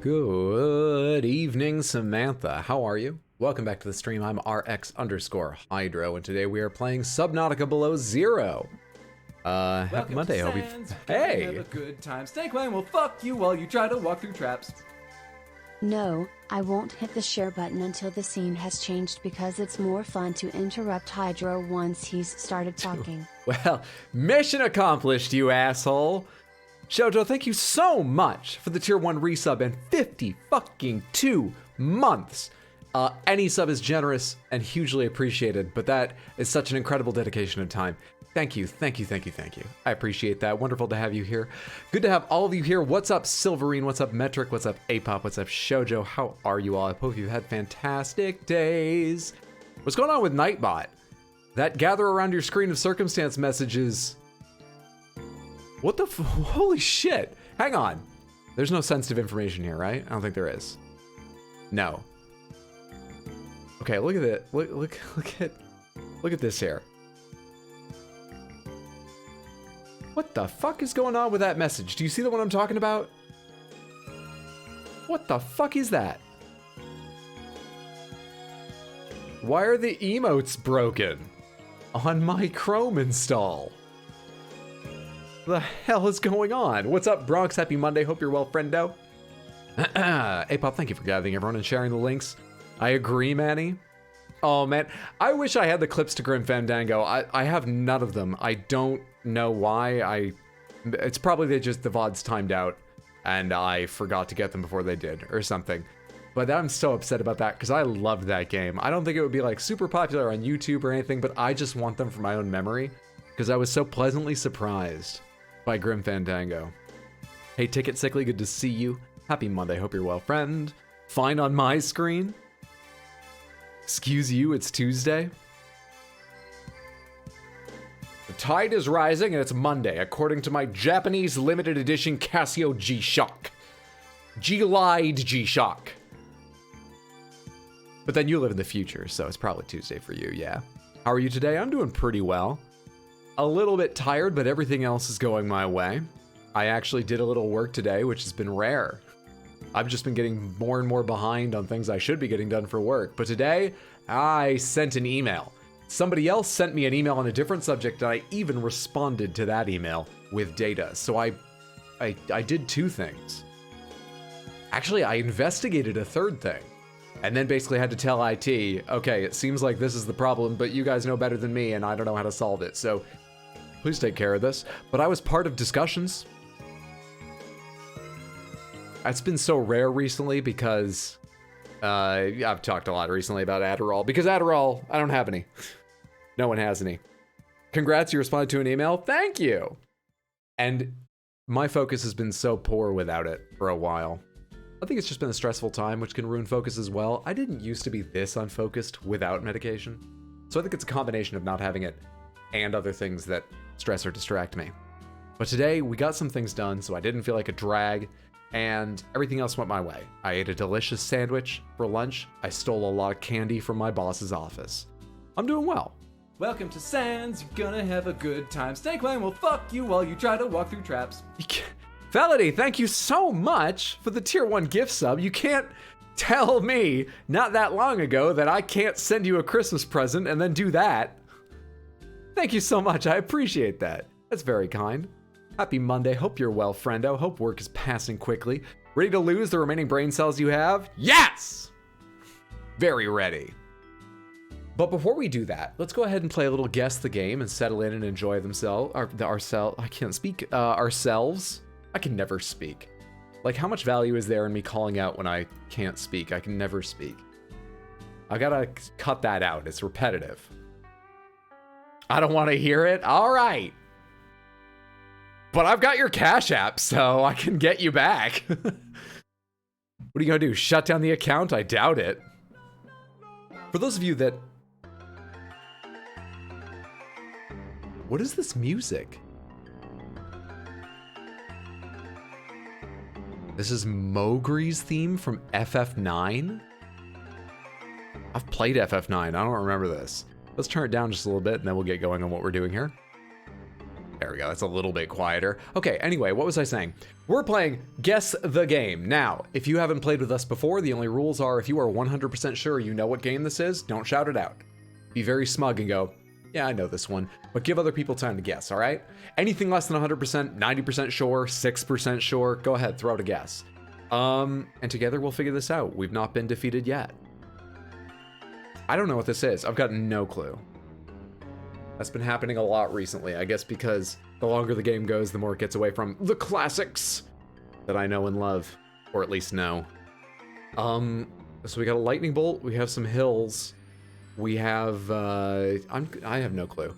Good evening, Samantha. How are you? Welcome back to the stream. I'm RX_Hydro, and today we are playing Subnautica Below Zero. Happy Monday, hope you... Hey! Have a good time. Snake Wang will fuck you while you try to walk through traps. No, I won't hit the share button until the scene has changed because it's more fun to interrupt Hydro once he's started talking. Well, mission accomplished, you asshole! Shoujo, thank you so much for the tier 1 resub and 50 fucking 2 months. Any sub is generous and hugely appreciated, but that is such an incredible dedication of time. Thank you, thank you, thank you, thank you. I appreciate that. Wonderful to have you here. Good to have all of you here. What's up, Silverine? What's up, Metric? What's up, Apop? What's up, Shoujo? How are you all? I hope you've had fantastic days. What's going on with Nightbot? That gather around your screen of circumstance messages. What the holy shit? Hang on. There's no sensitive information here, right? I don't think there is. No. Okay, look at it. Look at this here. What the fuck is going on with that message? Do you see the one I'm talking about? What the fuck is that? Why are the emotes broken on my Chrome install? The hell is going on? What's up, Bronx? Happy Monday. Hope you're well, friendo. Apop, thank you for gathering everyone and sharing the links. I agree, Manny. Oh, man. I wish I had the clips to Grim Fandango. I have none of them. I don't know why. It's probably the VODs timed out and I forgot to get them before they did or something. But I'm so upset about that because I loved that game. I don't think it would be like super popular on YouTube or anything, but I just want them for my own memory because I was so pleasantly surprised by Grim Fandango. Hey, Ticket Sickly, good to see you. Happy Monday, hope you're well, friend. Fine on my screen. Excuse you, it's Tuesday. The tide is rising and it's Monday, according to my Japanese limited edition Casio G-Shock. G-Glide G-Shock. But then you live in the future, so it's probably Tuesday for you, yeah. How are you today? I'm doing pretty well. A little bit tired, but everything else is going my way. I actually did a little work today, which has been rare. I've just been getting more and more behind on things I should be getting done for work. But today, I sent an email. Somebody else sent me an email on a different subject, and I even responded to that email with data. So I did two things. Actually, I investigated a third thing. And then basically had to tell IT, okay, it seems like this is the problem, but you guys know better than me, and I don't know how to solve it. So please take care of this. But I was part of discussions. It's been so rare recently because I've talked a lot recently about Adderall. Because Adderall, I don't have any. No one has any. Congrats, you responded to an email. Thank you. And my focus has been so poor without it for a while. I think it's just been a stressful time, which can ruin focus as well. I didn't used to be this unfocused without medication. So I think it's a combination of not having it and other things that stress or distract me. But today, we got some things done, so I didn't feel like a drag, and everything else went my way. I ate a delicious sandwich for lunch. I stole a lot of candy from my boss's office. I'm doing well. Welcome to Sands, you're gonna have a good time. Snake Wang will fuck you while you try to walk through traps. Felony, thank you so much for the tier 1 gift sub. You can't tell me not that long ago that I can't send you a Christmas present and then do that. Thank you so much. I appreciate that. That's very kind. Happy Monday. Hope you're well, friendo. Hope work is passing quickly. Ready to lose the remaining brain cells you have? Yes! Very ready. But before we do that, let's go ahead and play a little Guess the Game and settle in and enjoy themselves. Ourselves. I can never speak. Like, how much value is there in me calling out when I can't speak? I can never speak. I gotta cut that out. It's repetitive. I don't want to hear it. All right. But I've got your Cash App, so I can get you back. What are you gonna do? Shut down the account? I doubt it. For those of you that... What is this music? This is Mowgli's theme from FF9? I've played FF9, I don't remember this. Let's turn it down just a little bit and then we'll get going on what we're doing here. There we go. That's a little bit quieter. Okay, anyway, what was I saying? We're playing Guess the Game. Now, if you haven't played with us before, the only rules are if you are 100% sure you know what game this is, don't shout it out. Be very smug and go, yeah, I know this one, but give other people time to guess, all right? Anything less than 100%, 90% sure, 6% sure, go ahead, throw out a guess. And together we'll figure this out. We've not been defeated yet. I don't know what this is. I've got no clue. That's been happening a lot recently, I guess because the longer the game goes, the more it gets away from the classics that I know and love, or at least know. So we got a lightning bolt, we have some hills, we have, I have no clue.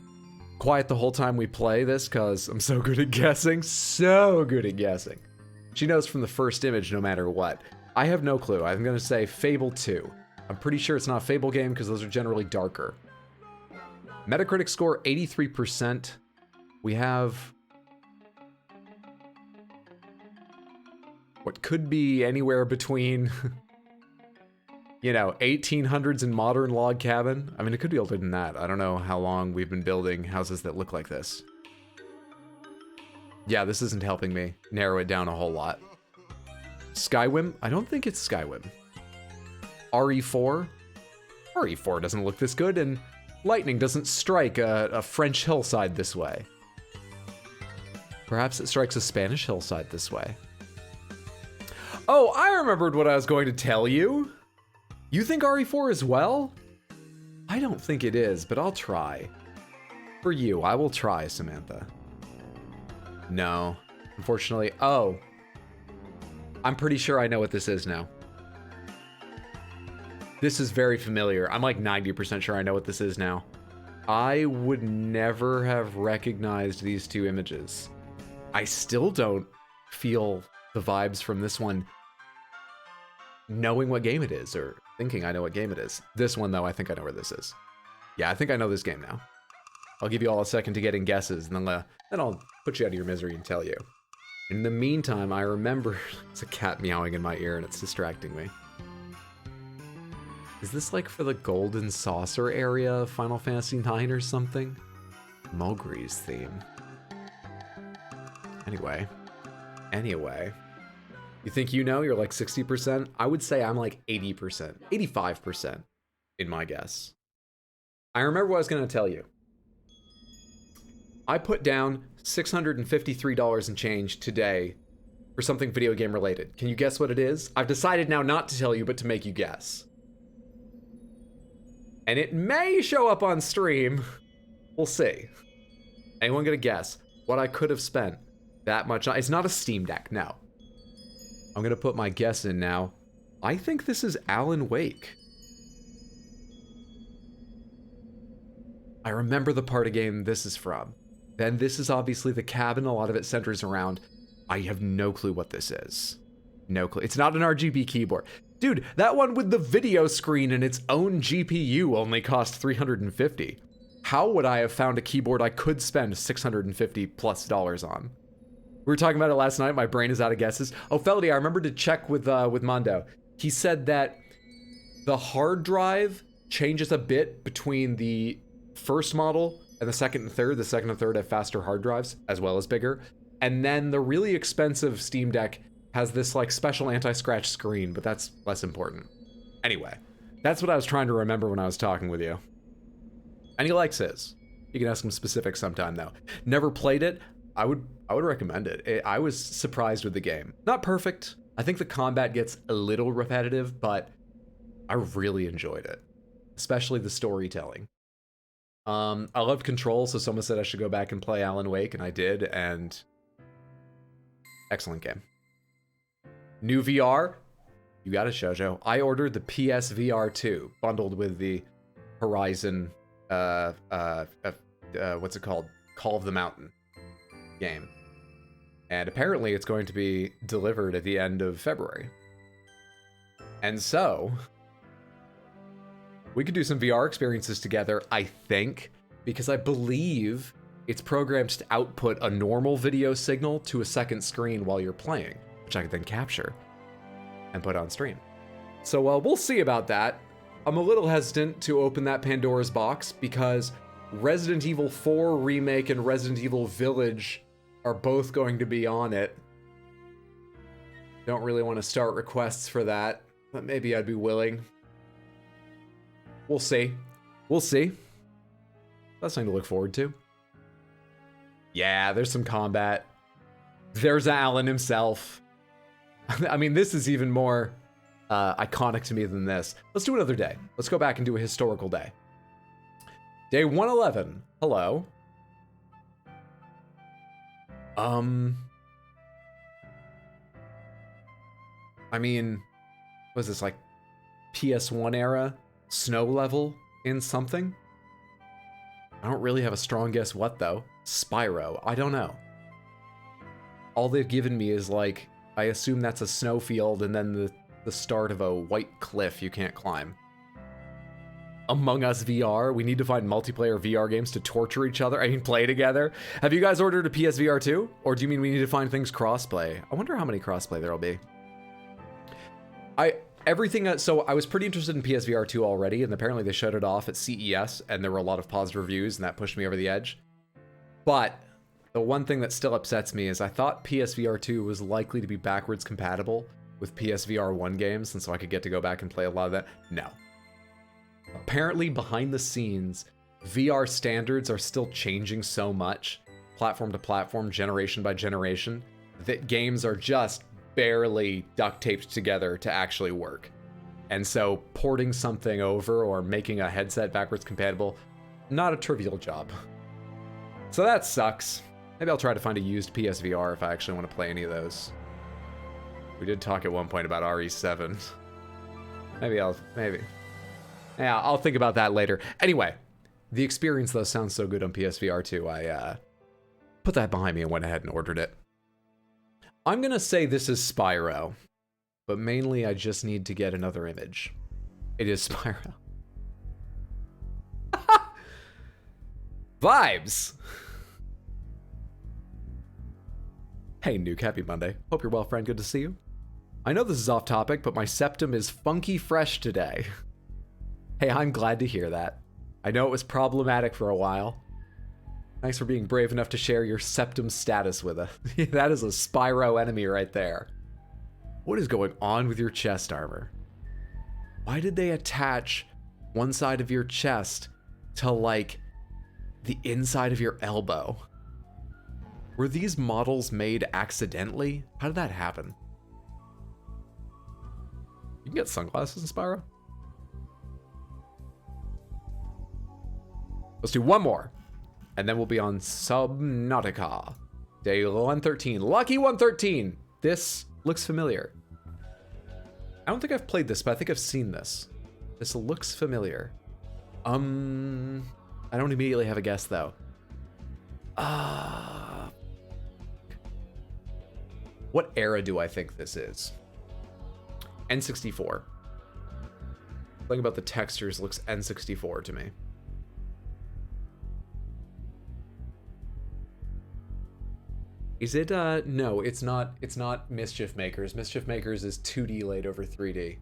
Quiet the whole time we play this, because I'm so good at guessing, so good at guessing. She knows from the first image no matter what. I have no clue. I'm going to say Fable 2. I'm pretty sure it's not a Fable game, because those are generally darker. Metacritic score 83%. We have what could be anywhere between, you know, 1800s and modern log cabin. I mean, it could be older than that. I don't know how long we've been building houses that look like this. Yeah, this isn't helping me narrow it down a whole lot. Skywim? I don't think it's Skywim. RE4? RE4 doesn't look this good, and lightning doesn't strike a French hillside this way. Perhaps it strikes a Spanish hillside this way. Oh, I remembered what I was going to tell you. You think RE4 is well? I don't think it is, but I'll try. For you, I will try, Samantha. No, unfortunately. Oh, I'm pretty sure I know what this is now. This is very familiar. I'm like 90% sure I know what this is now. I would never have recognized these two images. I still don't feel the vibes from this one knowing what game it is or thinking I know what game it is. This one, though, I think I know where this is. Yeah, I think I know this game now. I'll give you all a second to get in guesses, and then I'll put you out of your misery and tell you. In the meantime, I remember it's a cat meowing in my ear, and it's distracting me. Is this like for the Golden Saucer area of Final Fantasy IX or something? Mowgli's theme. Anyway. You think you know? You're like 60%? I would say I'm like 80%. 85% in my guess. I remember what I was going to tell you. I put down $653 and change today for something video game related. Can you guess what it is? I've decided now not to tell you, but to make you guess. And it may show up on stream. We'll see. Anyone gonna guess what I could have spent that much on? It's not a Steam Deck, no. I'm gonna put my guess in now. I think this is Alan Wake. I remember the part of game this is from. Then this is obviously the cabin. A lot of it centers around. I have no clue what this is. No clue. It's not an RGB keyboard. Dude, that one with the video screen and its own GPU only cost $350. How would I have found a keyboard I could spend $650+ on? We were talking about it last night. My brain is out of guesses. Oh, Feldy, I remember to check with Mondo. He said that the hard drive changes a bit between the first model and the second and third. The second and third have faster hard drives as well as bigger. And then the really expensive Steam Deck has this like special anti-scratch screen, but that's less important. Anyway, that's what I was trying to remember when I was talking with you. And he likes his. You can ask him specifics sometime though. Never played it. I would recommend it. I was surprised with the game. Not perfect. I think the combat gets a little repetitive, but I really enjoyed it. Especially the storytelling. I loved Control, so someone said I should go back and play Alan Wake, and I did, and excellent game. New VR, you got it, Shoujo. I ordered the PSVR 2, bundled with the Horizon, what's it called? Call of the Mountain game. And apparently it's going to be delivered at the end of February. And so, we could do some VR experiences together, I think, because I believe it's programmed to output a normal video signal to a second screen while you're playing, which I could then capture and put on stream. So we'll see about that. I'm a little hesitant to open that Pandora's box because Resident Evil 4 Remake and Resident Evil Village are both going to be on it. Don't really want to start requests for that, but maybe I'd be willing. We'll see. We'll see. That's something to look forward to. Yeah, there's some combat. There's Alan himself. I mean, this is even more iconic to me than this. Let's do another day. Let's go back and do a historical day. Day 111. Hello. I mean, was this like PS1 era snow level in something? I don't really have a strong guess what though. Spyro, I don't know. All they've given me is like, I assume that's a snowfield and then the start of a white cliff you can't climb. Among Us VR, we need to find multiplayer VR games to torture each other, I mean play together. Have you guys ordered a PSVR 2? Or do you mean we need to find things crossplay? I wonder how many crossplay there'll be. So I was pretty interested in PSVR 2 already, and apparently they shut it off at CES, and there were a lot of positive reviews, and that pushed me over the edge. But the one thing that still upsets me is I thought PSVR 2 was likely to be backwards compatible with PSVR 1 games, and so I could get to go back and play a lot of that. No. Apparently, behind the scenes, VR standards are still changing so much, platform to platform, generation by generation, that games are just barely duct taped together to actually work. And so porting something over or making a headset backwards compatible, not a trivial job. So that sucks. Maybe I'll try to find a used PSVR if I actually want to play any of those. We did talk at one point about RE7. Maybe. Yeah, I'll think about that later. Anyway, the experience though sounds so good on PSVR 2, I put that behind me and went ahead and ordered it. I'm gonna say this is Spyro, but mainly I just need to get another image. It is Spyro. Vibes! Hey Nuke, happy Monday. Hope you're well, friend, good to see you. I know this is off topic, but my septum is funky fresh today. Hey, I'm glad to hear that. I know it was problematic for a while. Thanks for being brave enough to share your septum status with us. That is a Spyro enemy right there. What is going on with your chest armor? Why did they attach one side of your chest to, like, the inside of your elbow? Were these models made accidentally? How did that happen? You can get sunglasses in Spyro. Let's do one more. And then we'll be on Subnautica. Day 113. Lucky 113! This looks familiar. I don't think I've played this, but I think I've seen this. This looks familiar. I don't immediately have a guess, though. What era do I think this is? N64. Something about the textures looks N64 to me. Is it, no, it's not Mischief Makers. Mischief Makers is 2D laid over 3D.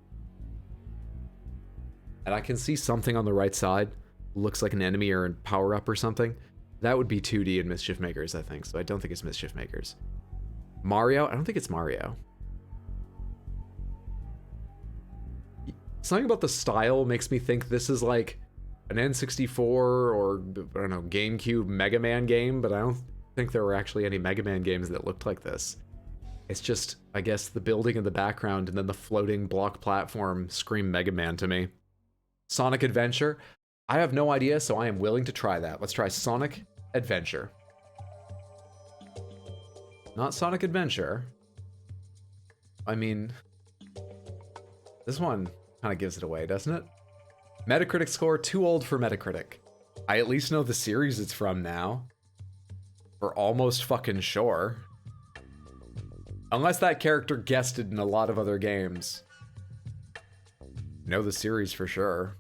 And I can see something on the right side. Looks like an enemy or a power-up or something. That would be 2D in Mischief Makers, I think, so I don't think it's Mischief Makers. Mario? I don't think it's Mario. Something about the style makes me think this is like an N64 or, I don't know, GameCube Mega Man game, but I don't think there were actually any Mega Man games that looked like this. It's just, I guess, the building in the background and then the floating block platform scream Mega Man to me. Sonic Adventure? I have no idea, so I am willing to try that. Let's try Sonic Adventure. Not Sonic Adventure. I mean, this one kind of gives it away, doesn't it? Metacritic score, too old for Metacritic. I at least know the series it's from now. We're almost fucking sure. Unless that character guested in a lot of other games. Know the series for sure.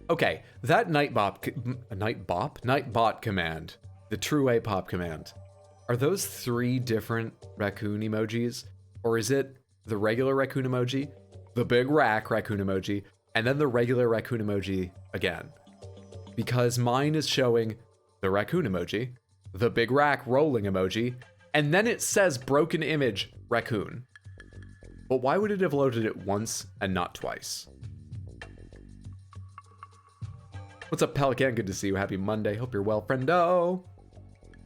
Okay, that Nightbot command, the true A-pop command. Are those 3 different raccoon emojis? Or is it the regular raccoon emoji, the big rack raccoon emoji, and then the regular raccoon emoji again? Because mine is showing the raccoon emoji, the big rack rolling emoji, and then it says broken image raccoon. But why would it have loaded it once and not twice? What's up, Pelican? Good to see you. Happy Monday. Hope you're well, friendo.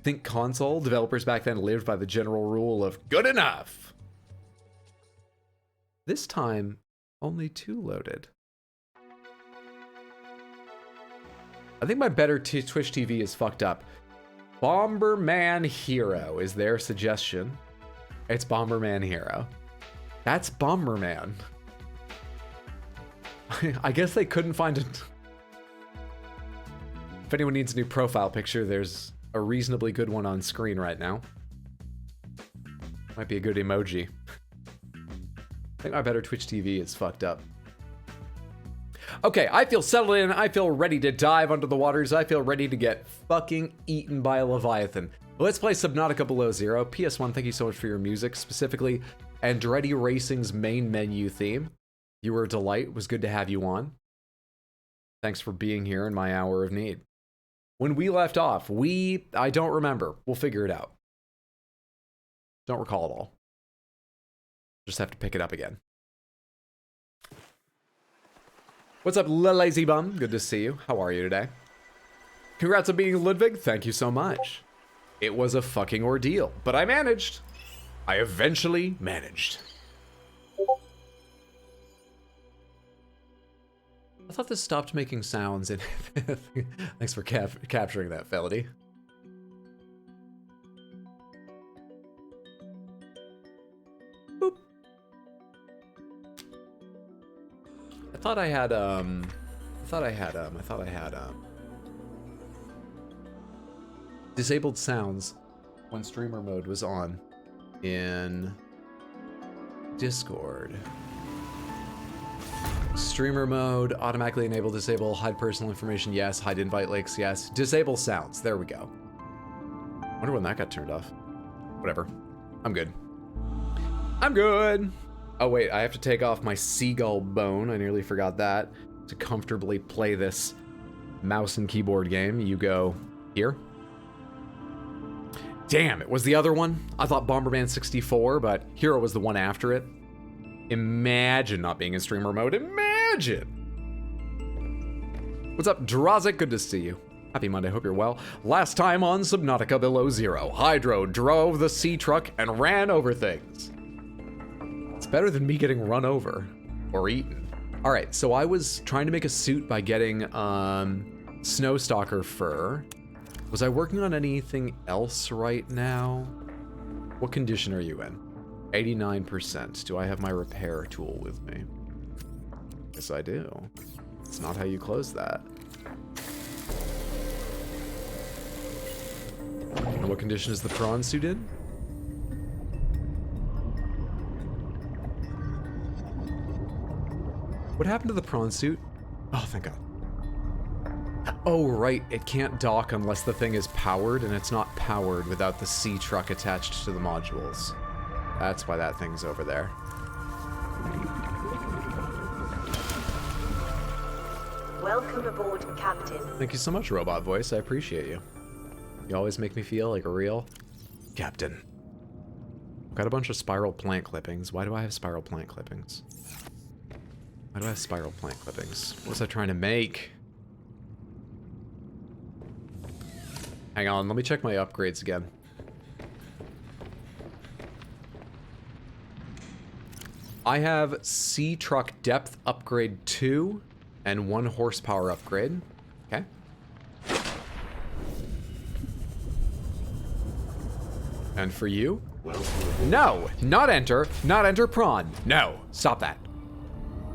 Think console developers back then lived by the general rule of good enough. This time, only 2 loaded. I think my better Twitch TV is fucked up. Bomberman Hero is their suggestion. It's Bomberman Hero. That's Bomberman. I guess they couldn't find it. If anyone needs a new profile picture, there's a reasonably good one on screen right now. Might be a good emoji. I think my better Twitch TV is fucked up. Okay, I feel settled in. I feel ready to dive under the waters. I feel ready to get fucking eaten by a Leviathan. Let's play Subnautica Below Zero. PS1, thank you so much for your music, specifically Andretti Racing's main menu theme. You were a delight. It was good to have you on. Thanks for being here in my hour of need. When we left off, I don't remember. We'll figure it out. Don't recall it all. Just have to pick it up again. What's up, Lazy Bum? Good to see you. How are you today? Congrats on being Ludwig. Thank you so much. It was a fucking ordeal, but I managed. I eventually managed. I thought this stopped making sounds. And thanks for capturing that, Felony. Boop. I thought I had disabled sounds when streamer mode was on in Discord. Streamer mode, automatically enable, disable, hide personal information, yes. Hide invite links, yes. Disable sounds, there we go. Wonder when that got turned off. Whatever, I'm good. I'm good. Oh wait, I have to take off my seagull bone, I nearly forgot that. To comfortably play this mouse and keyboard game, you go here. Damn, it was the other one? I thought Bomberman 64, but Hero was the one after it. Imagine not being in streamer mode. Imagine! What's up, Drazik? Good to see you. Happy Monday, hope you're well. Last time on Subnautica Below Zero, Hydro drove the sea truck and ran over things. It's better than me getting run over or eaten. All right, so I was trying to make a suit by getting Snowstalker fur. Was I working on anything else right now? What condition are you in? 89%. Do I have my repair tool with me? Yes, I do. It's not how you close that. And what condition is the prawn suit in? What happened to the prawn suit? Oh, thank God. Oh, right. It can't dock unless the thing is powered, and it's not powered without the sea truck attached to the modules. That's why that thing's over there. Welcome aboard, Captain. Thank you so much, Robot Voice. I appreciate you. You always make me feel like a real captain. Got a bunch of spiral plant clippings. Why do I have spiral plant clippings? Why do I have spiral plant clippings? What was I trying to make? Hang on, let me check my upgrades again. I have Sea Truck Depth Upgrade 2 and 1 horsepower upgrade. Okay. And for you? No! Not enter! Not enter prawn! No! Stop that.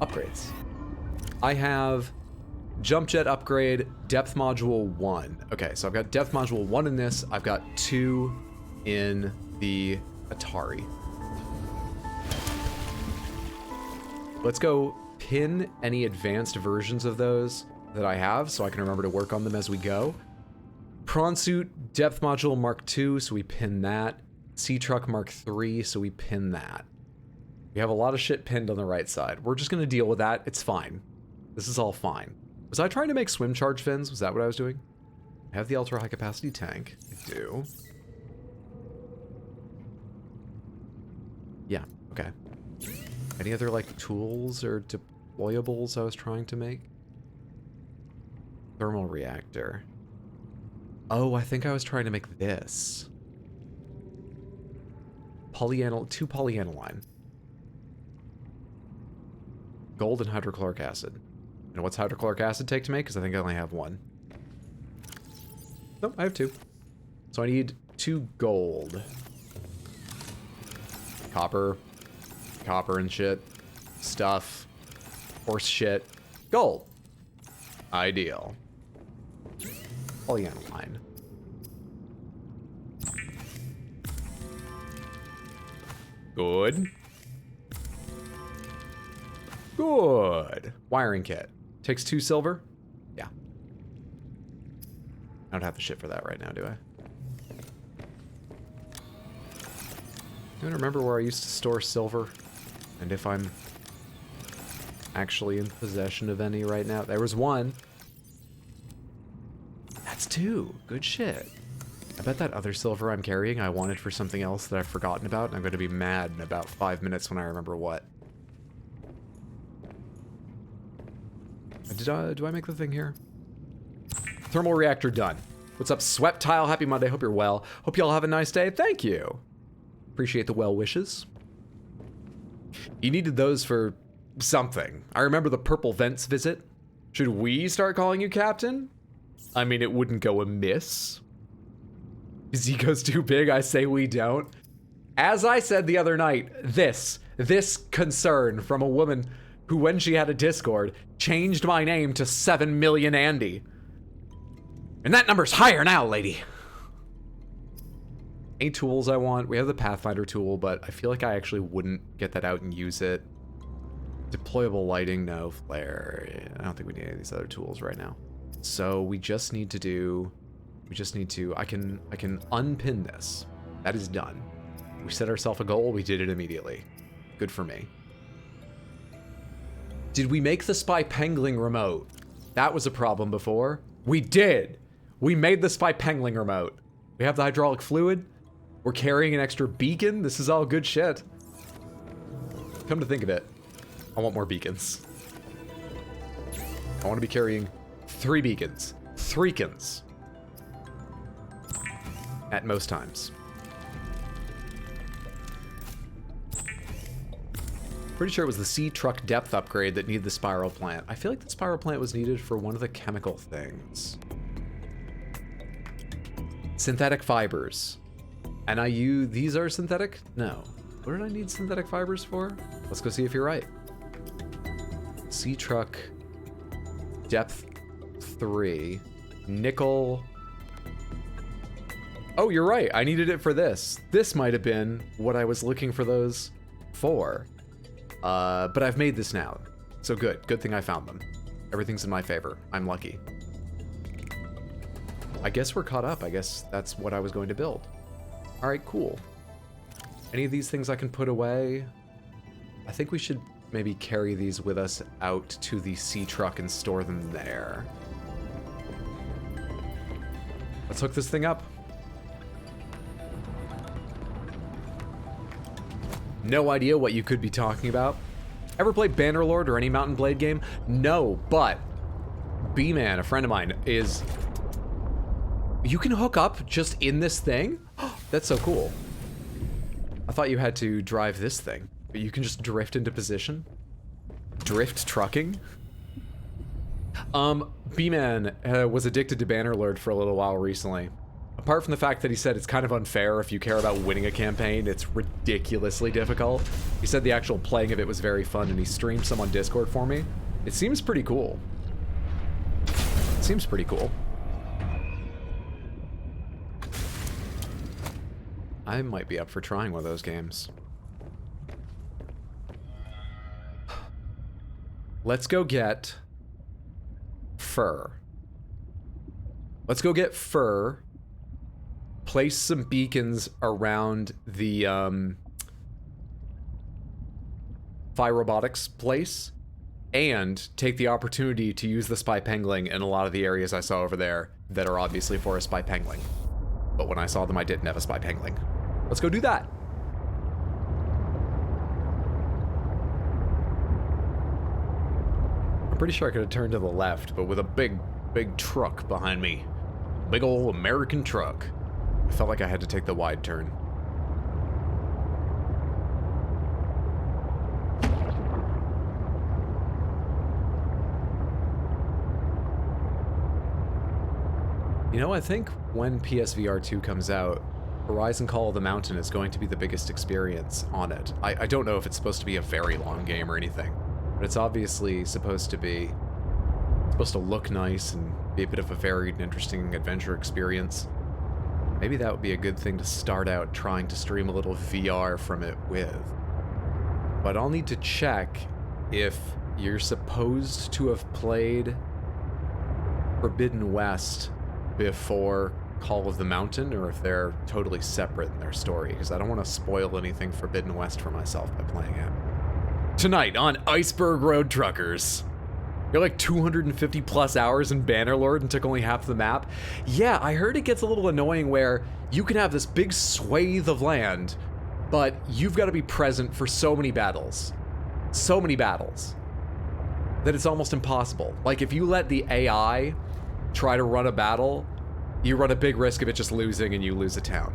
Upgrades. I have Jump Jet Upgrade, Depth Module 1. Okay, so I've got Depth Module 1 in this. I've got 2 in the Atari. Let's go pin any advanced versions of those that I have so I can remember to work on them as we go. Prawn Suit Depth Module Mark II, so we pin that. Sea Truck Mark III, so we pin that. We have a lot of shit pinned on the right side. We're just gonna deal with that. It's fine. This is all fine. Was I trying to make swim charge fins? Was that what I was doing? I have the ultra high capacity tank. I do. Yeah, okay. Any other like tools or deployables I was trying to make? Thermal reactor. Oh, I think I was trying to make this. Two polyaniline. Gold and hydrochloric acid. And what's hydrochloric acid take to make? Because I think I only have one. Nope, I have two. So I need 2 gold. Copper. Copper and shit. Stuff. Horse shit. Gold. Ideal. Polyaniline. Good. Good. Wiring kit. Takes 2 silver? Yeah. I don't have the shit for that right now, do I? I don't remember where I used to store silver. And if I'm actually in possession of any right now. There was 1. That's 2. Good shit. I bet that other silver I'm carrying I wanted for something else that I've forgotten about, and I'm going to be mad in about 5 minutes when I remember what. Do I make the thing here? Thermal reactor done. What's up, Sweptile? Happy Monday. Hope you're well. Hope y'all have a nice day. Thank you. Appreciate the well wishes. You needed those for something. I remember the purple vents visit. Should we start calling you Captain? I mean, it wouldn't go amiss. His ego's too big, I say we don't. As I said the other night, this concern from a woman who, when she had a Discord, changed my name to 7 million Andy. And that number's higher now, lady. Any tools I want? We have the Pathfinder tool, but I feel like I actually wouldn't get that out and use it. Deployable lighting, no. Flare, I don't think we need any of these other tools right now. So we just need to I can unpin this. That is done. We set ourselves a goal, we did it immediately. Good for me. Did we make the Spy Pengling remote? That was a problem before. We did! We made the Spy Pengling remote. We have the hydraulic fluid. We're carrying an extra beacon. This is all good shit. Come to think of it, I want more beacons. I want to be carrying 3 beacons. 3-kins. At most times. Pretty sure it was the sea truck depth upgrade that needed the spiral plant. I feel like the spiral plant was needed for one of the chemical things. Synthetic fibers. And these are synthetic? No. What did I need synthetic fibers for? Let's go see if you're right. Sea truck depth 3. Nickel. Oh, you're right. I needed it for this. This might have been what I was looking for those for. But I've made this now. So good. Good thing I found them. Everything's in my favor. I'm lucky. I guess we're caught up. I guess that's what I was going to build. All right, cool. Any of these things I can put away? I think we should maybe carry these with us out to the sea truck and store them there. Let's hook this thing up. No idea what you could be talking about. Ever played Bannerlord or any Mountain Blade game? No, but B-Man, a friend of mine, is... You can hook up just in this thing? That's so cool. I thought you had to drive this thing, but you can just drift into position. Drift trucking? B-Man was addicted to Bannerlord for a little while recently. Apart from the fact that he said it's kind of unfair if you care about winning a campaign, it's ridiculously difficult. He said the actual playing of it was very fun, and he streamed some on Discord for me. It seems pretty cool. It seems pretty cool. I might be up for trying one of those games. Let's go get fur. Let's go get fur. Place some beacons around the Phi Robotics place and take the opportunity to use the spy pengling in a lot of the areas I saw over there that are obviously for a spy pengling. But when I saw them, I didn't have a spy pengling. Let's go do that. I'm pretty sure I could have turned to the left, but with a big truck behind me. Big old American truck. I felt like I had to take the wide turn. You know, I think when PSVR 2 comes out, Horizon Call of the Mountain is going to be the biggest experience on it. I don't know if it's supposed to be a very long game or anything, but it's obviously supposed to look nice and be a bit of a varied and interesting adventure experience. Maybe that would be a good thing to start out trying to stream a little VR from it with. But I'll need to check if you're supposed to have played Forbidden West before Call of the Mountain, or if they're totally separate in their story, because I don't want to spoil anything Forbidden West for myself by playing it. Tonight on Iceberg Road Truckers. You're like 250 plus hours in Bannerlord and took only half the map. Yeah, I heard it gets a little annoying where you can have this big swathe of land, but you've got to be present for so many battles, that it's almost impossible. Like if you let the AI try to run a battle, you run a big risk of it just losing and you lose a town.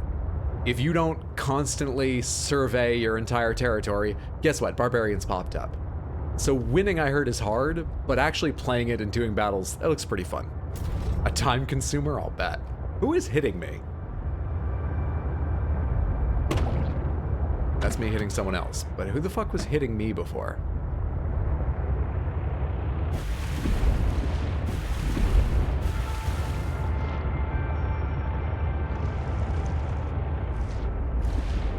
If you don't constantly survey your entire territory, guess what? Barbarians popped up. So winning, I heard, is hard, but actually playing it and doing battles, that looks pretty fun. A time consumer, I'll bet. Who is hitting me? That's me hitting someone else, but who the fuck was hitting me before?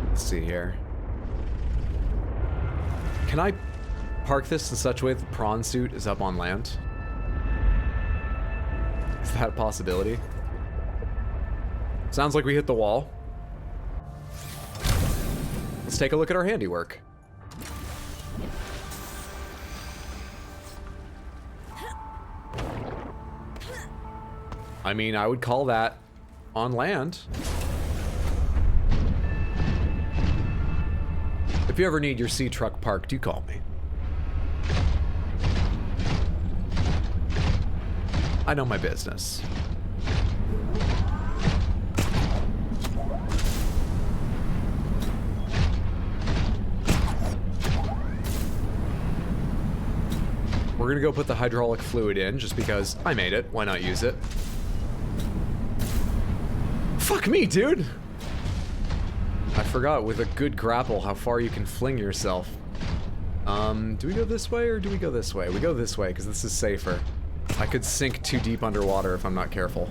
Let's see here. Can I park this in such a way that the prawn suit is up on land? Is that a possibility? Sounds like we hit the wall. Let's take a look at our handiwork. I mean, I would call that on land. If you ever need your sea truck parked, you call me. I know my business. We're gonna go put the hydraulic fluid in just because I made it. Why not use it? Fuck me, dude! I forgot with a good grapple how far you can fling yourself. Do we go this way or do we go this way? We go this way because this is safer. I could sink too deep underwater if I'm not careful.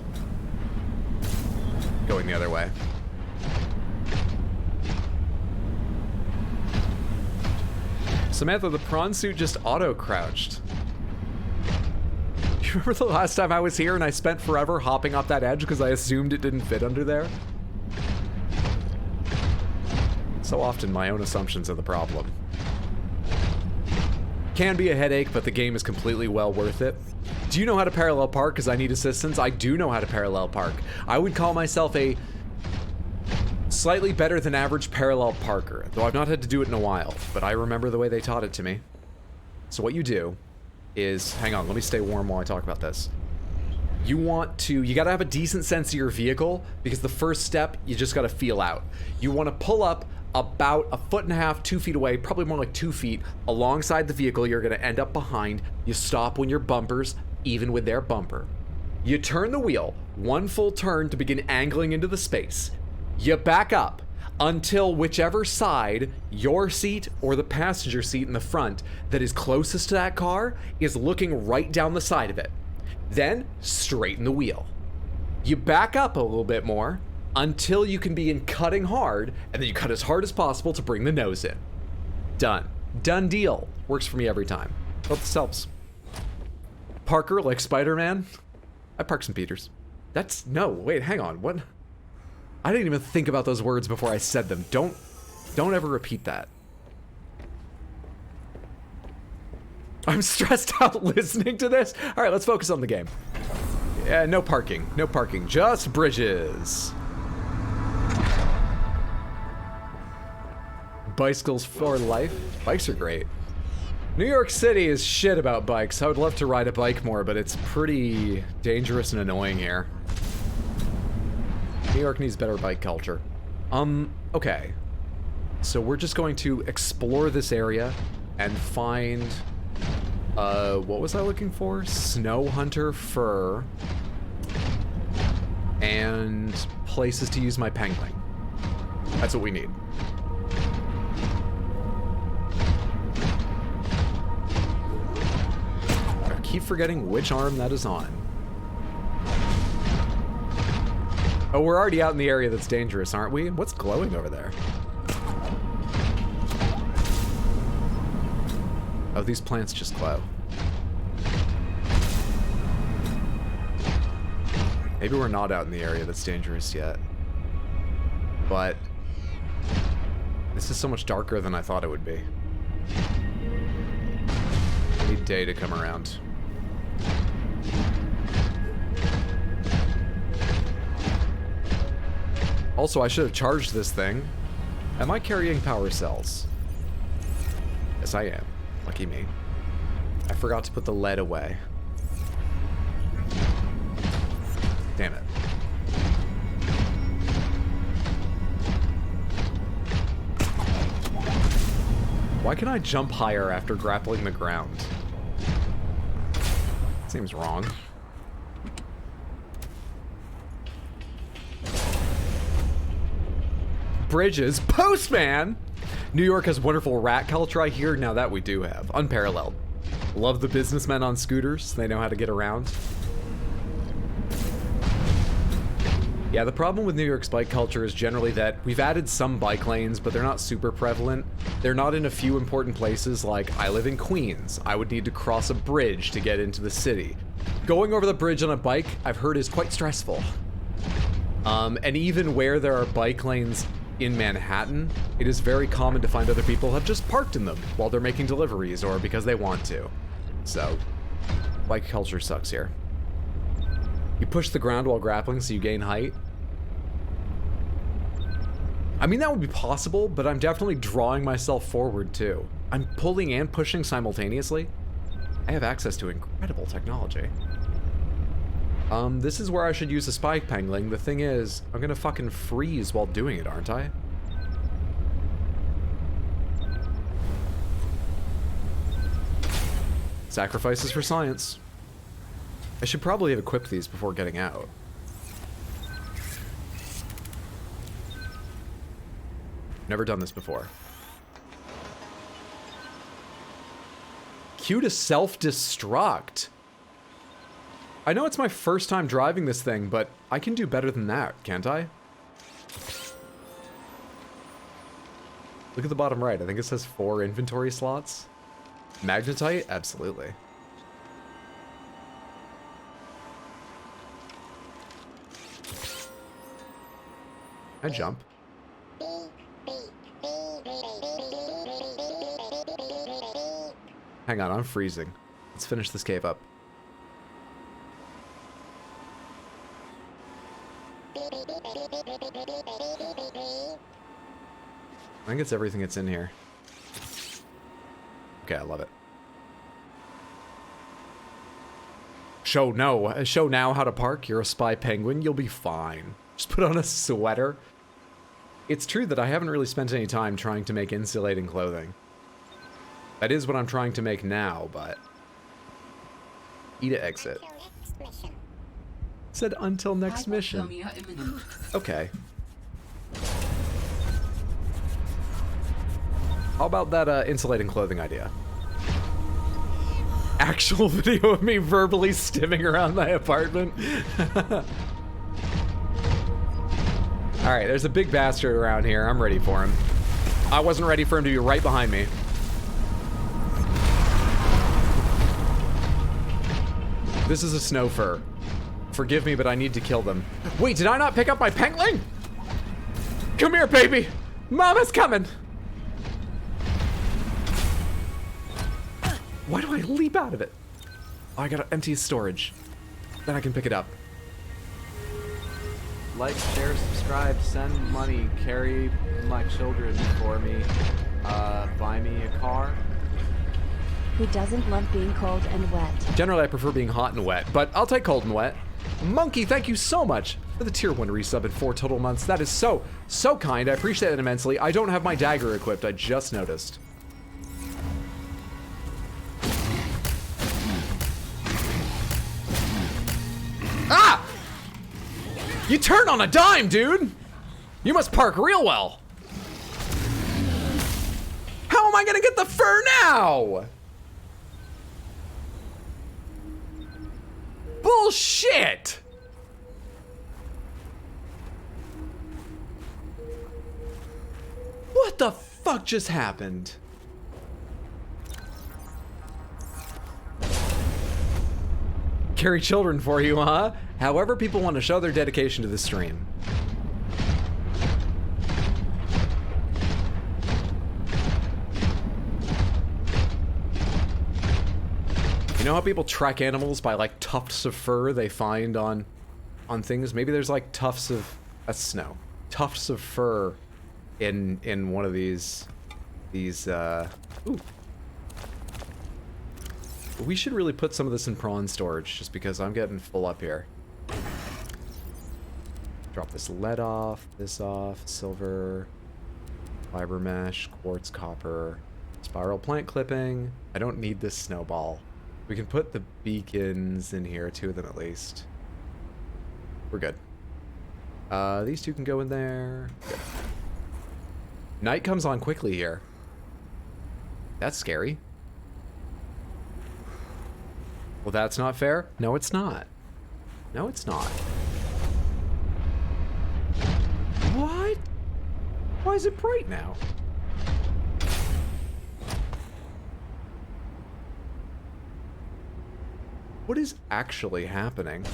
Going the other way. Samantha, the prawn suit just auto-crouched. You remember the last time I was here and I spent forever hopping off that edge because I assumed it didn't fit under there? So often my own assumptions are the problem. Can be a headache, but the game is completely well worth it. Do you know how to parallel park? Because I need assistance. I do know how to parallel park. I would call myself a slightly better than average parallel parker, though I've not had to do it in a while, but I remember the way they taught it to me. So what you do is, hang on, let me stay warm while I talk about this. You gotta have a decent sense of your vehicle, because the first step, you just gotta feel out. You wanna pull up about 1.5 feet, 2 feet away, probably more like 2 feet, alongside the vehicle. You're gonna end up behind. You stop when your bumpers even with their bumper. You turn the wheel, one full turn to begin angling into the space. You back up until whichever side, your seat or the passenger seat in the front that is closest to that car is looking right down the side of it. Then straighten the wheel. You back up a little bit more until you can begin cutting hard, and then you cut as hard as possible to bring the nose in. Done. Done deal. Works for me every time. Hope this helps. Parker, like Spider-Man? I park some Peters. No, wait, hang on, what? I didn't even think about those words before I said them. Don't ever repeat that. I'm stressed out listening to this. All right, let's focus on the game. Yeah, no parking. No parking. Just bridges. Bicycles for life. Bikes are great. New York City is shit about bikes. I would love to ride a bike more, but it's pretty dangerous and annoying here. New York needs better bike culture. Okay. So we're just going to explore this area and find, what was I looking for? Snow hunter fur and places to use my penguin. That's what we need. I keep forgetting which arm that is on. Oh, we're already out in the area that's dangerous, aren't we? What's glowing over there? Oh, these plants just glow. Maybe we're not out in the area that's dangerous yet. But this is so much darker than I thought it would be. I need day to come around. Also, I should have charged this thing. Am I carrying power cells? Yes, I am. Lucky me. I forgot to put the lead away. Damn it. Why can I jump higher after grappling the ground? Seems wrong. Bridges. Postman! New York has wonderful rat culture, I hear. Now that we do have. Unparalleled. Love the businessmen on scooters. They know how to get around. Yeah, the problem with New York's bike culture is generally that we've added some bike lanes, but they're not super prevalent. They're not in a few important places, like I live in Queens. I would need to cross a bridge to get into the city. Going over the bridge on a bike, I've heard, is quite stressful. And even where there are bike lanes in Manhattan, it is very common to find other people have just parked in them while they're making deliveries or because they want to. So, bike culture sucks here. You push the ground while grappling so you gain height. I mean, that would be possible, but I'm definitely drawing myself forward too. I'm pulling and pushing simultaneously. I have access to incredible technology. This is where I should use a spike penguin. The thing is, I'm gonna fucking freeze while doing it, aren't I? Sacrifices for science. I should probably have equipped these before getting out. Never done this before. Cue to self-destruct. I know it's my first time driving this thing, but I can do better than that, can't I? Look at the bottom right. I think it says 4 inventory slots. Magnetite? Absolutely. I jump. Hang on, I'm freezing. Let's finish this cave up. I think it's everything that's in here. Okay, I love it. Show now how to park. You're a spy penguin. You'll be fine. Just put on a sweater. It's true that I haven't really spent any time trying to make insulating clothing. That is what I'm trying to make now, but... E to exit. Said until next mission. Okay. How about that insulating clothing idea? Actual video of me verbally stimming around my apartment. Alright, there's a big bastard around here. I'm ready for him. I wasn't ready for him to be right behind me. This is a snow fur. Forgive me, but I need to kill them. Wait, did I not pick up my penguin? Come here, baby! Mama's coming! Why do I leap out of it? Oh, I gotta empty his storage. Then I can pick it up. Like, share, subscribe, send money, carry my children for me, buy me a car. Who doesn't love being cold and wet? Generally, I prefer being hot and wet, but I'll take cold and wet. Monkey, thank you so much for the tier 1 resub in 4 total months. That is so kind. I appreciate it immensely. I don't have my dagger equipped. I just noticed. Ah! You turn on a dime, dude! You must park real well. How am I gonna get the fur now? Bullshit! What the fuck just happened? Carry children for you, huh? However people want to show their dedication to the stream. You know how people track animals by like tufts of fur they find on things? Maybe there's like tufts of snow. Tufts of fur in one of these ooh. We should really put some of this in prawn storage just because I'm getting full up here. Drop this lead off, this off, silver, fiber mesh, quartz, copper, spiral plant clipping. I don't need this snowball. We can put the beacons in here, 2 of them at least. We're good. These 2 can go in there. Good. Night comes on quickly here. That's scary. Well, that's not fair. No, it's not. No, it's not. What? Why is it bright now? What is actually happening?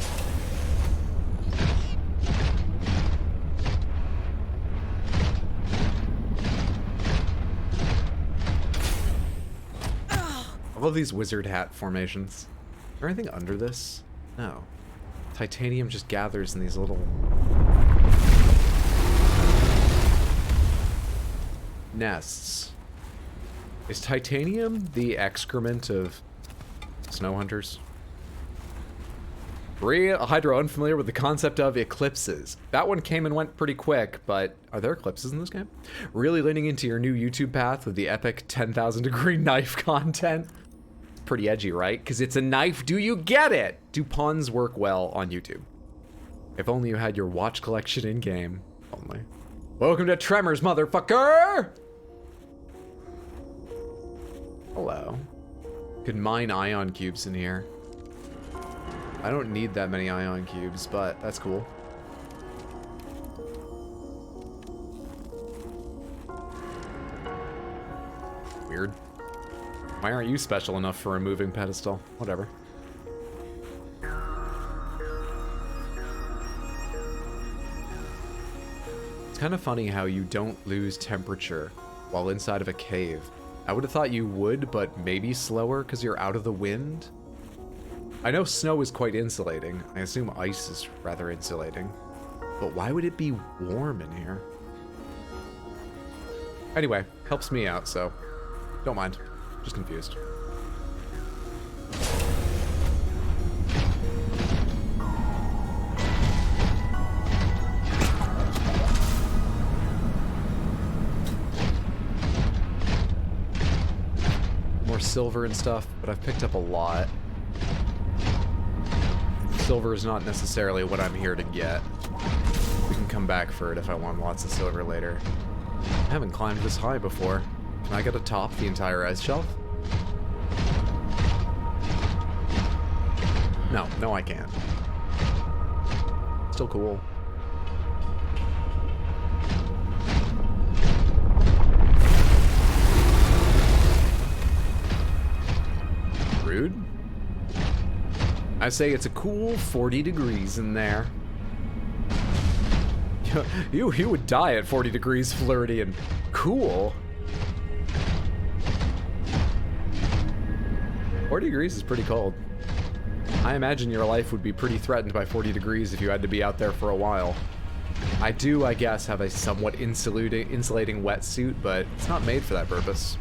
I love these wizard hat formations. Is there anything under this? No. Titanium just gathers in these little nests. Is titanium the excrement of snow hunters? Hydro unfamiliar with the concept of eclipses. That one came and went pretty quick, but are there eclipses in this game? Really leaning into your new YouTube path with the epic 10,000 degree knife content. Pretty edgy, right? Because it's a knife. Do you get it? Do puns work well on YouTube? If only you had your watch collection in game. Only. Welcome to Tremors, motherfucker! Hello. Could mine ion cubes in here. I don't need that many ion cubes, but that's cool. Weird. Why aren't you special enough for a moving pedestal? Whatever. It's kind of funny how you don't lose temperature while inside of a cave. I would have thought you would, but maybe slower because you're out of the wind. I know snow is quite insulating. I assume ice is rather insulating. But why would it be warm in here? Anyway, helps me out, so don't mind. Just confused. More silver and stuff, but I've picked up a lot. Silver is not necessarily what I'm here to get. We can come back for it if I want lots of silver later. I haven't climbed this high before. Can I get atop the entire ice shelf? No, I can't. Still cool. Rude. I say it's a cool 40 degrees in there. You would die at 40 degrees Floridian. Cool. 40 degrees is pretty cold. I imagine your life would be pretty threatened by 40 degrees if you had to be out there for a while. I do, I guess, have a somewhat insulating wetsuit, but it's not made for that purpose.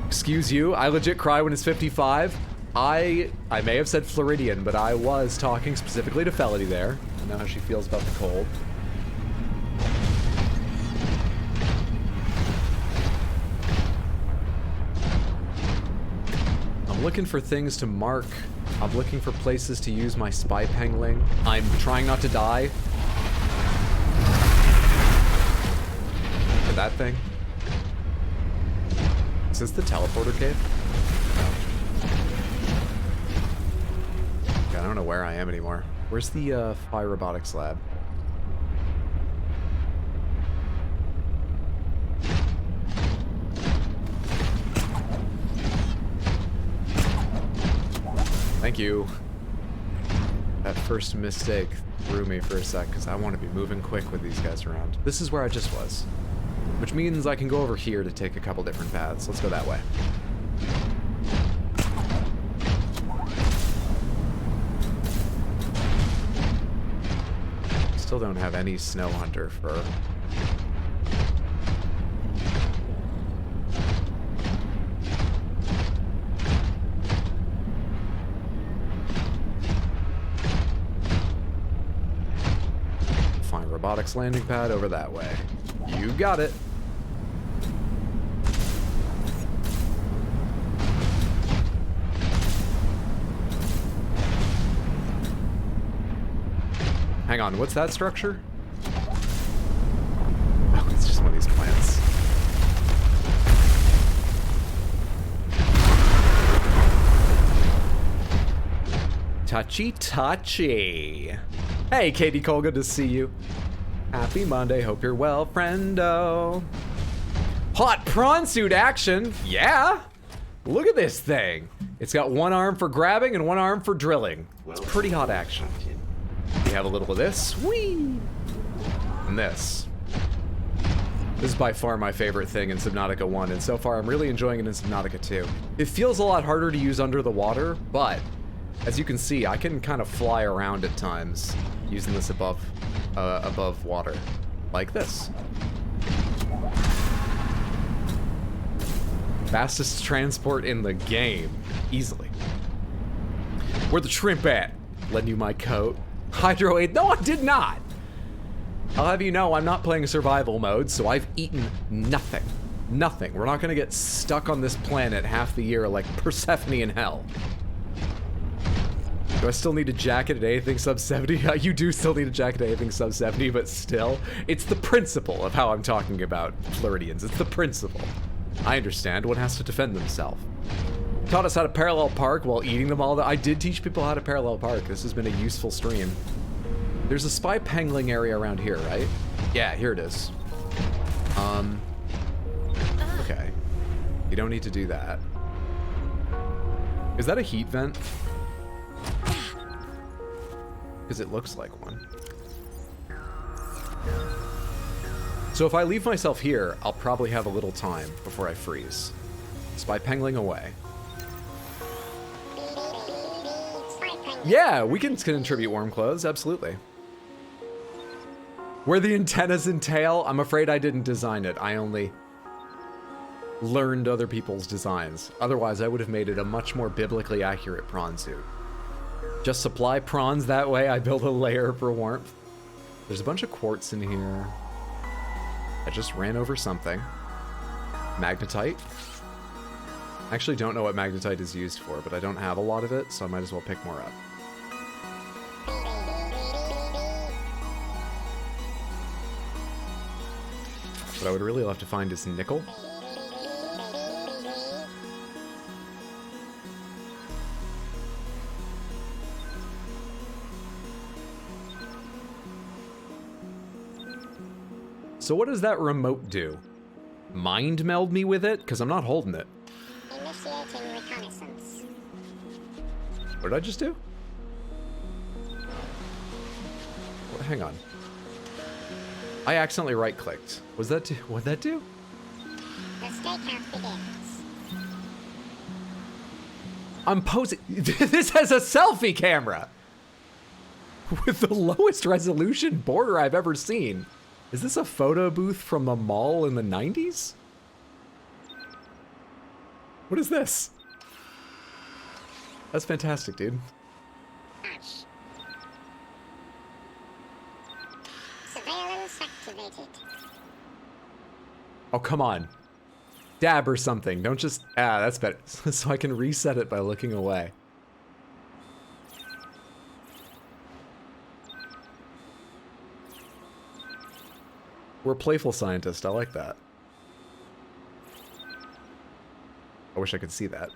Excuse you, I legit cry when it's 55. I may have said Floridian, but I was talking specifically to Felity there. I know how she feels about the cold. I'm looking for things to mark. I'm looking for places to use my spy pangling. I'm trying not to die. Look at that thing. Is this the teleporter cave? Okay, I don't know where I am anymore. Where's the fire robotics lab? Thank you. That first mistake threw me for a sec because I want to be moving quick with these guys around. This is where I just was, which means I can go over here to take a couple different paths. Let's go that way. Still don't have any snow hunter fur. Robotics landing pad over that way. You got it. Hang on, what's that structure? Oh, it's just one of these plants. Touchy. Hey, Katie Cole, good to see you. Happy Monday, hope you're well, friendo. Hot prawn suit action, yeah. Look at this thing. It's got one arm for grabbing and one arm for drilling. It's pretty hot action. We have a little of this, whee, and this. This is by far my favorite thing in Subnautica 1, and so far I'm really enjoying it in Subnautica 2. It feels a lot harder to use under the water, but as you can see, I can kind of fly around at times using this above water, like this. Fastest transport in the game, easily. Where the shrimp at? Lend you my coat. Hydro aid? No, I did not. I'll have you know I'm not playing survival mode, so I've eaten nothing. Nothing. We're not gonna get stuck on this planet half the year like Persephone in hell. Do I still need a jacket at anything sub 70? You do still need a jacket at anything sub 70, but still, it's the principle of how I'm talking about Floridians. It's the principle. I understand. One has to defend themselves. Taught us how to parallel park while eating them all. I did teach people how to parallel park. This has been a useful stream. There's a spy pangling area around here, right? Yeah, here it is. Okay. You don't need to do that. Is that a heat vent? Because it looks like one. So if I leave myself here, I'll probably have a little time before I freeze. Spy pangling away. Yeah, we can contribute warm clothes, absolutely. Where the antennas and tail, I'm afraid I didn't design it. I only learned other people's designs. Otherwise, I would have made it a much more biblically accurate prawn suit. Just supply prawns that way, I build a layer for warmth. There's a bunch of quartz in here. I just ran over something. Magnetite. I actually don't know what magnetite is used for, but I don't have a lot of it, so I might as well pick more up. What I would really love to find is nickel. So what does that remote do? Mind meld me with it? Because I'm not holding it. Initiating reconnaissance. What did I just do? What, hang on. I accidentally right-clicked. Was that do? What'd that do? The stakeout begins. I'm posing. This has a selfie camera with the lowest resolution border I've ever seen. Is this a photo booth from a mall in the 90s? What is this? That's fantastic, dude. Ash. Surveillance activated. Oh, come on. Dab or something. Don't just... Ah, that's better. So I can reset it by looking away. We're a playful scientist. I like that. I wish I could see that.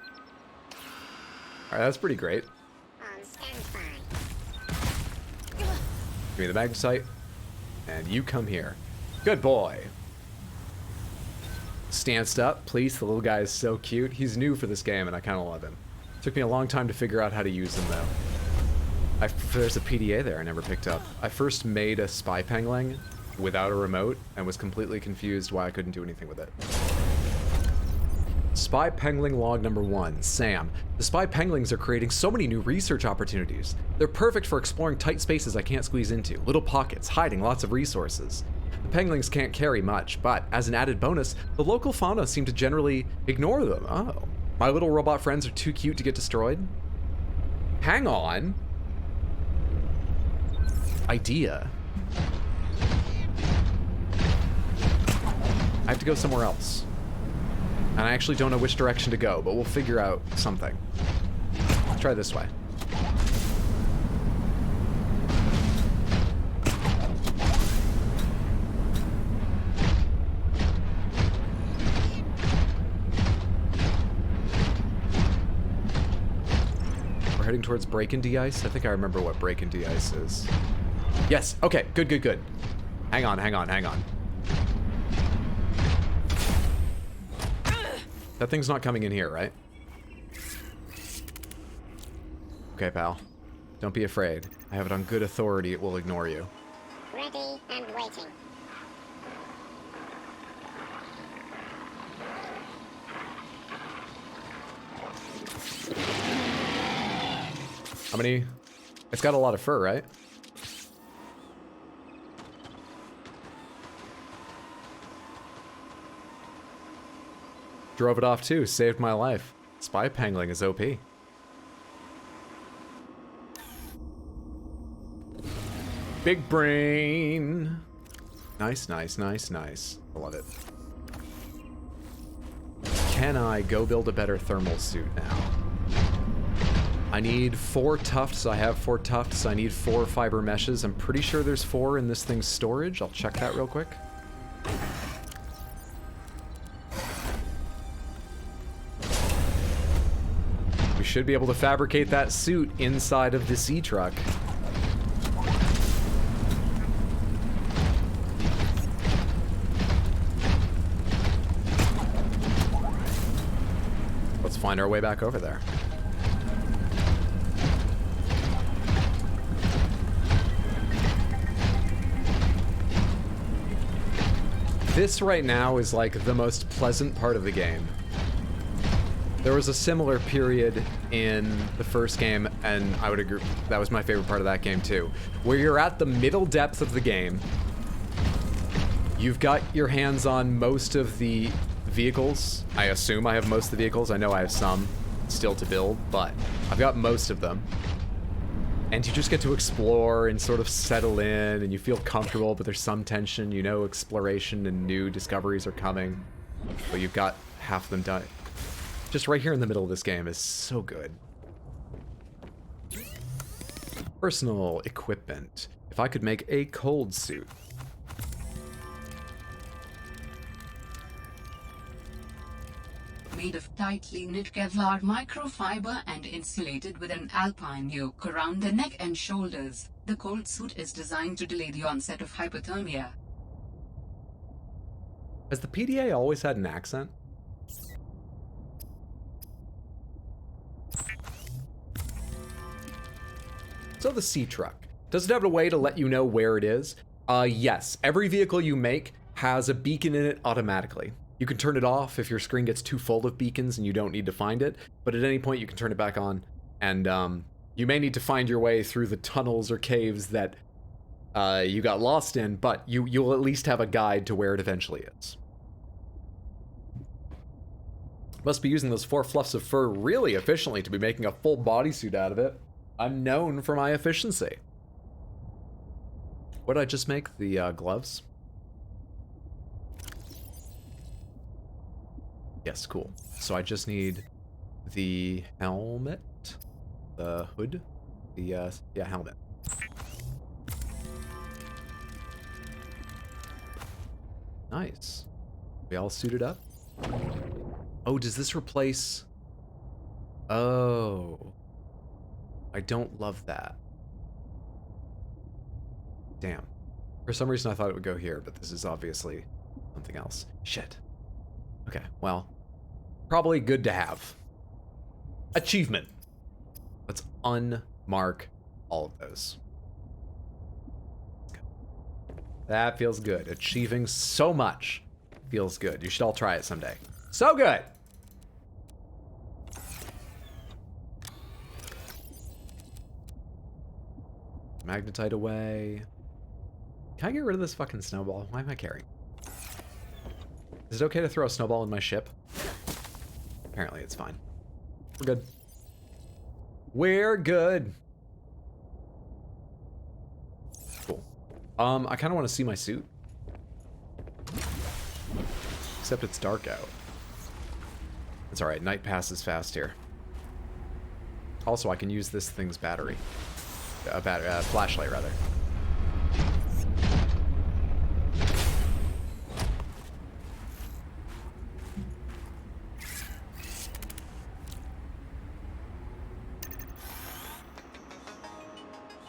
Alright, that's pretty great. On standby. Give me the magnetite. And you come here. Good boy. Stanced up, please. The little guy is so cute. He's new for this game, and I kind of love him. Took me a long time to figure out how to use him, though. There's a PDA there I never picked up. I first made a spy pangling without a remote, and was completely confused why I couldn't do anything with it. Spy pangling log number 1, Sam. The spy panglings are creating so many new research opportunities. They're perfect for exploring tight spaces I can't squeeze into, little pockets, hiding lots of resources. The panglings can't carry much, but as an added bonus, the local fauna seem to generally ignore them. Oh. My little robot friends are too cute to get destroyed? Hang on. Idea. I have to go somewhere else. And I actually don't know which direction to go, but we'll figure out something. Let's try this way. We're heading towards break and de-ice. I think I remember what break and de-ice is. Yes, okay, good, good, good. Hang on, hang on, hang on. That thing's not coming in here, right? Okay, pal. Don't be afraid. I have it on good authority it will ignore you. Ready and waiting. How many? It's got a lot of fur, right? Drove it off too, saved my life. Spy pangling is OP. Big brain. Nice, nice, nice, nice. I love it. Can I go build a better thermal suit now? I need 4 tufts. I have 4 tufts. I need 4 fiber meshes. I'm pretty sure there's 4 in this thing's storage. I'll check that real quick. We should be able to fabricate that suit inside of the sea truck. Let's find our way back over there. This right now is like the most pleasant part of the game. There was a similar period in the first game, and I would agree, that was my favorite part of that game too, where you're at the middle depth of the game. You've got your hands on most of the vehicles. I assume I have most of the vehicles. I know I have some still to build, but I've got most of them. And you just get to explore and sort of settle in, and you feel comfortable, but there's some tension. You know exploration and new discoveries are coming, but you've got half of them done. Just right here in the middle of this game is so good. Personal equipment. If I could make a cold suit. Made of tightly knit Kevlar microfiber and insulated with an alpine yoke around the neck and shoulders, the cold suit is designed to delay the onset of hypothermia. Has the PDA always had an accent? So the sea truck. Does it have a way to let you know where it is? Yes. Every vehicle you make has a beacon in it automatically. You can turn it off if your screen gets too full of beacons and you don't need to find it, but at any point you can turn it back on, and you may need to find your way through the tunnels or caves that you got lost in, but you'll at least have a guide to where it eventually is. Must be using those 4 fluffs of fur really efficiently to be making a full bodysuit out of it. I'm known for my efficiency. What did I just make? The gloves? Yes, cool. So I just need the helmet, the hood, the, yeah, helmet. Nice. We all suited up? Oh, does this replace... Oh. I don't love that. Damn. For some reason I thought it would go here, but this is obviously something else. Shit. Okay, well, probably good to have. Achievement. Let's unmark all of those. Okay. That feels good. Achieving so much feels good. You should all try it someday. So good! Magnetite away. Can I get rid of this fucking snowball? Why am I carrying? Is it okay to throw a snowball in my ship? Apparently it's fine. We're good. We're good. Cool. I kind of want to see my suit. Except it's dark out. It's alright, night passes fast here. Also, I can use this thing's battery. Flashlight, rather.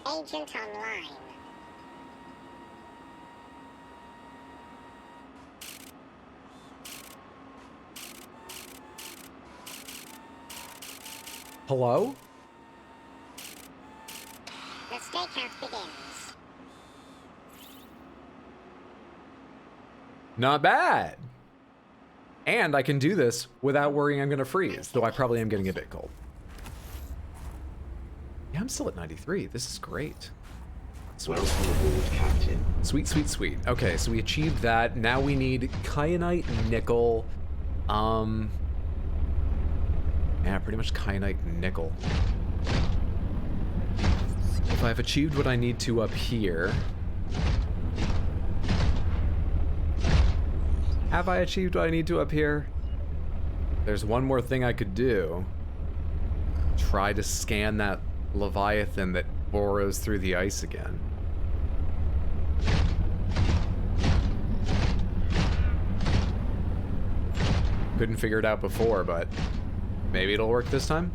Agent online. Hello? The stakeout begins. Not bad. And I can do this without worrying I'm gonna freeze, though I probably am getting a bit cold. Yeah, I'm still at 93. This is great. Sweet. Welcome aboard, Captain. Sweet, sweet, sweet. Okay, so we achieved that. Now we need kyanite, nickel. Yeah, pretty much kyanite, nickel. If I've achieved what I need to up here... Have I achieved what I need to up here? There's one more thing I could do. Try to scan that Leviathan that burrows through the ice again. Couldn't figure it out before, but maybe it'll work this time.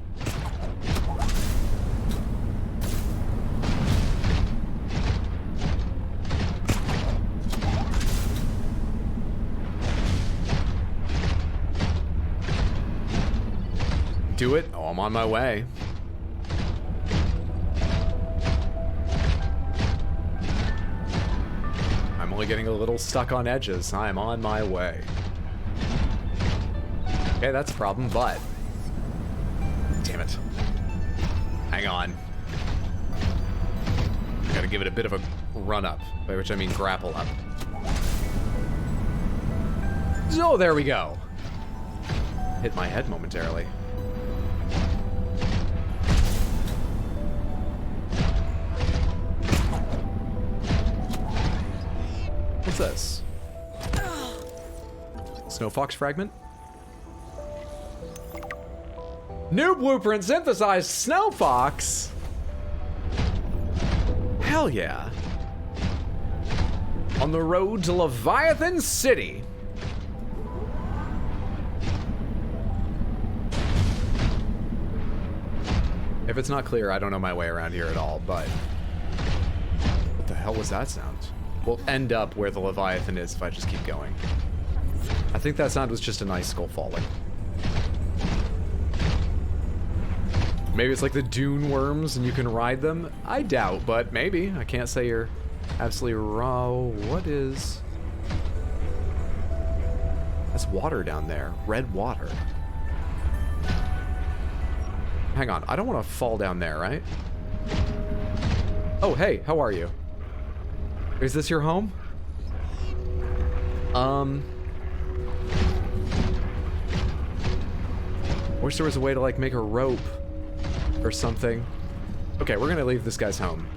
Do it? Oh, I'm on my way. I'm only getting a little stuck on edges. I'm on my way. Okay, that's a problem, but... Damn it. Hang on. Gotta give it a bit of a run up, by which I mean grapple up. So, there we go. Hit my head momentarily. What's this? Snow Fox fragment? New blueprint synthesized Snow Fox? Hell yeah. On the road to Leviathan City. If it's not clear, I don't know my way around here at all, but... What the hell was that sound? We'll end up where the Leviathan is if I just keep going. I think that sound was just an icicle falling. Maybe it's like the dune worms and you can ride them? I doubt, but maybe. I can't say you're absolutely wrong. What is... That's water down there. Red water. Hang on, I don't want to fall down there, right? Oh, hey, how are you? Is this your home? Wish there was a way to, like, make a rope or something. Okay, we're gonna leave this guy's home.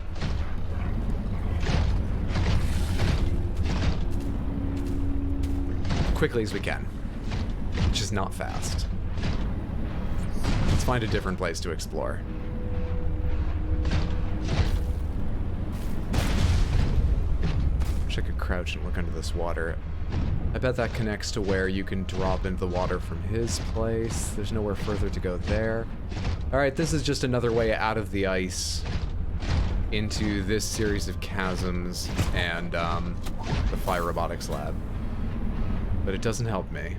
Quickly as we can. Which is not fast. Let's find a different place to explore. Wish I could crouch and look under this water. I bet that connects to where you can drop into the water from his place. There's nowhere further to go there. Alright, this is just another way out of the ice into this series of chasms and the fire robotics lab. But it doesn't help me.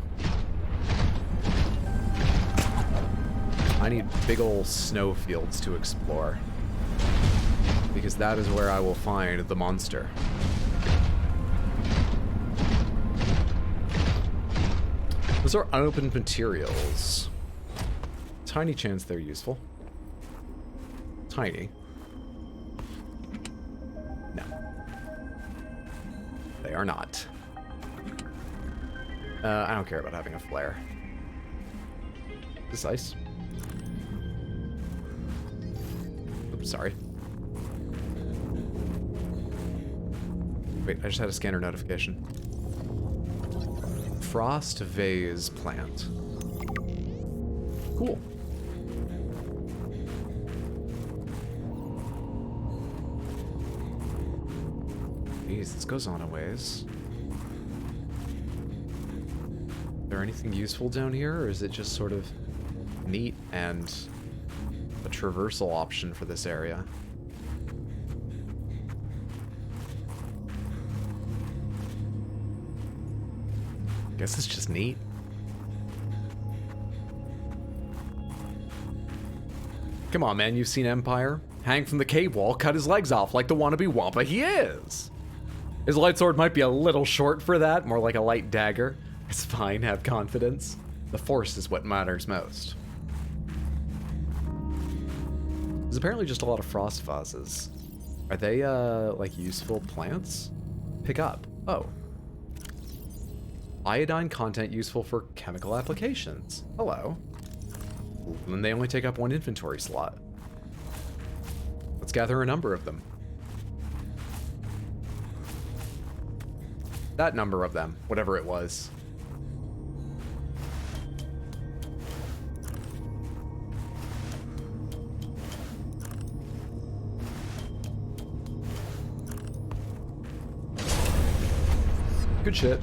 I need big ol' snow fields to explore. Because that is where I will find the monster. Those are unopened materials. Tiny chance they're useful. Tiny. No. They are not. I don't care about having a flare. This ice. Oops, sorry. Wait, I just had a scanner notification. Frost vase plant. Cool. Jeez, this goes on a ways. Is there anything useful down here, or is it just sort of neat and a traversal option for this area? Guess it's just neat. Come on, man, you've seen Empire? Hang from the cave wall, cut his legs off like the wannabe Wampa he is! His light sword might be a little short for that, more like a light dagger. It's fine, have confidence. The Force is what matters most. There's apparently just a lot of frost vases. Are they, like, useful plants? Pick up. Oh. Iodine content useful for chemical applications. Hello. And they only take up one inventory slot. Let's gather a number of them. That number of them, whatever it was. Good shit.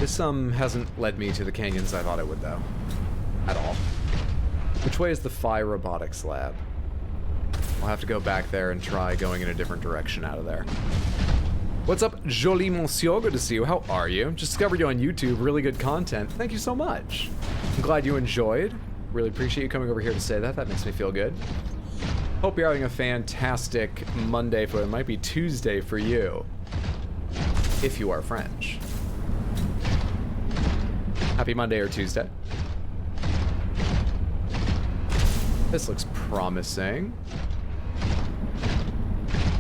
This hasn't led me to the canyons I thought it would, though. At all. Which way is the Phi Robotics Lab? I'll have to go back there and try going in a different direction out of there. What's up, Jolie Monsieur? Good to see you. How are you? Just discovered you on YouTube. Really good content. Thank you so much. I'm glad you enjoyed. Really appreciate you coming over here to say that. That makes me feel good. Hope you're having a fantastic Monday for it. Might be Tuesday for you. If you are French. Happy Monday or Tuesday. This looks promising.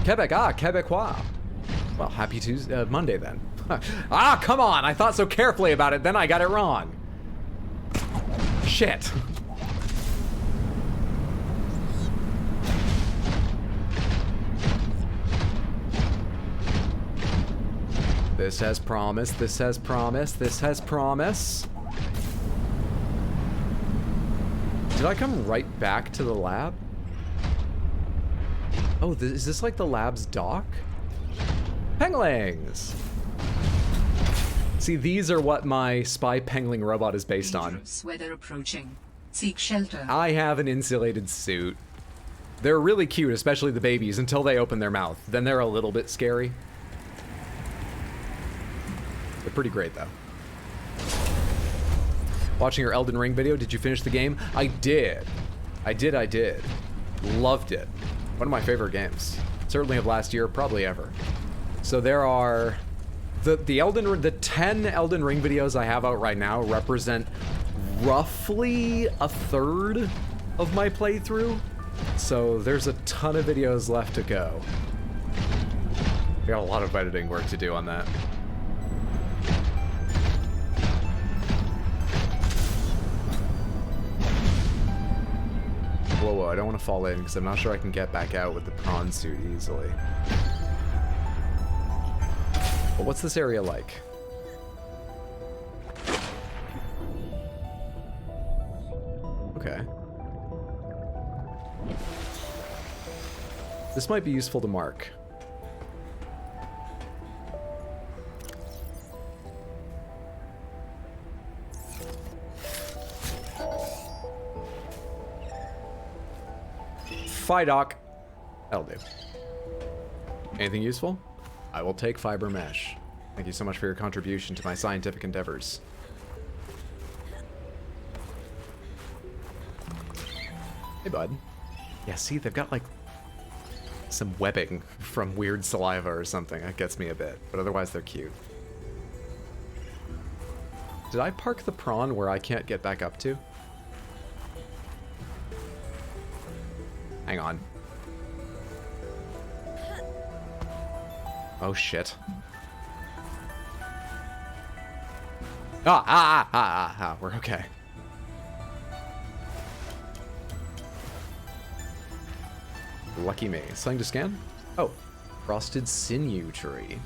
Quebec, Quebecois. Well, happy Tuesday, Monday then. Ah, come on! I thought so carefully about it, then I got it wrong. Shit. This has promise, this has promise, this has promise. Did I come right back to the lab? Oh, is this like the lab's dock? Penglings! See, these are what my spy pengling robot is based on. Dangerous weather approaching. Seek shelter. I have an insulated suit. They're really cute, especially the babies, until they open their mouth. Then they're a little bit scary. They're pretty great, though. Watching your Elden Ring video, did you finish the game? I did. I did. Loved it. One of my favorite games. Certainly of last year, probably ever. So there are the 10 Elden Ring videos I have out right now represent roughly a third of my playthrough. So there's a ton of videos left to go. I got a lot of editing work to do on that. Whoa, I don't want to fall in because I'm not sure I can get back out with the prawn suit easily. But what's this area like? Okay. This might be useful to mark. Doc. That'll do. Anything useful? I will take fiber mesh. Thank you so much for your contribution to my scientific endeavors. Hey, bud. Yeah, see, they've got, like, some webbing from weird saliva or something. That gets me a bit, but otherwise they're cute. Did I park the prawn where I can't get back up to? Hang on. Oh, shit. We're okay. Lucky me. Something to scan? Oh, frosted sinew tree.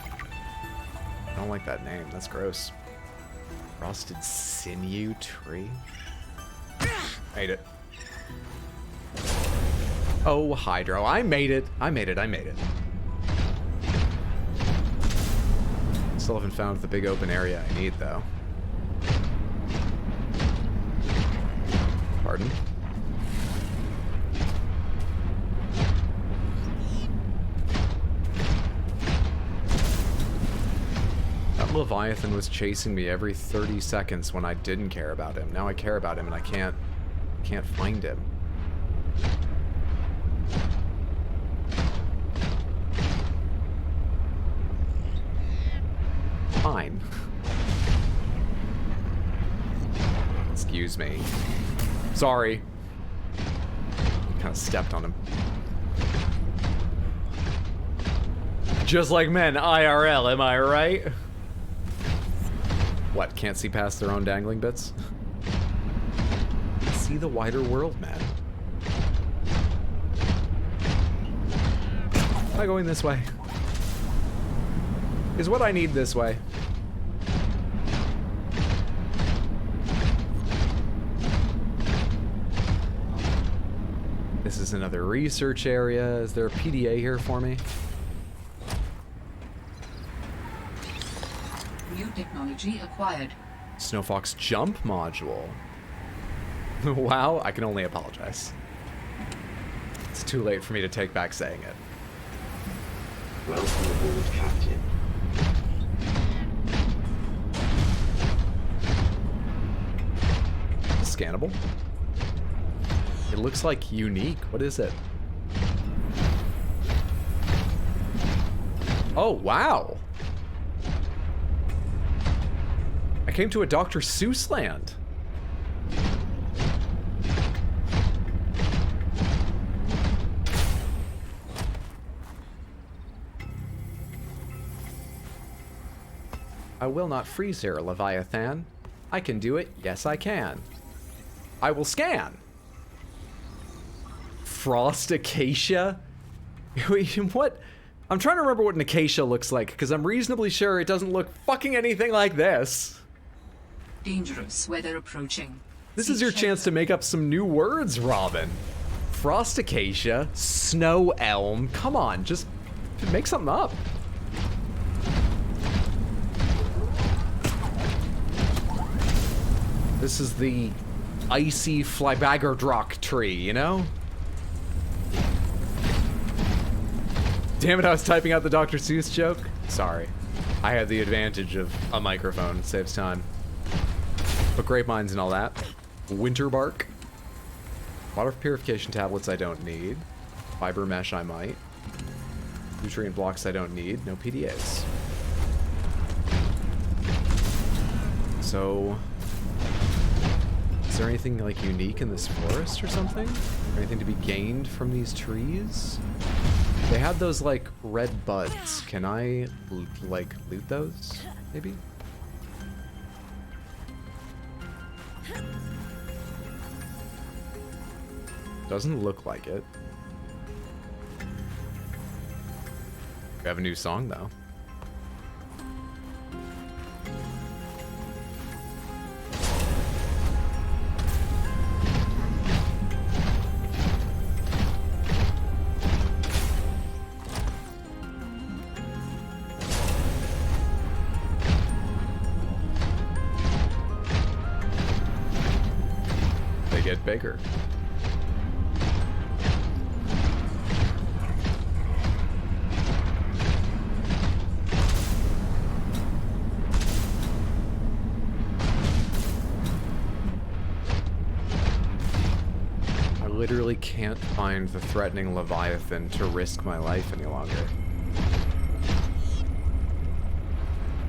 I don't like that name. That's gross. Frosted sinew tree? Made it. Oh, Hydro. I made it. I made it. Still haven't found the big open area I need, though. Pardon? That Leviathan was chasing me every 30 seconds when I didn't care about him. Now I care about him and I can't find him. Fine. Excuse me. Sorry. Kind of stepped on him. Just like men, IRL, am I right? What, can't see past their own dangling bits? See the wider world, man. Am I going this way? Is what I need this way? This is another research area. Is there a PDA here for me? New technology acquired. Snowfox jump module. Wow, I can only apologize. It's too late for me to take back saying it. Welcome aboard, Captain. Scannable? It looks like unique. What is it? Oh, wow. I came to a Dr. Seuss land. I will not freeze here, Leviathan. I can do it. Yes, I can. I will scan. Frost acacia? What? I'm trying to remember what an acacia looks like, because I'm reasonably sure it doesn't look fucking anything like this. Dangerous weather approaching. This is your chance to make up some new words, Robin. Frost acacia, snow elm. Come on, just make something up. This is the icy Flybagardrock tree, you know? Damn it, I was typing out the Dr. Seuss joke. Sorry. I had the advantage of a microphone. It saves time. But grape mines and all that. Winter bark. Water purification tablets I don't need. Fiber mesh I might. Nutrient blocks I don't need. No PDAs. So, is there anything like unique in this forest or something? Or anything to be gained from these trees? They had those like red buds. Can I like loot those? Maybe? Doesn't look like it. We have a new song though. They get bigger. Literally can't find the threatening Leviathan to risk my life any longer.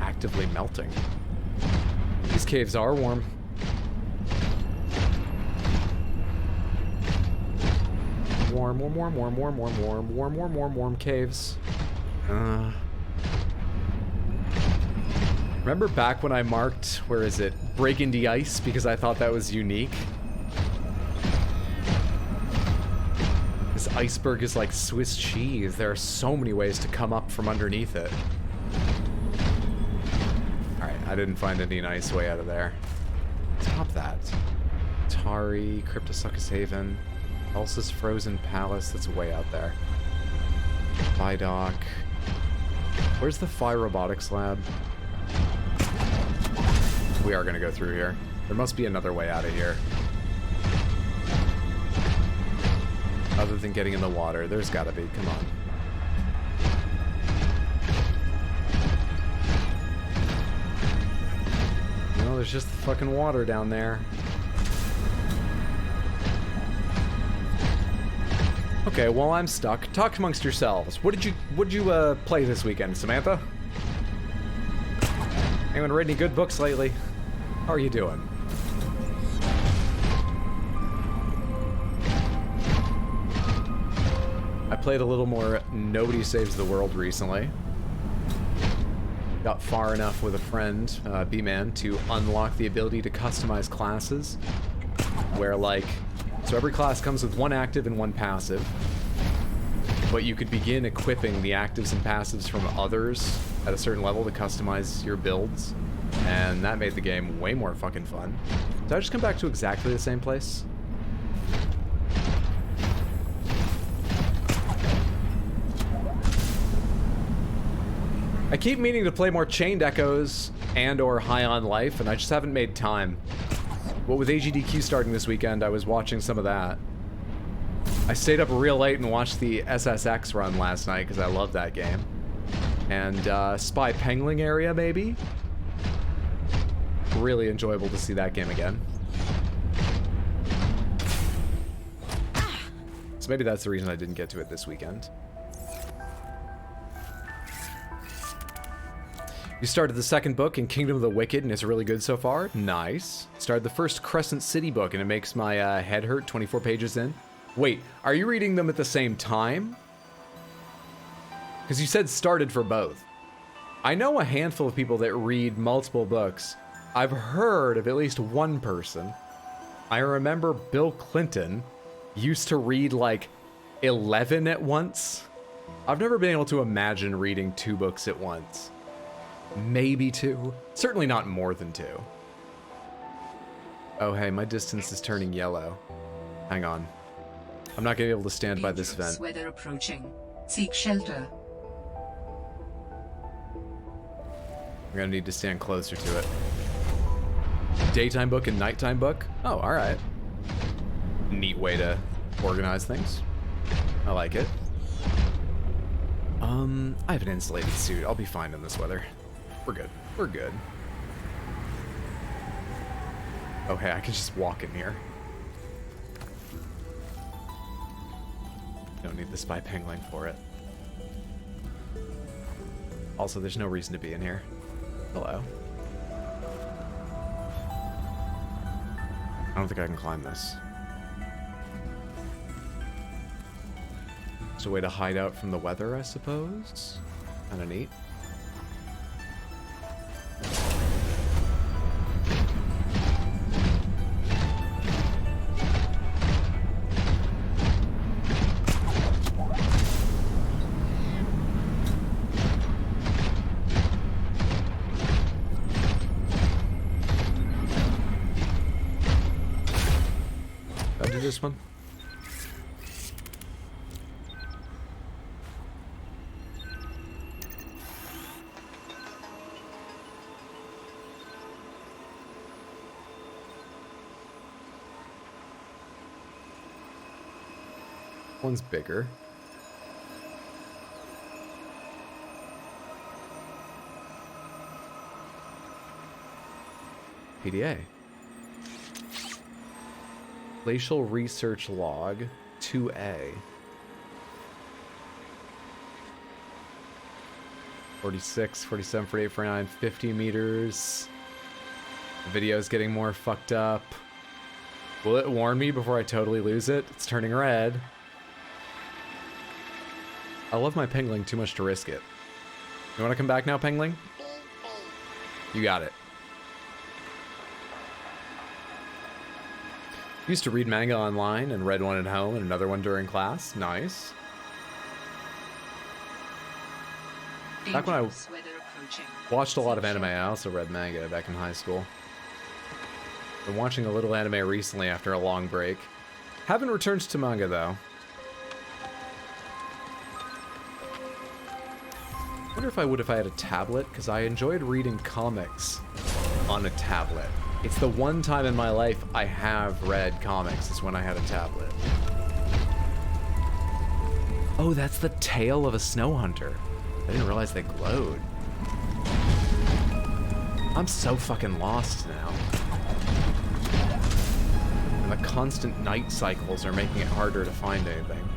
Actively melting. These caves are warm. Warm, warm, warm, warm, warm, warm, warm, warm, warm, warm, warm caves. Remember back when I marked, where is it, break into ice because I thought that was unique? This iceberg is like Swiss cheese. There are so many ways to come up from underneath it. Alright, I didn't find any nice way out of there. Let's pop that. Tari, Cryptosuchus Haven, Elsa's Frozen Palace, that's way out there. Vidoc. Where's the Phi Robotics Lab? We are gonna go through here. There must be another way out of here. Other than getting in the water, there's gotta be, come on. No, there's just the fucking water down there. Okay, well I'm stuck. Talk amongst yourselves. What did you play this weekend, Samantha? Anyone read any good books lately? How are you doing? I played a little more Nobody Saves the World recently. Got far enough with a friend, B-Man, to unlock the ability to customize classes. Where, like, so every class comes with one active and one passive. But you could begin equipping the actives and passives from others at a certain level to customize your builds. And that made the game way more fucking fun. Did I just come back to exactly the same place? I keep meaning to play more Chained Echoes and or High on Life, and I just haven't made time. Well, with AGDQ starting this weekend, I was watching some of that. I stayed up real late and watched the SSX run last night, because I love that game. And Spy Pengling area, maybe? Really enjoyable to see that game again. So maybe that's the reason I didn't get to it this weekend. You started the second book in Kingdom of the Wicked, and it's really good so far. Nice. Started the first Crescent City book, and it makes my head hurt 24 pages in. Wait, are you reading them at the same time? Because you said started for both. I know a handful of people that read multiple books. I've heard of at least one person. I remember Bill Clinton used to read like 11 at once. I've never been able to imagine reading 2 books at once. Maybe 2. Certainly not more than 2. Oh hey, my distance is turning yellow. Hang on. I'm not gonna be able to stand by this vent. Weather approaching. Seek shelter. I'm gonna need to stand closer to it. Daytime book and nighttime book? Oh, alright. Neat way to organize things. I like it. I have an insulated suit. I'll be fine in this weather. We're good. We're good. Oh, hey, I can just walk in here. Don't need the Spy Pengling for it. Also, there's no reason to be in here. Hello. I don't think I can climb this. It's a way to hide out from the weather, I suppose. Kinda neat. I'll do this one. One's bigger. PDA. Glacial Research Log 2A. 46, 47, 48, 49, 50 meters. The video's getting more fucked up. Will it warn me before I totally lose it? It's turning red. I love my pengling too much to risk it. You want to come back now, pengling? You got it. Used to read manga online and read one at home and another one during class. Nice. Back when I watched a lot of anime, I also read manga back in high school. Been watching a little anime recently after a long break. Haven't returned to manga though. Wonder if I would if I had a tablet, because I enjoyed reading comics on a tablet. It's the one time in my life I have read comics is when I had a tablet. Oh, that's the tail of a snow hunter. I didn't realize they glowed. I'm so fucking lost now. And the constant night cycles are making it harder to find anything.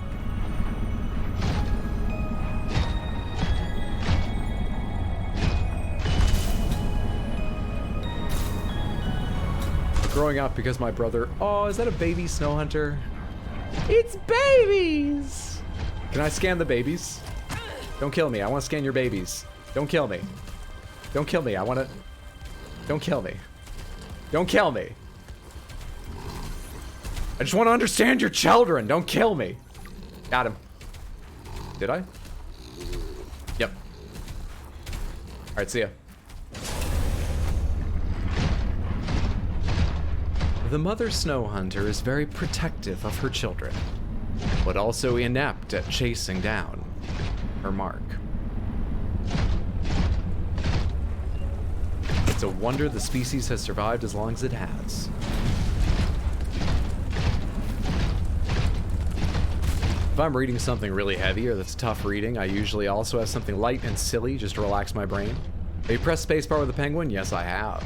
Growing up because my brother... Oh, is that a baby snow hunter? It's babies! Can I scan the babies? Don't kill me. I want to scan your babies. Don't kill me. Don't kill me. I want to... Don't kill me. Don't kill me. I just want to understand your children. Don't kill me. Got him. Did I? Yep. Alright, see ya. The mother snow hunter is very protective of her children, but also inept at chasing down her mark. It's a wonder the species has survived as long as it has. If I'm reading something really heavy or that's tough reading, I usually also have something light and silly just to relax my brain. Have you pressed spacebar with the penguin? Yes, I have.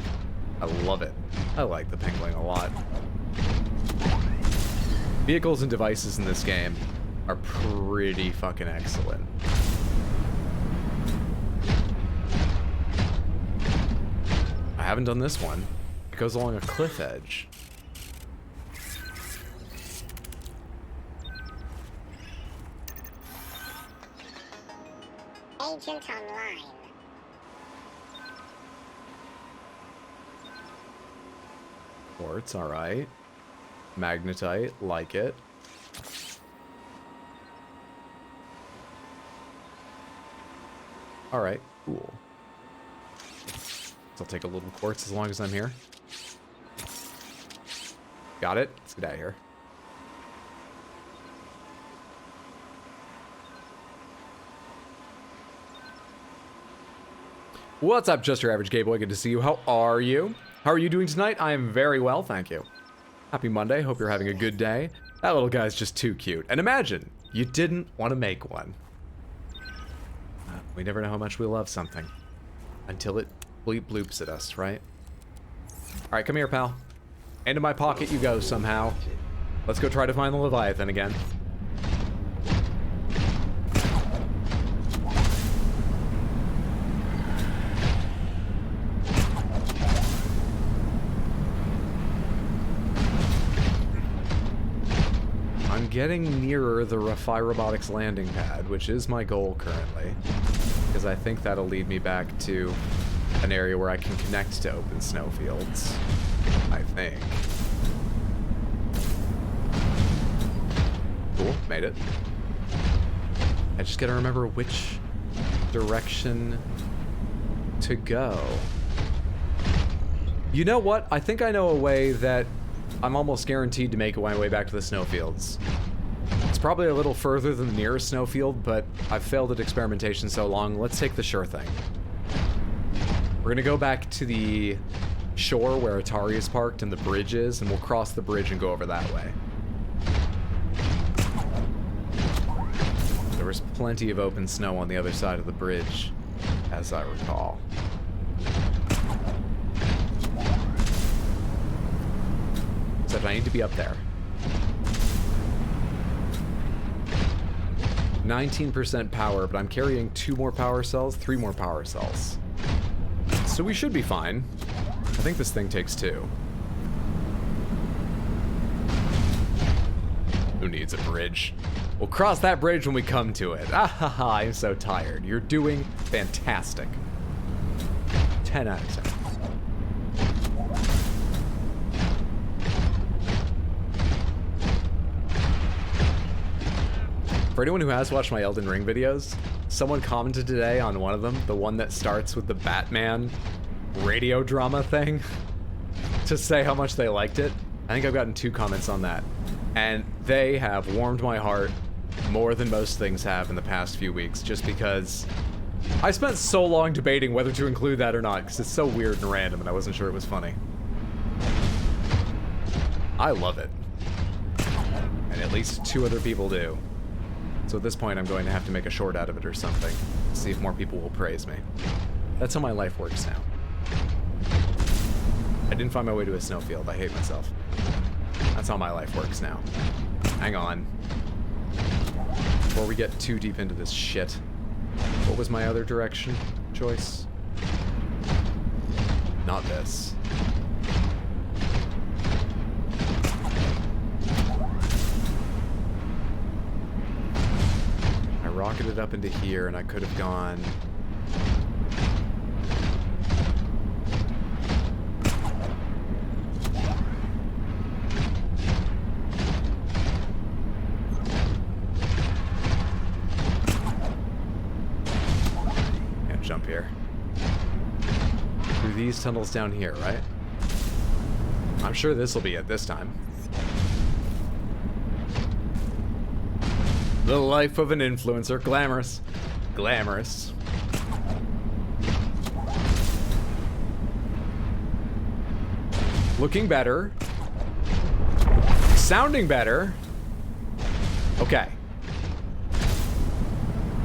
I love it. I like the penguin a lot. Vehicles and devices in this game are pretty fucking excellent. I haven't done this one. It goes along a cliff edge. Agent online. Quartz, alright. Magnetite, like it. Alright, cool. So I'll take a little quartz as long as I'm here. Got it. Let's get out of here. What's up, just your average gay boy? Good to see you. How are you? How are you doing tonight? I am very well, thank you. Happy Monday. Hope you're having a good day. That little guy's just too cute. And imagine, you didn't want to make one. We never know how much we love something. Until it bleep bloops at us, right? Alright, come here, pal. Into my pocket you go somehow. Let's go try to find the Leviathan again. getting nearer the Refi Robotics landing pad, which is my goal currently, because I think that'll lead me back to an area where I can connect to open snowfields, I think. Cool, made it. I just gotta remember which direction to go. You know what? I think I know a way that I'm almost guaranteed to make my way back to the snowfields. It's probably a little further than the nearest snowfield, but I've failed at experimentation so long. Let's take the sure thing. We're gonna go back to the shore where Atari is parked and the bridge is, and we'll cross the bridge and go over that way. There was plenty of open snow on the other side of the bridge, as I recall. Except I need to be up there. 19% power, but I'm carrying 2 more power cells, 3 more power cells. So we should be fine. I think this thing takes 2. Who needs a bridge? We'll cross that bridge when we come to it. Ah ha ha, I'm so tired. You're doing fantastic. 10 out of 10. For anyone who has watched my Elden Ring videos, someone commented today on one of them, the one that starts with the Batman radio drama thing, to say how much they liked it. I think I've gotten 2 comments on that. And they have warmed my heart more than most things have in the past few weeks, just because I spent so long debating whether to include that or not, because it's so weird and random and I wasn't sure it was funny. I love it. And at least 2 other people do. So at this point, I'm going to have to make a short out of it or something. See if more people will praise me. That's how my life works now. I didn't find my way to a snowfield. I hate myself. That's how my life works now. Hang on. Before we get too deep into this shit. What was my other direction choice? Not this. Rocketed up into here, and I could have gone... Can't jump here. Through these tunnels down here, right? I'm sure this will be it this time. The life of an influencer. Glamorous. Glamorous. Looking better. Sounding better. Okay.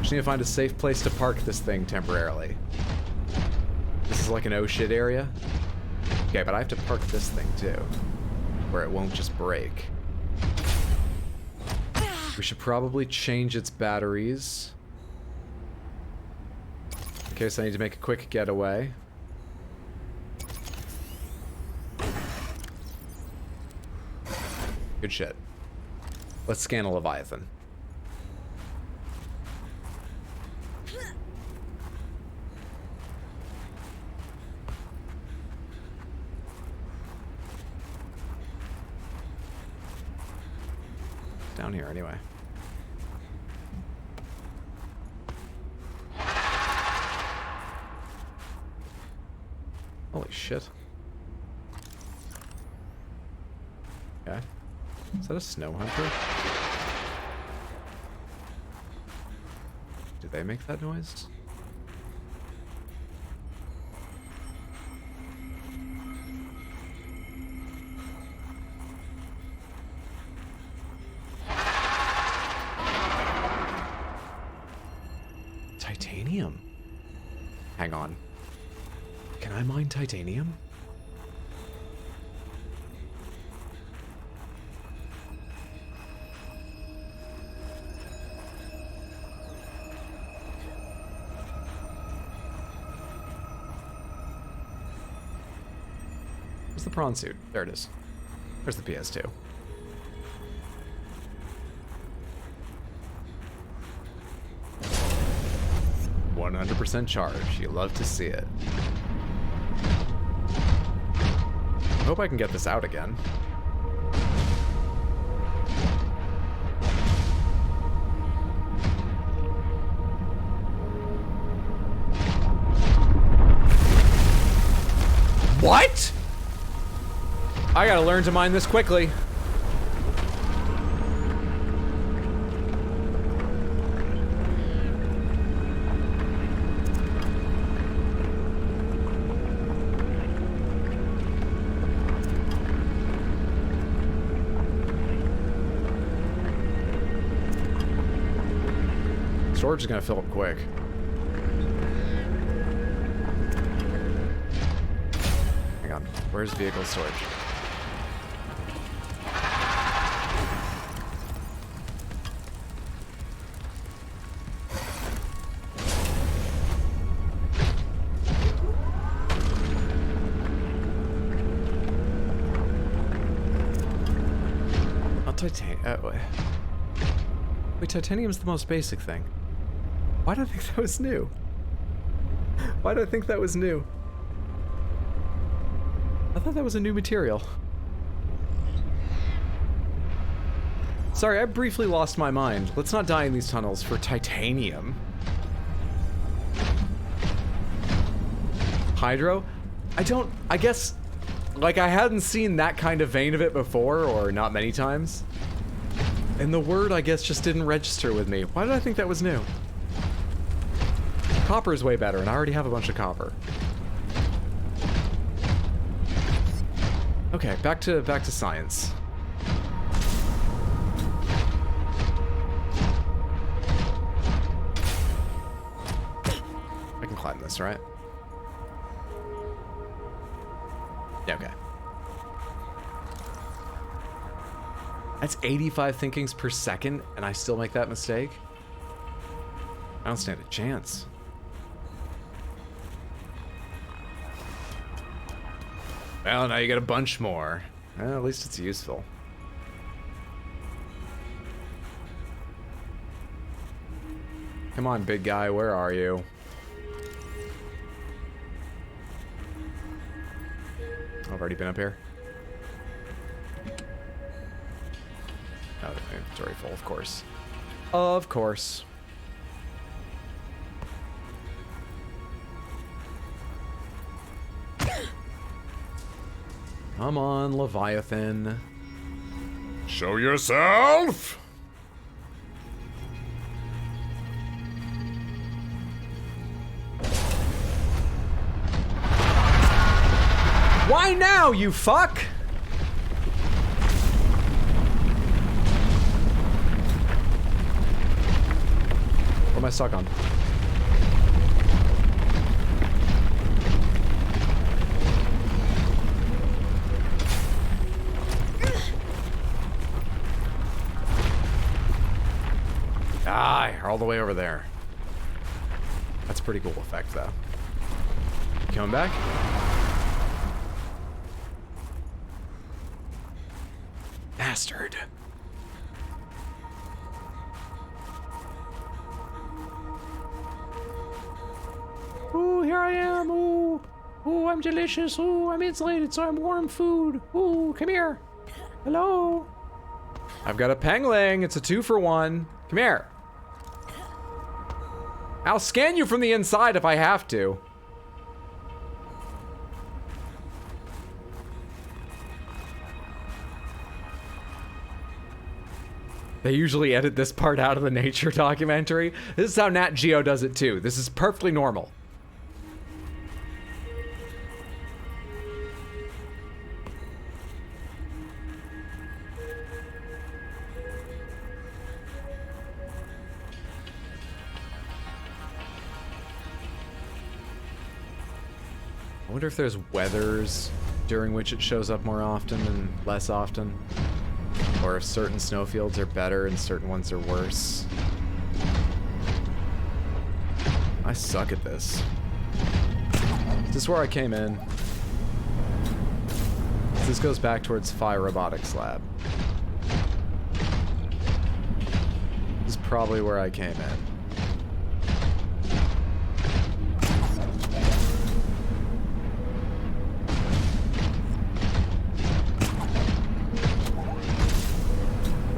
Just need to find a safe place to park this thing temporarily. This is like an oh shit area. Okay, but I have to park this thing too, where it won't just break. We should probably change its batteries. In case I need to make a quick getaway. Good shit. Let's scan a Leviathan. Down here anyway. Holy shit. Okay. Is that a snow hunter? Did they make that noise? Titanium. Hang on. Can I mine titanium? Where's the prawn suit? There it is. There's the PS2. 100% charge. You love to see it. I hope I can get this out again. What? I gotta learn to mine this quickly. Storage is gonna fill up quick. Hang on, where's vehicle storage? Wait, titanium's the most basic thing. Why do I think that was new? Why do I think that was new? I thought that was a new material. Sorry, I briefly lost my mind. Let's not die in these tunnels for titanium. Hydro? I guess, like, I hadn't seen that kind of vein of it before, or not many times. And the word, I guess, just didn't register with me. Why did I think that was new? Copper is way better, and I already have a bunch of copper. Okay, back to science. I can climb this, right? Yeah, okay. That's 85 thinkings per second, and I still make that mistake? I don't stand a chance. Well, now you get a bunch more. Well, at least it's useful. Come on, big guy, where are you? I've already been up here. Oh, the inventory full, of course. Of course. Come on, Leviathan. Show yourself! Why now, you fuck? What am I stuck on? Ah, you're all the way over there. That's a pretty cool effect, though. Coming back? Bastard. Ooh, here I am. Ooh. Ooh, I'm delicious. Ooh, I'm insulated, so I'm warm food. Ooh, come here. Hello. I've got a pangling. It's a 2-for-1. Come here. I'll scan you from the inside if I have to. They usually edit this part out of the nature documentary. This is how Nat Geo does it too. This is perfectly normal. I wonder if there's weathers during which it shows up more often and less often. Or if certain snowfields are better and certain ones are worse. I suck at this. Is this where I came in? This goes back towards Phi Robotics Lab. This is probably where I came in.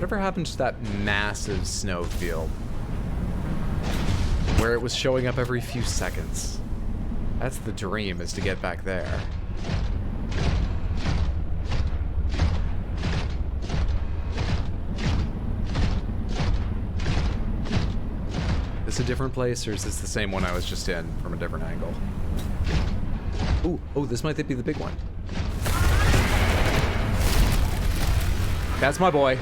Whatever happened to that massive snow field? Where it was showing up every few seconds. That's the dream, is to get back there. Is this a different place, or is this the same one I was just in from a different angle? Ooh, oh, this might be the big one. That's my boy.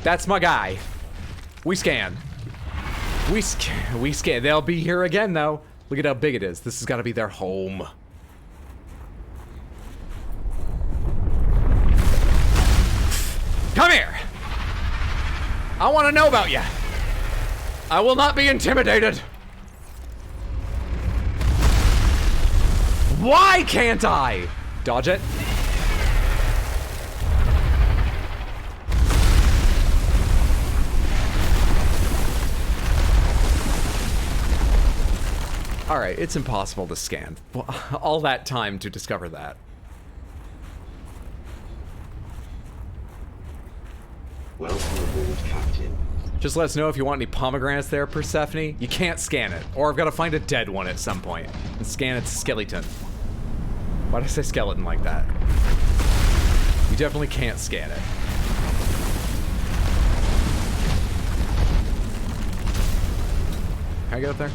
That's my guy. We scan. We scan. They'll be here again, though. Look at how big it is. This has got to be their home. Come here. I want to know about you. I will not be intimidated. Why can't I? Dodge it. All right, it's impossible to scan. All that time to discover that. Welcome aboard, Captain. Just let us know if you want any pomegranates there, Persephone. You can't scan it, or I've got to find a dead one at some point and scan its skeleton. Why did I say skeleton like that? You definitely can't scan it. Can I get up there?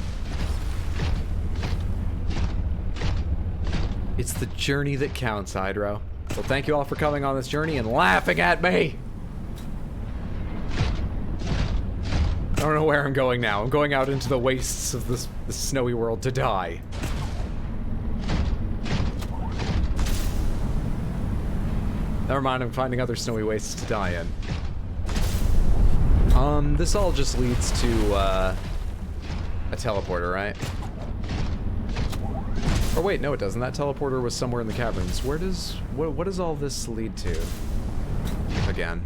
It's the journey that counts, Hydro. Well, thank you all for coming on this journey and laughing at me. I don't know where I'm going now. I'm going out into the wastes of this snowy world to die. Never mind, I'm finding other snowy wastes to die in. This all just leads to, a teleporter, right? Or wait, no it doesn't. That teleporter was somewhere in the caverns. Where does, what does all this lead to? Again.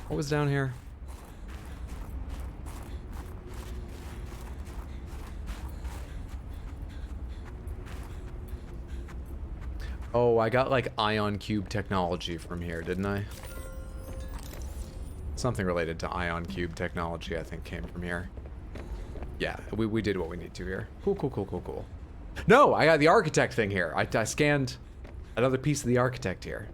What was down here? Oh, I got like ion cube technology from here, didn't I? Something related to ion cube technology, I think, came from here. Yeah, we did what we need to here. Cool, cool, cool, cool, cool. No, I got the architect thing here. I scanned another piece of the architect here.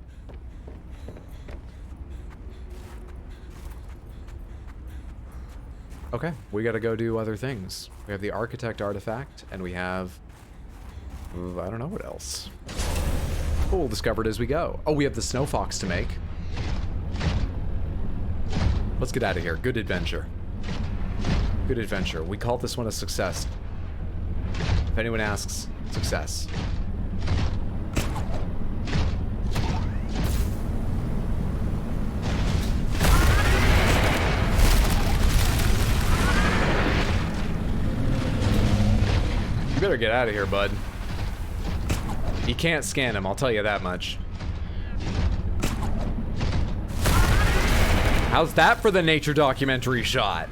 Okay, we gotta go do other things. We have the architect artifact, and we have... I don't know what else. We'll discover it as we go. Oh, we have the snow fox to make. Let's get out of here. Good adventure. Good adventure. We call this one a success. If anyone asks, success. You better get out of here, bud. You can't scan him, I'll tell you that much. How's that for the nature documentary shot?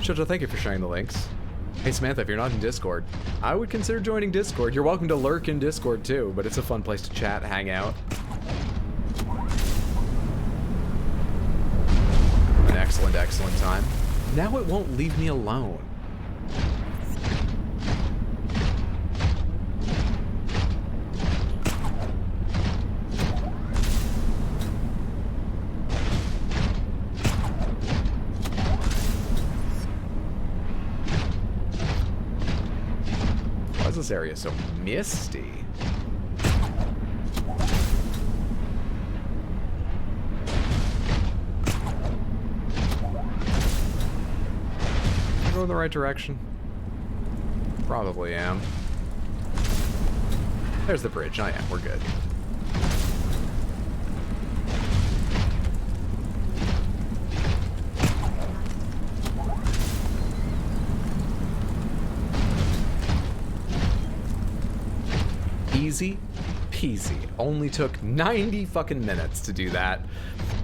Shoto, thank you for sharing the links. Hey Samantha, if you're not in Discord, I would consider joining Discord. You're welcome to lurk in Discord too, but it's a fun place to chat, hang out. An excellent, excellent time. Now it won't leave me alone. Why is this area so misty? Am I going in the right direction? Probably am. There's the bridge. I am. We're good. Easy peasy. Only took 90 fucking minutes to do that.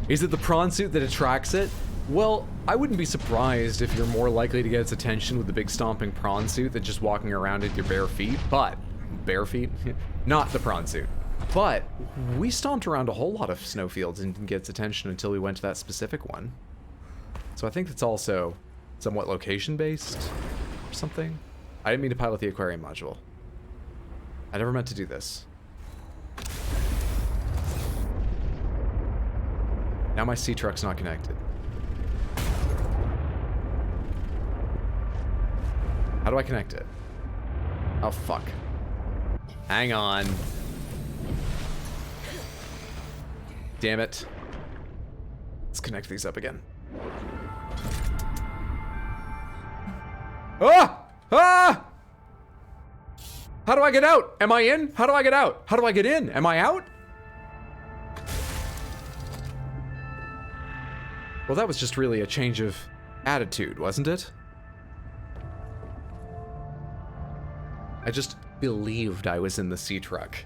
Is it the prawn suit that attracts it? Well, I wouldn't be surprised if you're more likely to get its attention with the big stomping prawn suit than just walking around in your bare feet, but... Bare feet? Not the prawn suit. But we stomped around a whole lot of snowfields and didn't get its attention until we went to that specific one. So I think it's also somewhat location-based or something. I didn't mean to pilot the aquarium module. I never meant to do this. Now my sea truck's not connected. How do I connect it? Oh, fuck. Hang on. Damn it. Let's connect these up again. Ah! Ah! How do I get out? Am I in? How do I get out? How do I get in? Am I out? Well, that was just really a change of attitude, wasn't it? I just believed I was in the sea truck.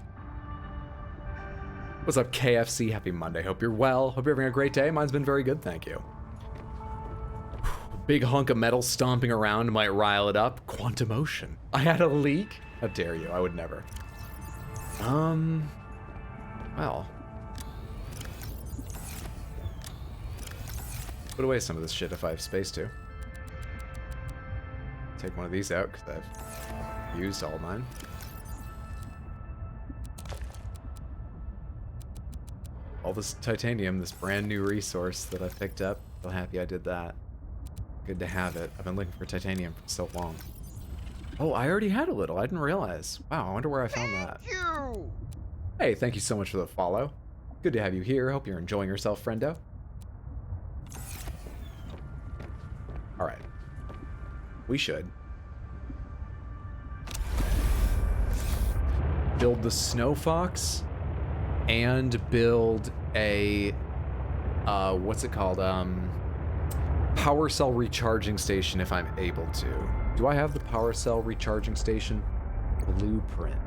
What's up, KFC? Happy Monday. Hope you're well. Hope you're having a great day. Mine's been very good, thank you. Big hunk of metal stomping around might rile it up. Quantum motion. I had a leak? How dare you? I would never. Well. Put away some of this shit if I have space to. Take one of these out, because I've used all mine. All this titanium, this brand new resource that I picked up. So happy I did that. Good to have it. I've been looking for titanium for so long. Oh, I already had a little. I didn't realize. Wow, I wonder where I found that. Hey, thank you so much for the follow. Good to have you here. Hope you're enjoying yourself, friendo. Alright. We should build the Snow Fox and build a what's it called? Power cell recharging station if I'm able to. Do I have the power cell recharging station blueprint?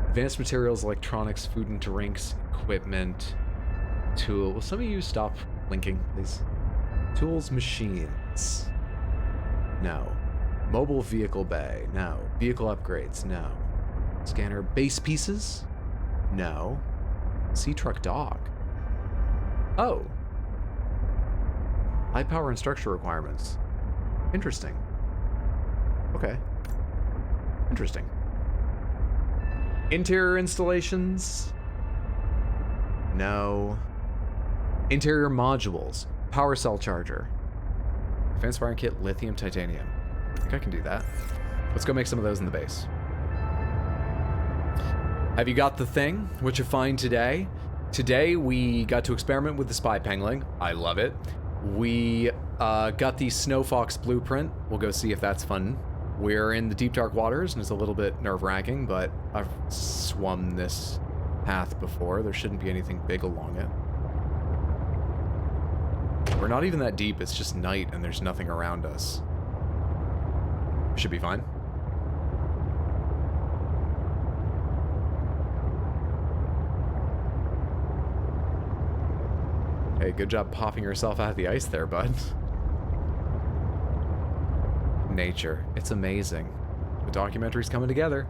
Advanced materials, electronics, food and drinks, equipment, tool. Will some of you stop linking, please? Tools, machines. No. Mobile vehicle bay. No. Vehicle upgrades. No. Scanner base pieces. No. Sea truck dock. Oh. High power and structure requirements. Interesting. Okay. Interesting. Interior installations. No. Interior modules. Power cell charger. Advanced wiring kit, lithium, titanium. I think I can do that. Let's go make some of those in the base. Have you got the thing? What you find today? Today we got to experiment with the spy pangling. I love it. We got the Snow Fox blueprint. We'll go see if that's fun. We're in the deep dark waters and it's a little bit nerve-wracking, but I've swum this path before. There shouldn't be anything big along it. We're not even that deep, it's just night and there's nothing around us. Should be fine. Hey, good job popping yourself out of the ice there, bud. Nature. It's amazing. The documentary's coming together.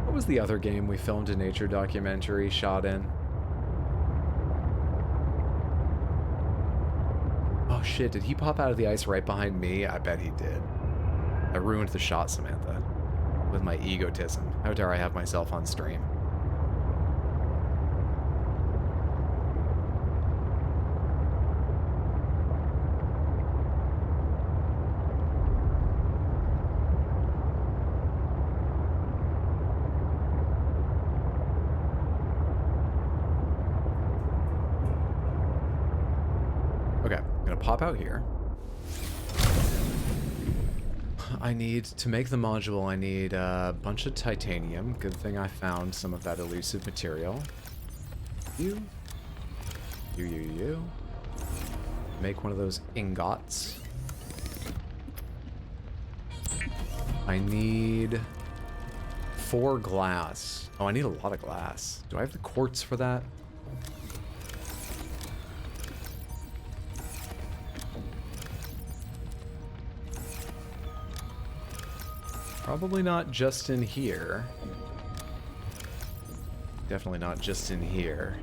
What was the other game we filmed a nature documentary shot in? Oh shit, did he pop out of the ice right behind me? I bet he did. I ruined the shot, Samantha. With my egotism. How dare I have myself on stream? Okay, I'm gonna pop out here. I need, to make the module, I need a bunch of titanium. Good thing I found some of that elusive material. You. Make one of those ingots. I need 4 glass. Oh, I need a lot of glass. Do I have the quartz for that? Probably not just in here. Definitely not just in here.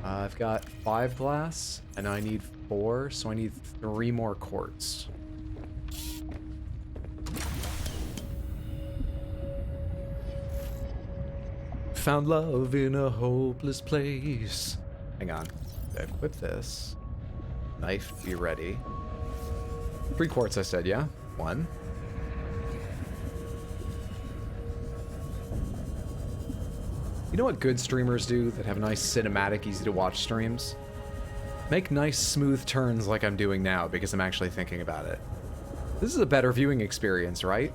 I've got 5 glass, and I need 4, so I need 3 more quartz. Found love in a hopeless place. Hang on. Equip this. Knife, be ready. 3 quartz, I said, yeah? 1. You know what good streamers do that have nice cinematic, easy to watch streams? Make nice smooth turns like I'm doing now because I'm actually thinking about it. This is a better viewing experience, right?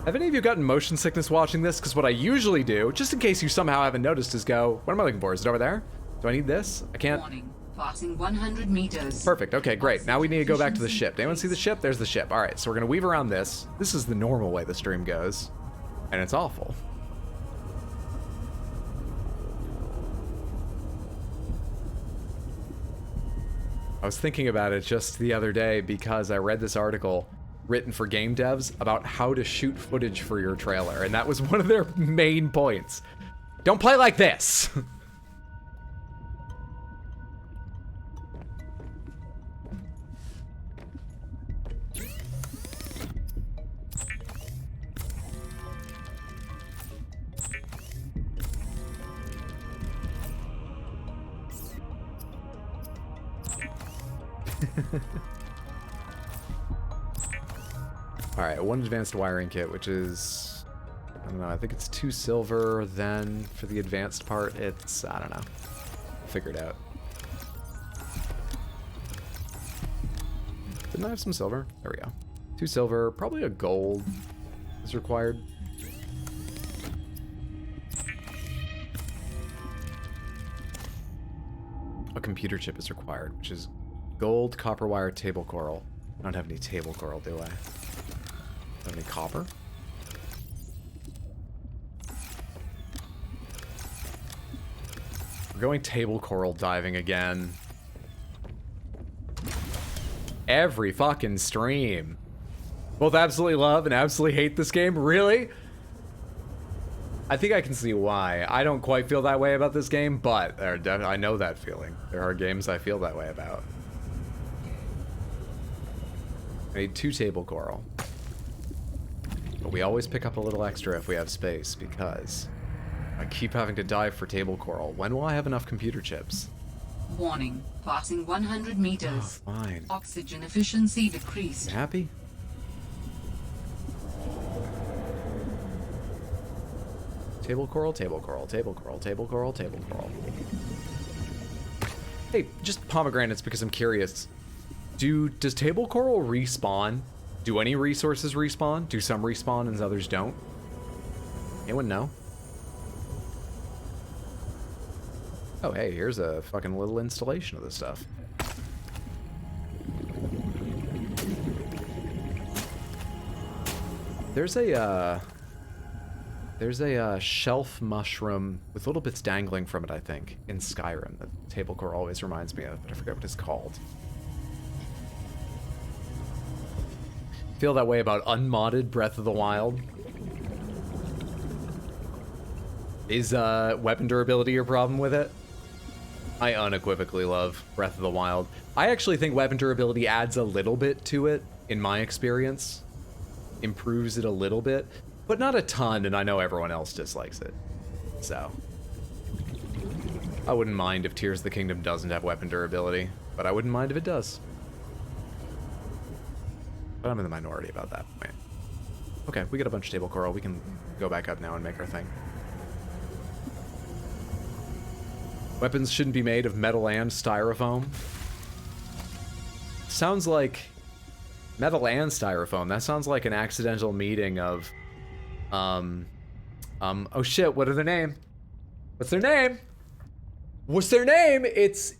Have any of you gotten motion sickness watching this? Because what I usually do, just in case you somehow haven't noticed, is go, what am I looking for? Is it over there? Do I need this? I can't. Warning. Passing 100 meters. Perfect. Okay, great. Now we need to go back to the ship. Anyone see the ship? There's the ship. All right, so we're going to weave around this. This is the normal way the stream goes. And it's awful. I was thinking about it just the other day because I read this article written for game devs about how to shoot footage for your trailer, and that was one of their main points. Don't play like this! Alright, 1 advanced wiring kit, which is, I don't know, I think it's 2 silver, then for the advanced part, it's, I don't know, figure it out. Didn't I have some silver? There we go. 2 silver, probably a gold is required. A computer chip is required, which is gold, copper wire, table coral. I don't have any table coral, do I? Have any copper? We're going table coral diving again. Every fucking stream. Both absolutely love and absolutely hate this game. Really? I think I can see why. I don't quite feel that way about this game, but I know that feeling. There are games I feel that way about. I need 2 table coral. But we always pick up a little extra if we have space, because I keep having to dive for table coral. When will I have enough computer chips? Warning. Passing 100 meters. Oh, fine. Oxygen efficiency decreased. You happy? Table coral, table coral, table coral, table coral, table coral. Hey, just pomegranates because I'm curious. Does table coral respawn? Do any resources respawn? Do some respawn and others don't? Anyone know? Oh, hey, here's a fucking little installation of this stuff. There's a shelf mushroom with little bits dangling from it, I think, in Skyrim that table coral always reminds me of, but I forget what it's called. Feel that way about unmodded Breath of the Wild? Is weapon durability your problem with it? I unequivocally love Breath of the Wild. I actually think weapon durability adds a little bit to it, in my experience. Improves it a little bit, but not a ton, and I know everyone else dislikes it. So, I wouldn't mind if Tears of the Kingdom doesn't have weapon durability, but I wouldn't mind if it does. But I'm in the minority about that point. Okay, we got a bunch of table coral. We can go back up now and make our thing. Weapons shouldn't be made of metal and styrofoam. Sounds like metal and styrofoam. That sounds like an accidental meeting of, oh shit, what are their name? What's their name? What's their name? It's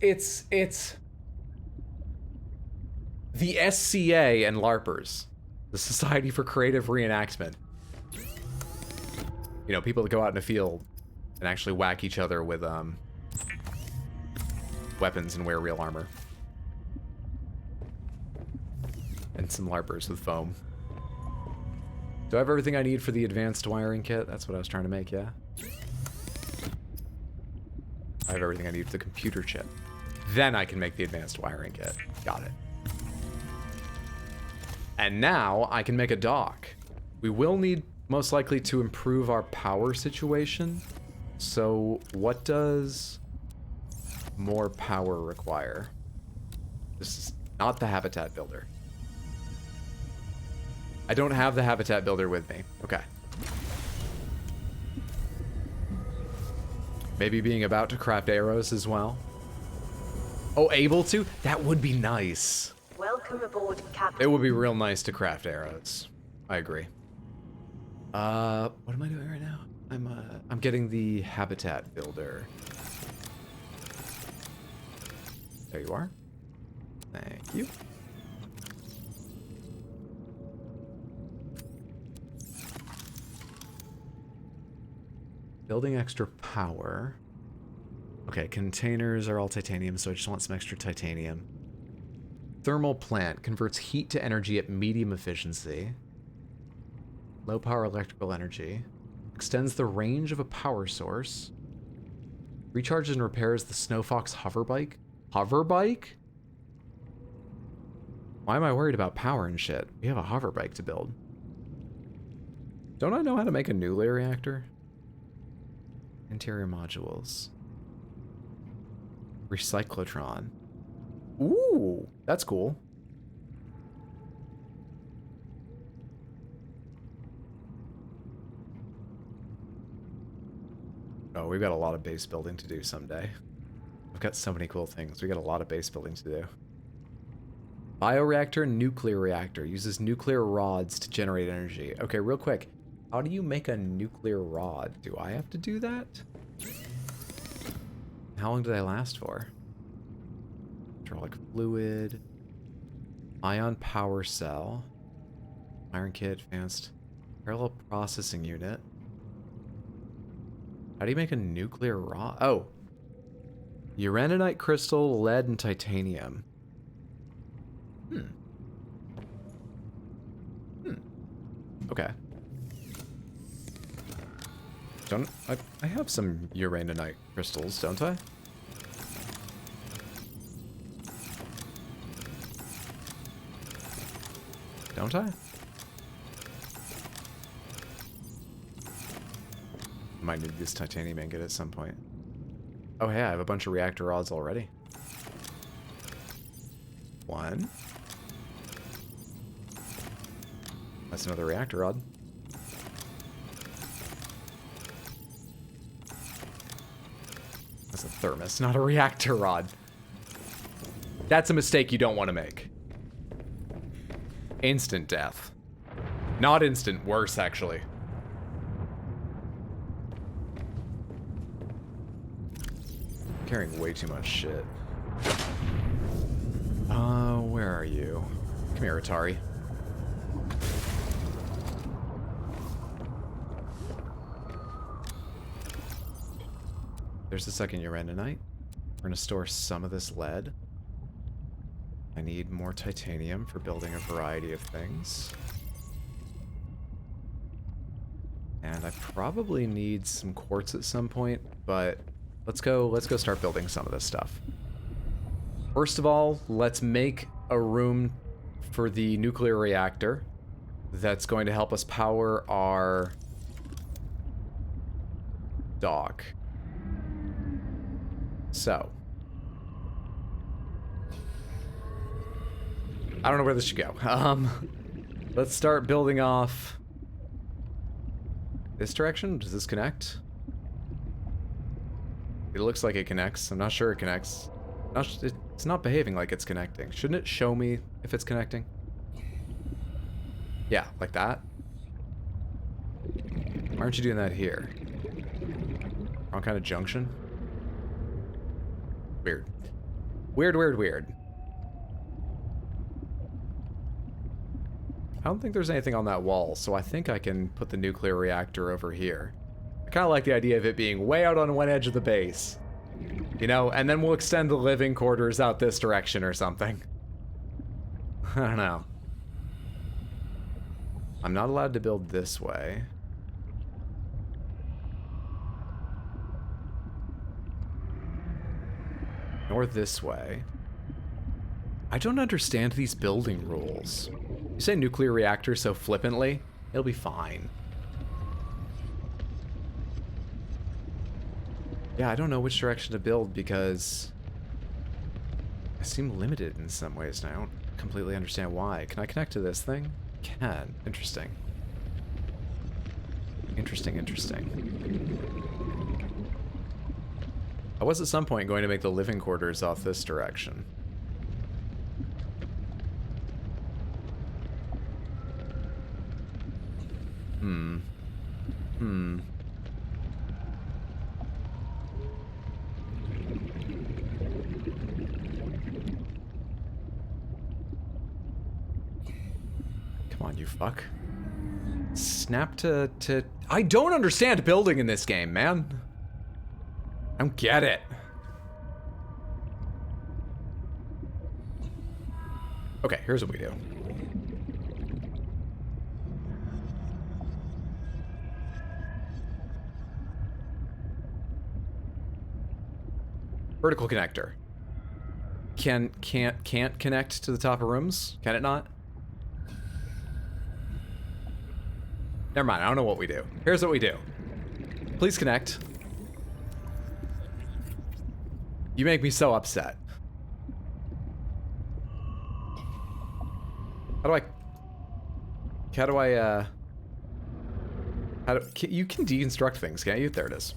the SCA and LARPers, the Society for Creative Reenactment. You know, people that go out in a field and actually whack each other with weapons and wear real armor. And some LARPers with foam. Do I have everything I need for the advanced wiring kit? That's what I was trying to make, yeah? I have everything I need for the computer chip. Then I can make the advanced wiring kit. Got it. And now I can make a dock. We will need, most likely, to improve our power situation. So what does more power require? This is not the habitat builder. I don't have the habitat builder with me. Okay. Maybe being about to craft arrows as well. Oh, able to? That would be nice. Welcome aboard, Captain. It would be real nice to craft arrows. I agree. What am I doing right now? I'm getting the habitat builder. There you are. Thank you. Building extra power. Okay, containers are all titanium, so I just want some extra titanium. Thermal plant converts heat to energy at medium efficiency. Low power electrical energy. Extends the range of a power source. Recharges and repairs the Snowfox hover bike. Hover bike? Why am I worried about power and shit? We have a hover bike to build. Don't I know how to make a nuclear reactor? Interior modules. Recyclotron. Ooh, that's cool. Oh, we've got a lot of base building to do someday. I've got so many cool things. We got a lot of base building to do. Bioreactor, nuclear reactor. Uses nuclear rods to generate energy. Okay, real quick. How do you make a nuclear rod? Do I have to do that? How long do they last for? Hydraulic fluid. Ion power cell. Iron kit, advanced parallel processing unit. How do you make a nuclear rod? Oh. Uraninite crystal, lead, and titanium. Okay. Don't I have some uraninite crystals, don't I? Don't I? Might need this titanium ingot at some point. Oh hey, I have a bunch of reactor rods already. One. That's another reactor rod. That's a thermos, not a reactor rod. That's a mistake you don't want to make. Instant death. Not instant, worse actually. I'm carrying way too much shit. Where are you? Come here, Atari. There's the second uraninite. We're gonna store some of this lead. I need more titanium for building a variety of things. And I probably need some quartz at some point, but let's go start building some of this stuff. First of all, let's make a room for the nuclear reactor that's going to help us power our dock. So, I don't know where this should go. Let's start building off this direction. Does this connect? It looks like it connects. I'm not sure it connects. It's not behaving like it's connecting. Shouldn't it show me if it's connecting? Yeah, like that. Why aren't you doing that here? Wrong kind of junction? Weird. Weird, weird, weird. I don't think there's anything on that wall, so I think I can put the nuclear reactor over here. I kind of like the idea of it being way out on one edge of the base. You know, and then we'll extend the living quarters out this direction or something. I don't know. I'm not allowed to build this way. Nor this way. I don't understand these building rules. You say nuclear reactor so flippantly, it'll be fine. Yeah, I don't know which direction to build because I seem limited in some ways now. I don't completely understand why. Can I connect to this thing? Can. Interesting. Interesting, interesting. I was at some point going to make the living quarters off this direction. Come on, you fuck. Snap to... I don't understand building in this game, man. I don't get it. Okay, here's what we do. Vertical connector. Can't connect to the top of rooms? Can it not? Never mind, I don't know what we do. Here's what we do. Please connect. You make me so upset. How do you can deconstruct things, can't you? There it is.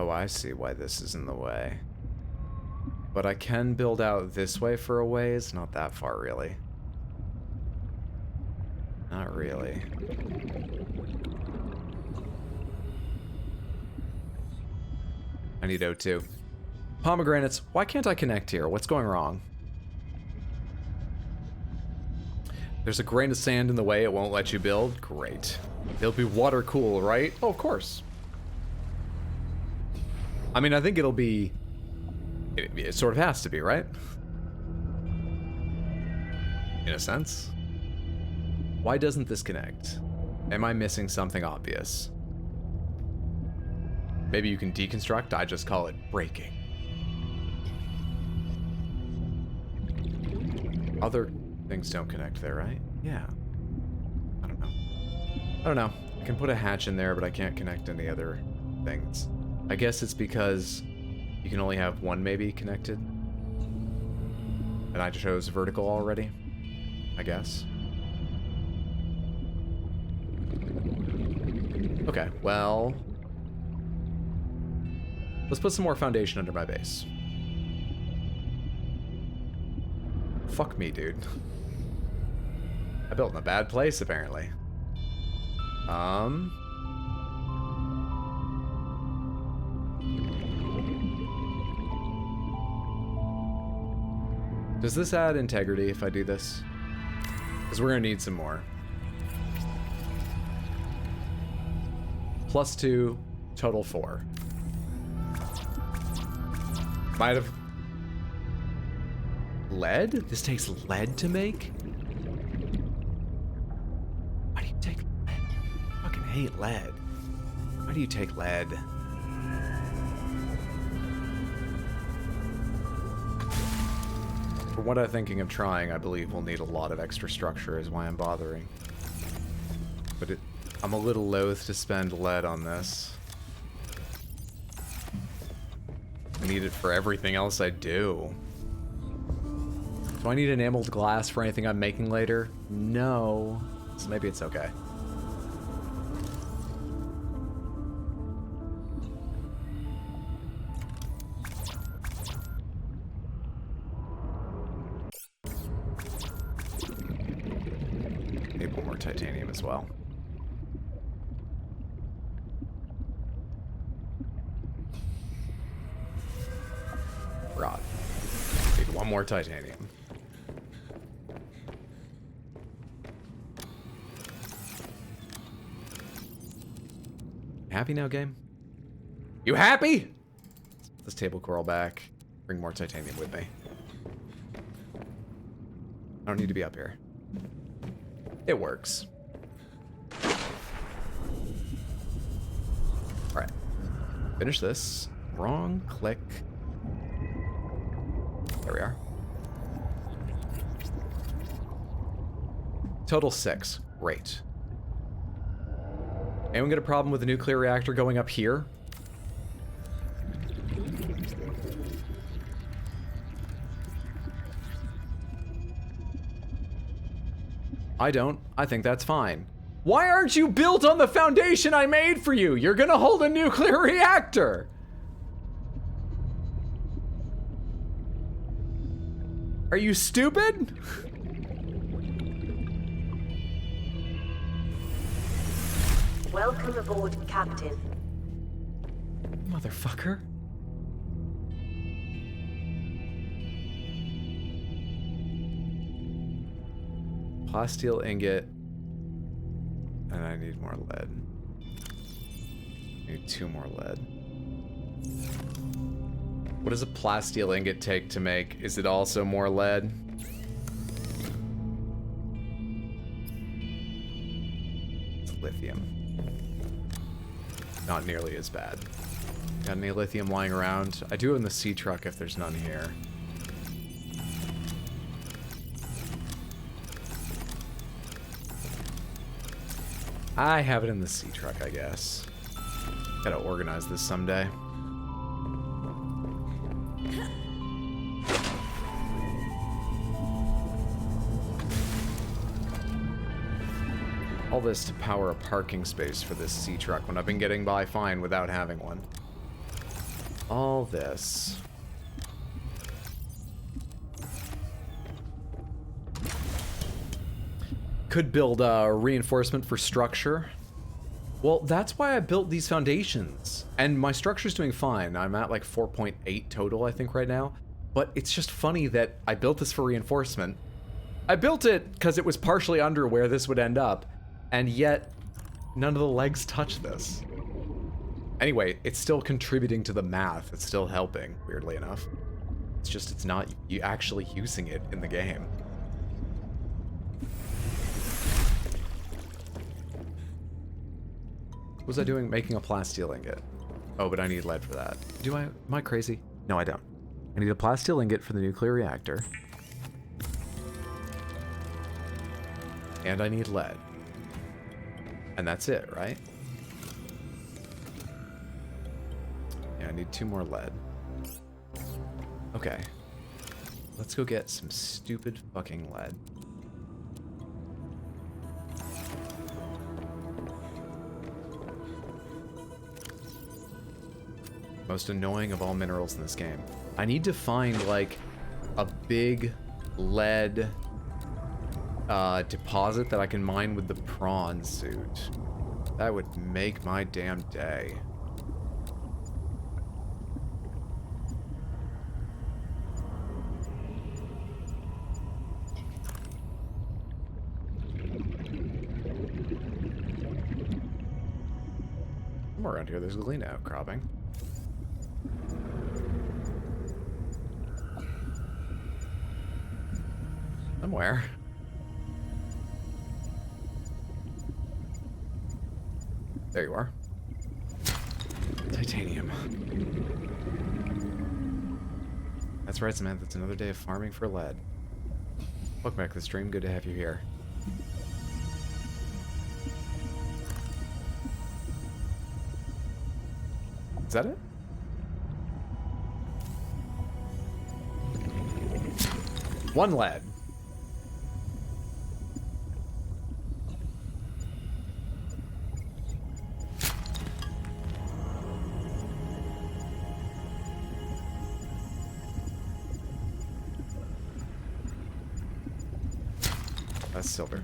Oh, I see why this is in the way. But I can build out this way for a ways. Not that far, really. Not really. I need O2. Pomegranates, why can't I connect here? What's going wrong? There's a grain of sand in the way, it won't let you build? Great. It'll be water cool, right? Oh, of course. I mean, I think it'll be... It sort of has to be, right? In a sense. Why doesn't this connect? Am I missing something obvious? Maybe you can deconstruct? I just call it breaking. Other things don't connect there, right? Yeah. I don't know. I don't know. I can put a hatch in there, but I can't connect any other things. I guess it's because you can only have one maybe connected. And I chose vertical already, I guess. Okay, well... let's put some more foundation under my base. Fuck me, dude. I built in a bad place, apparently. Does this add integrity if I do this? Because we're gonna need some more. +2, total 4. Might have... lead? This takes lead to make? Why do you take lead? I fucking hate lead. Why do you take lead? For what I'm thinking of trying, I believe we'll need a lot of extra structure is why I'm bothering. But I'm a little loath to spend lead on this. I need it for everything else I do. Do I need enameled glass for anything I'm making later? No. So maybe it's okay. Need one more titanium as well. one more titanium. Happy now, game? You happy? Let's put this table coral back. Bring more titanium with me. I don't need to be up here. It works. Alright. Finish this. Wrong click. There we are. Total 6. Great. Anyone get a problem with the nuclear reactor going up here? I don't. I think that's fine. Why aren't you built on the foundation I made for you? You're gonna hold a nuclear reactor. Are you stupid? Welcome aboard, Captain. Motherfucker. Plasteel ingot. And I need more lead. I need 2 more lead. What does a plasteel ingot take to make? Is it also more lead? It's lithium. Not nearly as bad. Got any lithium lying around? I do in the sea truck if there's none here. I have it in the sea truck, I guess. Gotta organize this someday. All this to power a parking space for this sea truck when I've been getting by fine without having one. All this. Could build a reinforcement for structure. Well, that's why I built these foundations. And my structure's doing fine. I'm at like 4.8 total, I think, right now. But it's just funny that I built this for reinforcement. I built it because it was partially under where this would end up. And yet, none of the legs touch this. Anyway, it's still contributing to the math. It's still helping, weirdly enough. It's just, it's not you actually using it in the game. What was I doing? Making a plasteel ingot. Oh, but I need lead for that. Do I? Am I crazy? No, I don't. I need a plasteel ingot for the nuclear reactor. And I need lead. And that's it, right? Yeah, I need 2 more lead. Okay. Let's go get some stupid fucking lead. Most annoying of all minerals in this game. I need to find, like, a big lead deposit that I can mine with the prawn suit. That would make my damn day. Somewhere around here there's a galena outcropping. Somewhere. There you are. Titanium. That's right, Samantha. It's another day of farming for lead. Welcome back to the stream. Good to have you here. Is that it? One lead. That's silver.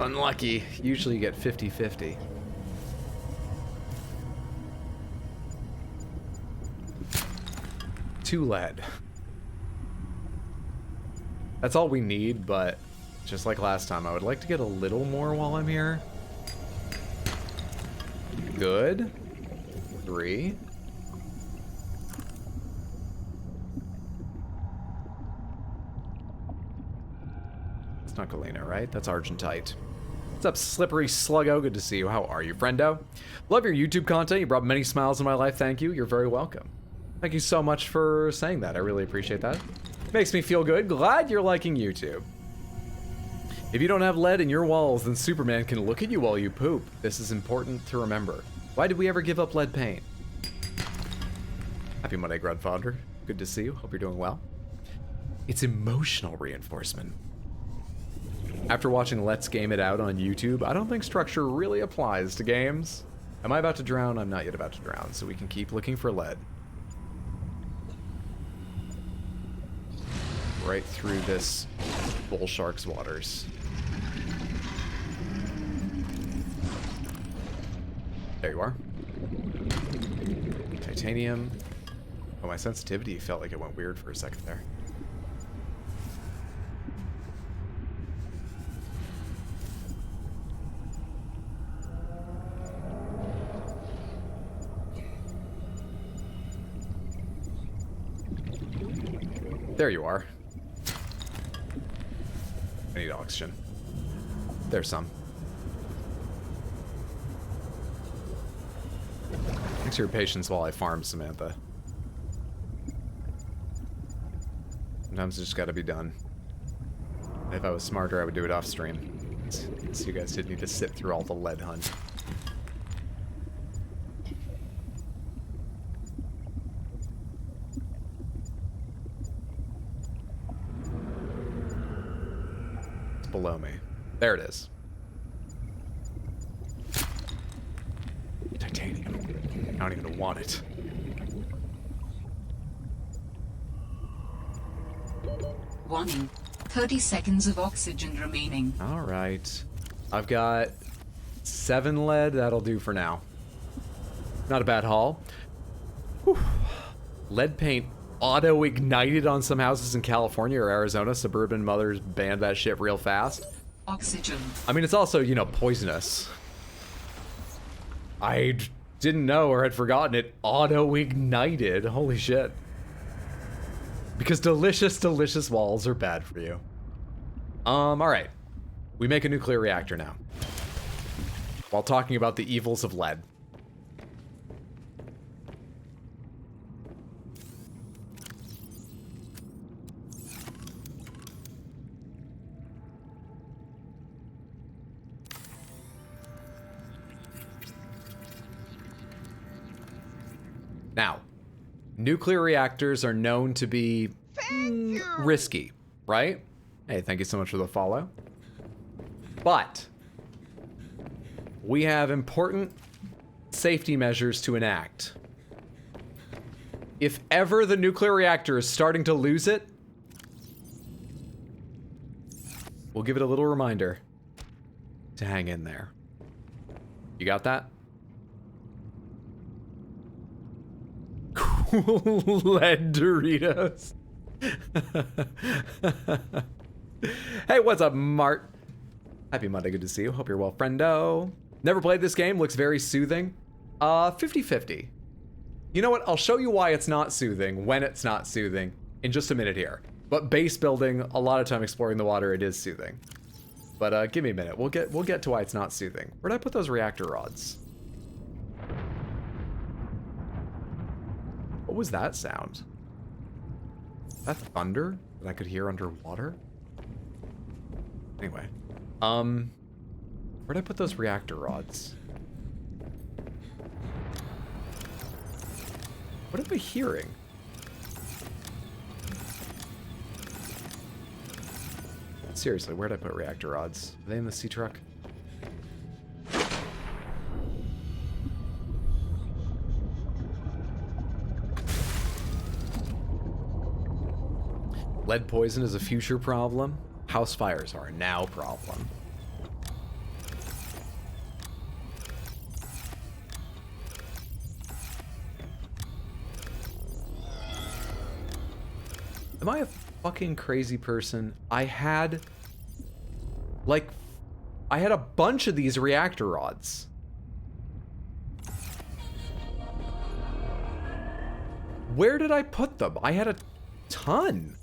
Unlucky. Usually you get 50-50. Two lead. That's all we need, but just like last time, I would like to get a little more while I'm here. Good. 3. It's not Galena, right? That's Argentite. What's up, Slippery Sluggo? Good to see you. How are you, friendo? Love your YouTube content. You brought many smiles in my life. Thank you. You're very welcome. Thank you so much for saying that. I really appreciate that. Makes me feel good. Glad you're liking YouTube. If you don't have lead in your walls, then Superman can look at you while you poop. This is important to remember. Why did we ever give up lead paint? Happy Monday, Grudfather. Good to see you. Hope you're doing well. It's emotional reinforcement. After watching Let's Game It Out on YouTube, I don't think structure really applies to games. Am I about to drown? I'm not yet about to drown, so we can keep looking for lead. Right through this bull shark's waters. There you are. Titanium. Oh, my sensitivity felt like it went weird for a second there. There you are. I need oxygen. There's some. Thanks for your patience while I farm, Samantha. Sometimes it's just gotta be done. If I was smarter, I would do it off stream. So you guys didn't need to sit through all the lead hunt. It's below me. There it is. Titanium. I don't even want it. Warning. 30 seconds of oxygen remaining. All right. I've got 7 lead. That'll do for now. Not a bad haul. Whew. Lead paint auto-ignited on some houses in California or Arizona. Suburban mothers banned that shit real fast. Oxygen. I mean, it's also, you know, poisonous. I didn't know or had forgotten it auto-ignited. Holy shit. Because delicious, delicious walls are bad for you. Alright. We make a nuclear reactor now. While talking about the evils of lead. Now, nuclear reactors are known to be risky, right? Hey, thank you so much for the follow. But we have important safety measures to enact. If ever the nuclear reactor is starting to lose it, we'll give it a little reminder to hang in there. You got that? Lead Doritos. Hey, what's up, Mart? Happy Monday, good to see you. Hope you're well, friendo. Never played this game, looks very soothing. 50-50. You know what? I'll show you why it's not soothing, when it's not soothing, in just a minute here. But base building, a lot of time exploring the water, it is soothing. But give me a minute. We'll get to why it's not soothing. Where'd I put those reactor rods? What was that sound? That thunder that I could hear underwater? Anyway, where'd I put those reactor rods? What am I hearing? Seriously, where'd I put reactor rods? Are they in the sea truck? Lead poison is a future problem. House fires are a now problem. Am I a fucking crazy person? I had a bunch of these reactor rods. Where did I put them? I had a ton.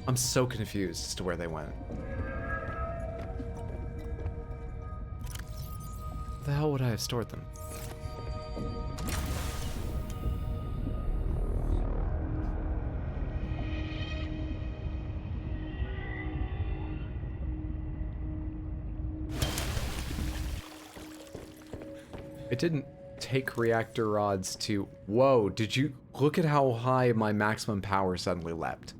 I'm so confused as to where they went. Where the hell would I have stored them? It didn't take reactor rods to... Whoa, did you... Look at how high my maximum power suddenly leapt.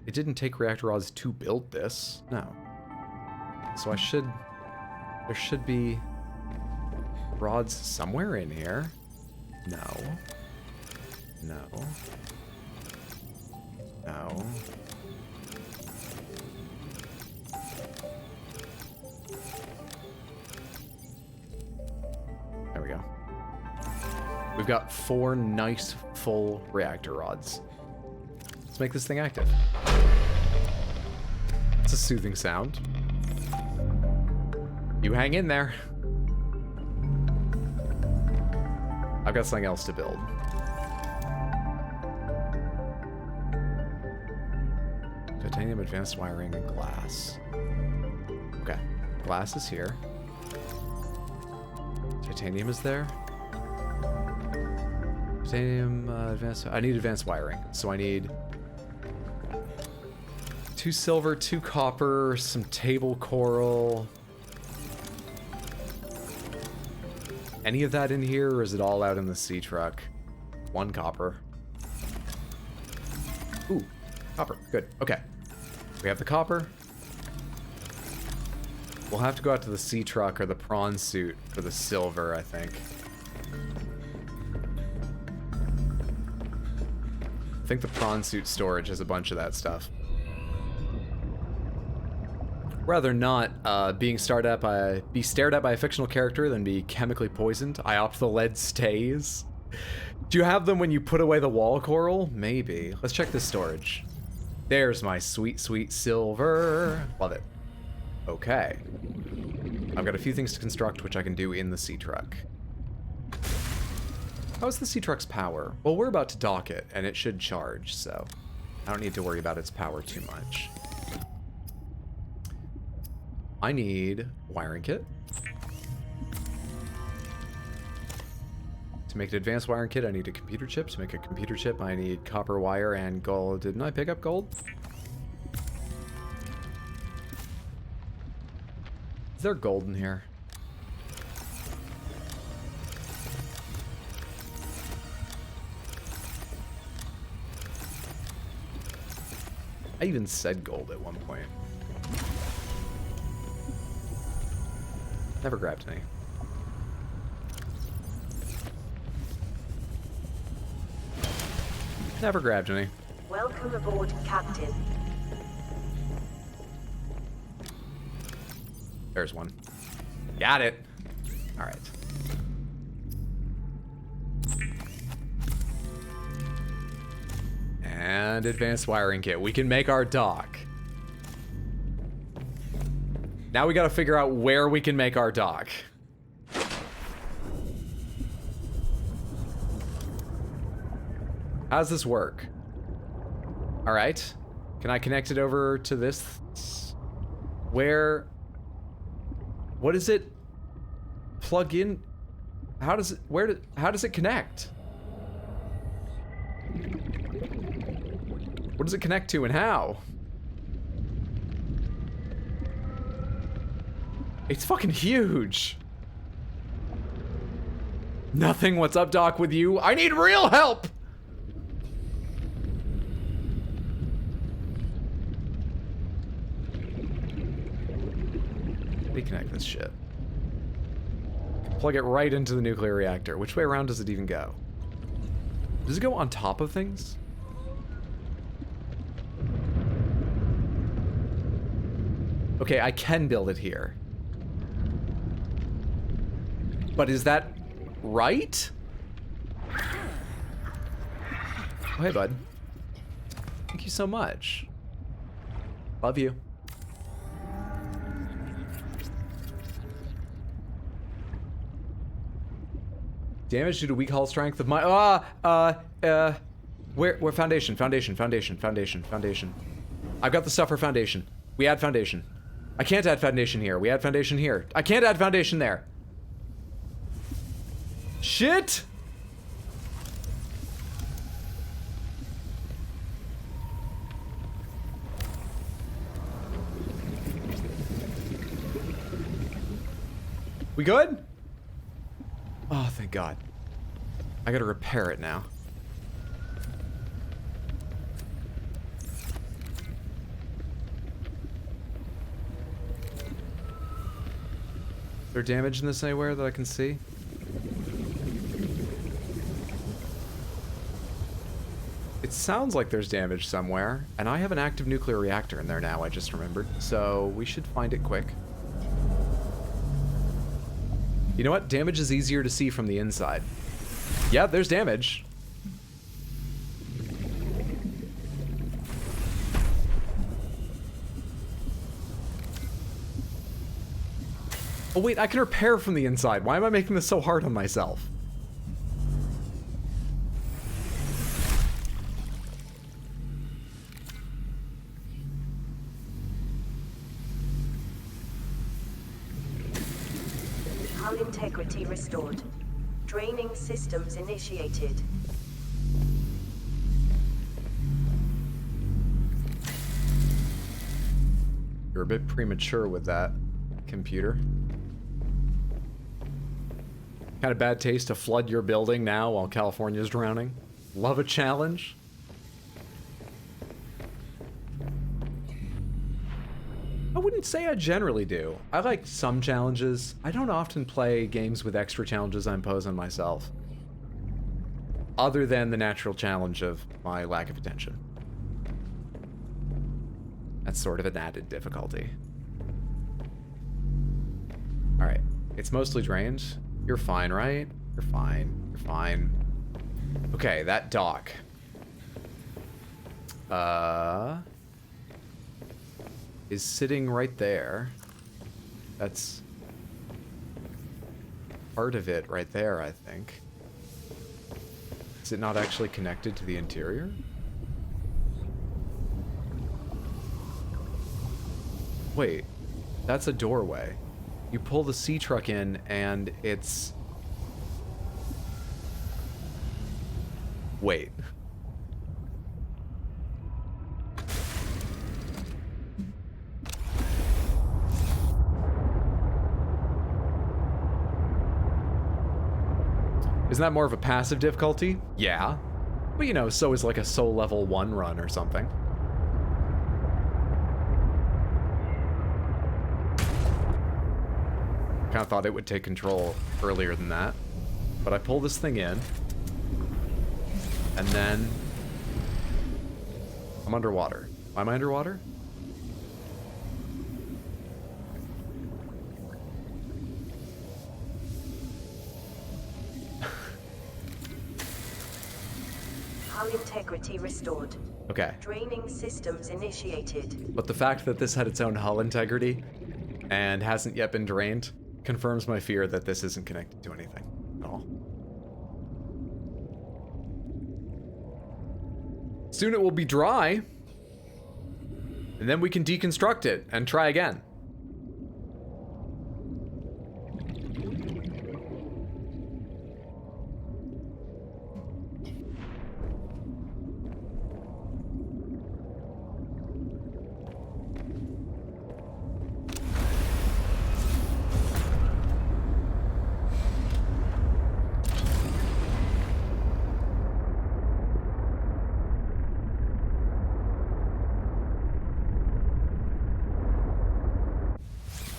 It didn't take reactor rods to build this. No. So I should... There should be... rods somewhere in here. No. No. No. There we go. We've got 4 nice full reactor rods. Let's make this thing active. It's a soothing sound. You hang in there. I've got something else to build. Titanium, advanced wiring, and glass. Okay, glass is here. Titanium is there. Titanium, advanced... I need advanced wiring, so I need 2 silver, 2 copper, some table coral. Any of that in here, or is it all out in the sea truck? 1 copper. Ooh, copper, good, okay. We have the copper. We'll have to go out to the sea truck or the prawn suit for the silver, I think. I think the prawn suit storage has a bunch of that stuff. Rather not be stared at by a fictional character than be chemically poisoned, I opt the lead stays. Do you have them when you put away the wall coral? Maybe. Let's check this storage. There's my sweet, sweet silver. Love it. Okay. I've got a few things to construct, which I can do in the sea truck. How's the sea truck's power? Well, we're about to dock it, and it should charge, so I don't need to worry about its power too much. I need a wiring kit. To make an advanced wiring kit, I need a computer chip. To make a computer chip, I need copper wire and gold. Didn't I pick up gold? Is there gold in here? I even said gold at one point. Never grabbed any. Never grabbed any. Welcome aboard, Captain. There's one. Got it. All right. And advanced wiring kit. We can make our dock. Now we gotta figure out where we can make our dock. How does this work? All right. Can I connect it over to this? Where? What does it plug in? How does it, how does it connect? What does it connect to and how? It's fucking huge. Nothing, what's up, Doc, with you? I need real help! Reconnect this shit. Plug it right into the nuclear reactor. Which way around does it even go? Does it go on top of things? Okay, I can build it here. But is that right? Oh, hey, bud. Thank you so much. Love you. Damage due to weak hull strength of my... Where foundation? I've got the stuff for foundation. We add foundation. I can't add foundation here. We add foundation here. I can't add foundation there. Shit! We good? Oh, thank God. I gotta repair it now. Is there damage in this anywhere that I can see? It sounds like there's damage somewhere, and I have an active nuclear reactor in there now, I just remembered, so we should find it quick. You know what? Damage is easier to see from the inside. Yeah, there's damage. Oh wait, I can repair from the inside. Why am I making this so hard on myself? Hull integrity restored. Draining systems initiated. You're a bit premature with that, computer. Kind of bad taste to flood your building now while California's drowning. Love a challenge. I wouldn't say I generally do. I like some challenges. I don't often play games with extra challenges I impose on myself. Other than the natural challenge of my lack of attention. That's sort of an added difficulty. Alright, it's mostly drained. You're fine, right? You're fine. You're fine. Okay, that dock. Is sitting right there. That's part of it right there, I think. Is it not actually connected to the interior? Wait, that's a doorway. You pull the sea truck in and it's... Wait. Isn't that more of a passive difficulty? Yeah. But you know, so is like a soul level 1 run or something. Kind of thought it would take control earlier than that. But I pull this thing in. And then... I'm underwater. Why am I underwater? Hull integrity restored. Okay. Draining systems initiated. But the fact that this had its own hull integrity and hasn't yet been drained confirms my fear that this isn't connected to anything at all. Soon it will be dry, and then we can deconstruct it and try again.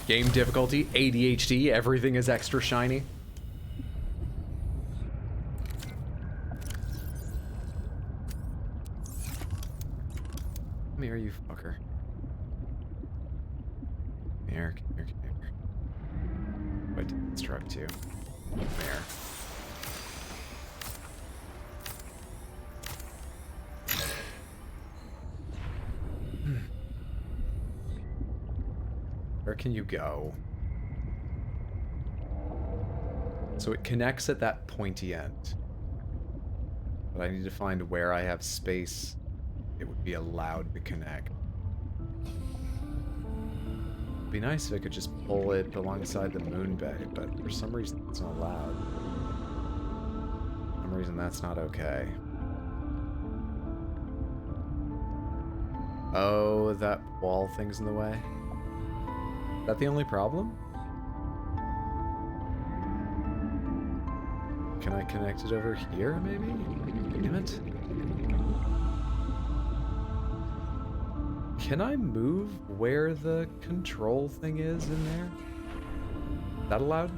Game difficulty, ADHD, everything is extra shiny. Come here, you fucker. here, come here, come here. Wait, this truck too. Come here. Where can you go? So it connects at that pointy end. But I need to find where I have space it would be allowed to connect. It'd be nice if I could just pull it alongside the moon bay, but for some reason it's not allowed. For some reason that's not okay. Oh, that wall thing's in the way? Is that the only problem? Can I connect it over here, maybe? Damn it. Can I move where the control thing is in there? Is that allowed?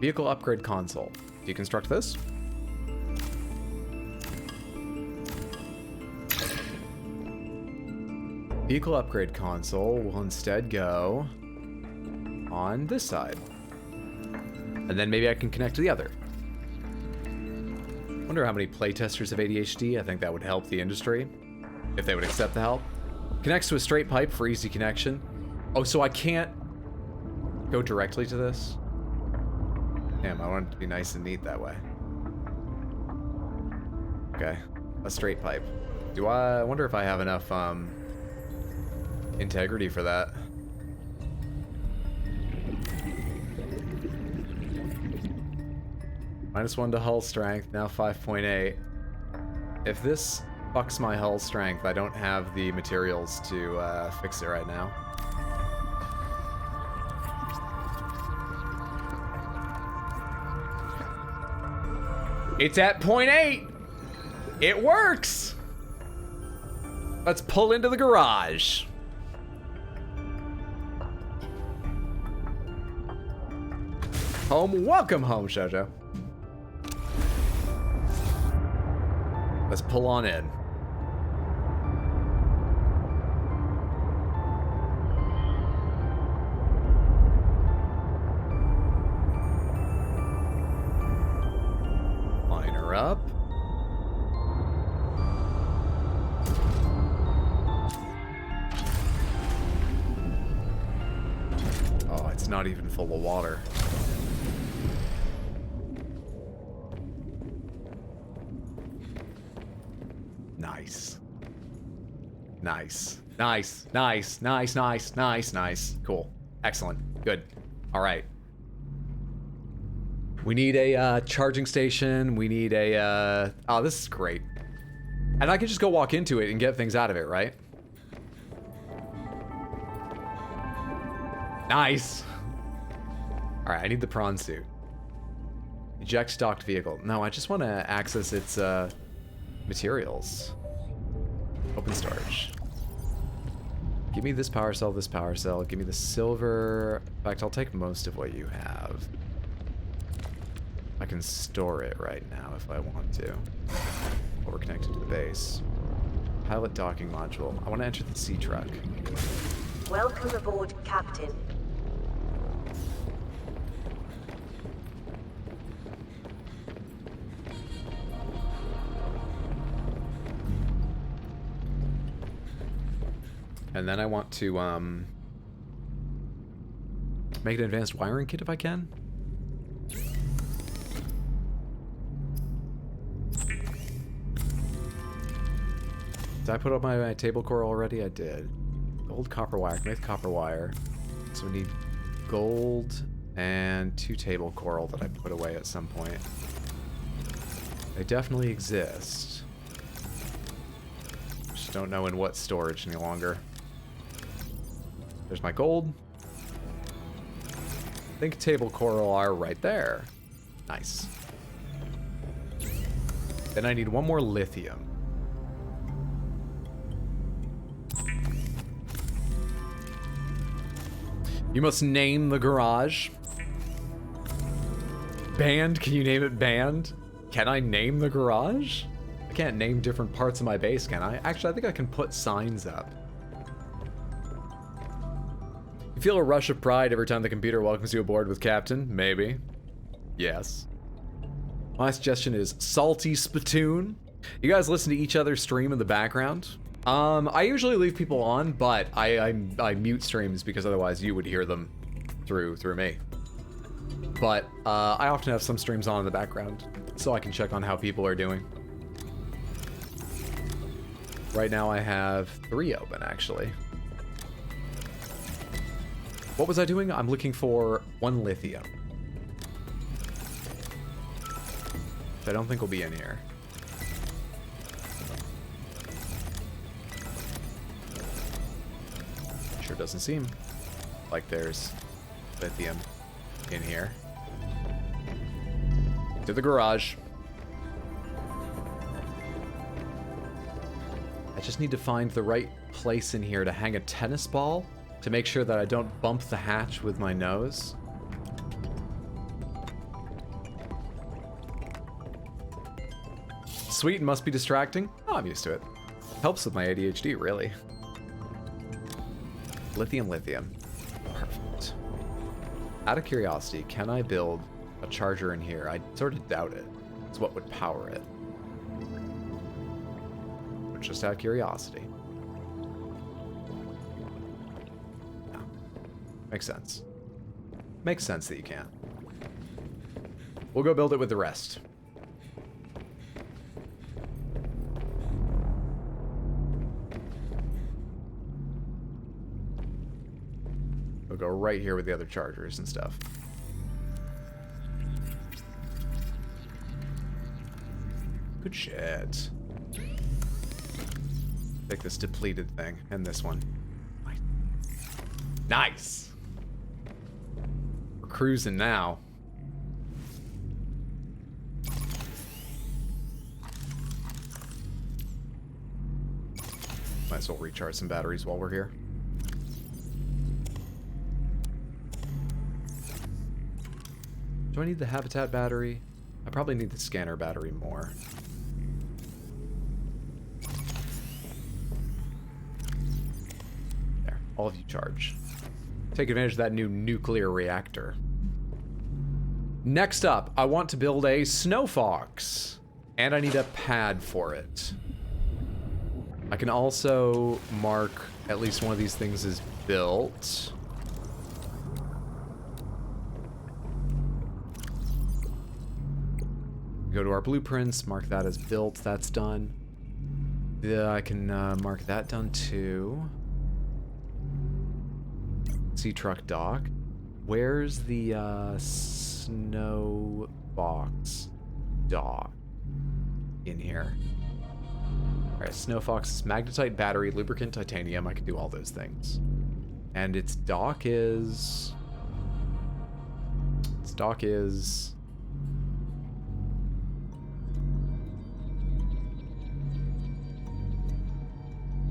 Vehicle upgrade console. Deconstruct this. Vehicle upgrade console will instead go on this side. And then maybe I can connect to the other. Wonder how many playtesters have ADHD. I think that would help the industry, if they would accept the help. Connects to a straight pipe for easy connection. Oh, so I can't go directly to this? Damn, I want it to be nice and neat that way. Okay, a straight pipe. I wonder if I have enough, integrity for that. -1 to hull strength, now 5.8. If this fucks my hull strength, I don't have the materials to fix it right now. It's at 0.8! It works! Let's pull into the garage. Home, welcome home, Shoujo. Let's pull on in. Line her up. Oh, it's not even full of water. Nice. Nice. Nice. Nice. Nice. Nice. Nice. Nice. Cool. Excellent. Good. All right. We need a charging station. We need a... Oh, this is great. And I can just go walk into it and get things out of it, right? Nice. All right, I need the prawn suit. Eject stocked vehicle. No, I just want to access its materials. Open storage. Give me this power cell, this power cell. Give me the silver. In fact, I'll take most of what you have. I can store it right now if I want to. While we're connected to the base. Pilot docking module. I want to enter the sea truck. Welcome aboard, Captain. And then I want to make an advanced wiring kit if I can. Did I put up my table core already? I did. Gold copper wire. I can make copper wire. So we need gold and 2 table coral that I put away at some point. They definitely exist. Just don't know in what storage any longer. There's my gold. I think table coral are right there. Nice. Then I need 1 more lithium. You must name the garage. Band? Can you name it Band? Can I name the garage? I can't name different parts of my base, can I? Actually, I think I can put signs up. You feel a rush of pride every time the computer welcomes you aboard with Captain? Maybe. Yes. My suggestion is Salty Spittoon. You guys listen to each other stream in the background? I usually leave people on, but I mute streams because otherwise you would hear them through me. But I often have some streams on in the background, so I can check on how people are doing. Right now I have 3 open, actually. What was I doing? I'm looking for 1 lithium. Which I don't think will be in here. Sure doesn't seem like there's lithium in here. To the garage. I just need to find the right place in here to hang a tennis ball to make sure that I don't bump the hatch with my nose. Sweet and must be distracting. Oh, I'm used to it. Helps with my ADHD, really. Lithium. Perfect. Out of curiosity, can I build a charger in here? I sort of doubt it. It's what would power it. But just out of curiosity. No. Makes sense. Makes sense that you can. We'll go build it with the rest. We'll go right here with the other chargers and stuff. Good shit. Take this depleted thing and this one. Nice. We're cruising now. Might as well recharge some batteries while we're here. Do I need the habitat battery? I probably need the scanner battery more. There, all of you charge. Take advantage of that new nuclear reactor. Next up, I want to build a snow fox. And I need a pad for it. I can also mark at least one of these things as built. Go to our blueprints, mark that as built, that's done. Yeah, I can mark that done too. Sea truck dock. Where's the snow box dock? In here. Alright, snow fox is magnetite, battery, lubricant, titanium. I can do all those things. And its dock is...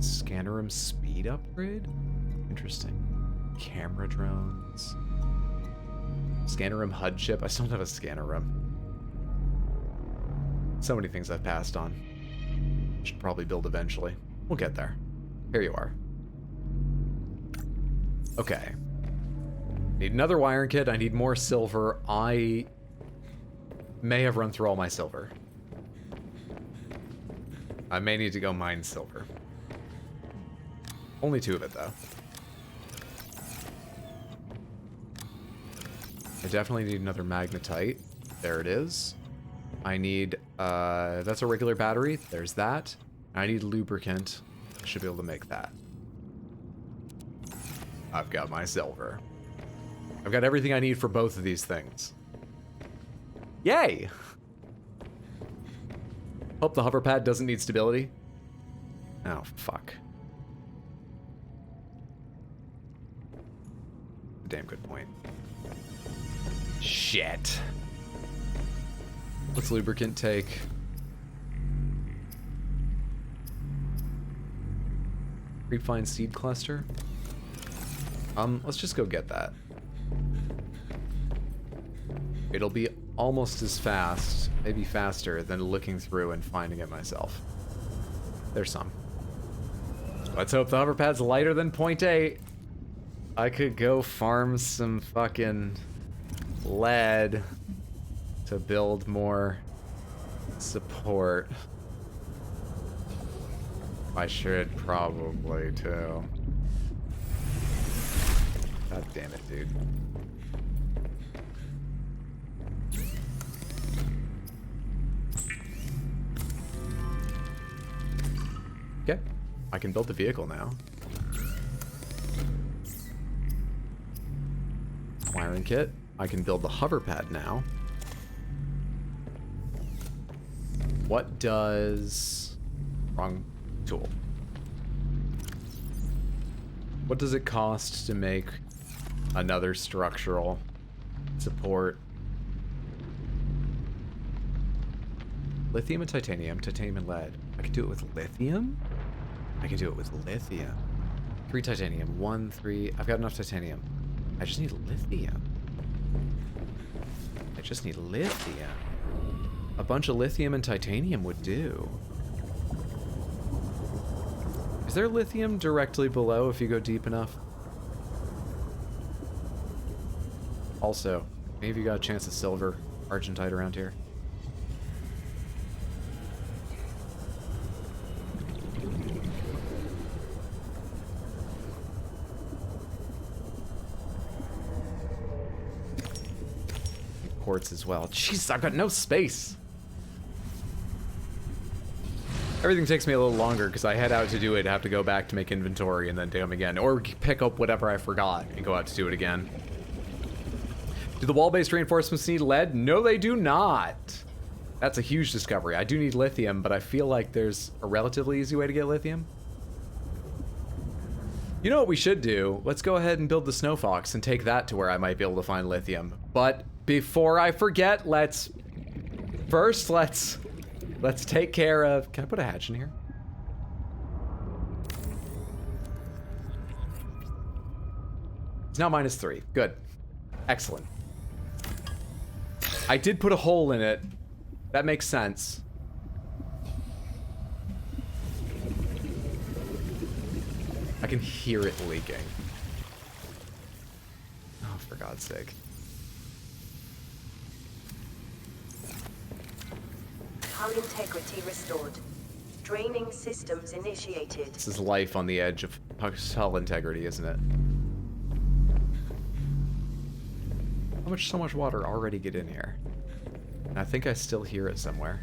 Scanner room speed upgrade? Interesting. Camera drones. Scanner room HUD chip. I still don't have a scanner room. So many things I've passed on. Should probably build eventually. We'll get there. Here you are. Okay. Need another wiring kit. I need more silver. I may have run through all my silver. I may need to go mine silver. Only 2 of it, though. I definitely need another magnetite. There it is. I need, that's a regular battery. There's that. I need lubricant. I should be able to make that. I've got my silver. I've got everything I need for both of these things. Yay! Hope the hover pad doesn't need stability. Oh, fuck. Damn good point. Shit. What's lubricant take? Refine seed cluster? Let's just go get that. It'll be almost as fast, maybe faster, than looking through and finding it myself. There's some. Let's hope the hover pad's lighter than 0.8. I could go farm some fucking lead to build more support. I should probably too. God damn it, dude. Okay, I can build the vehicle now. Wiring kit. I can build the hover pad now. What does... Wrong tool. What does it cost to make another structural support? Lithium and titanium, titanium and lead. I can do it with lithium? I can do it with lithium. 3 titanium, 1, 3. I've got enough titanium. I just need lithium. I just need lithium. A bunch of lithium and titanium would do. Is there lithium directly below if you go deep enough? Also, maybe you got a chance of silver, argentite around here. Quartz as well. Jeez, I've got no space. Everything takes me a little longer because I head out to do it, have to go back to make inventory, and then do them again. Or pick up whatever I forgot and go out to do it again. Do the wall-based reinforcements need lead? No, they do not. That's a huge discovery. I do need lithium, but I feel like there's a relatively easy way to get lithium. You know what we should do? Let's go ahead and build the Snow Fox and take that to where I might be able to find lithium. But before I forget, let's take care of... Can I put a hatch in here? It's now -3. Good. Excellent. I did put a hole in it. That makes sense. I can hear it leaking. Oh, for God's sake. Hull integrity restored. Draining systems initiated. This is life on the edge of hull integrity, isn't it? So much water already get in here? And I think I still hear it somewhere.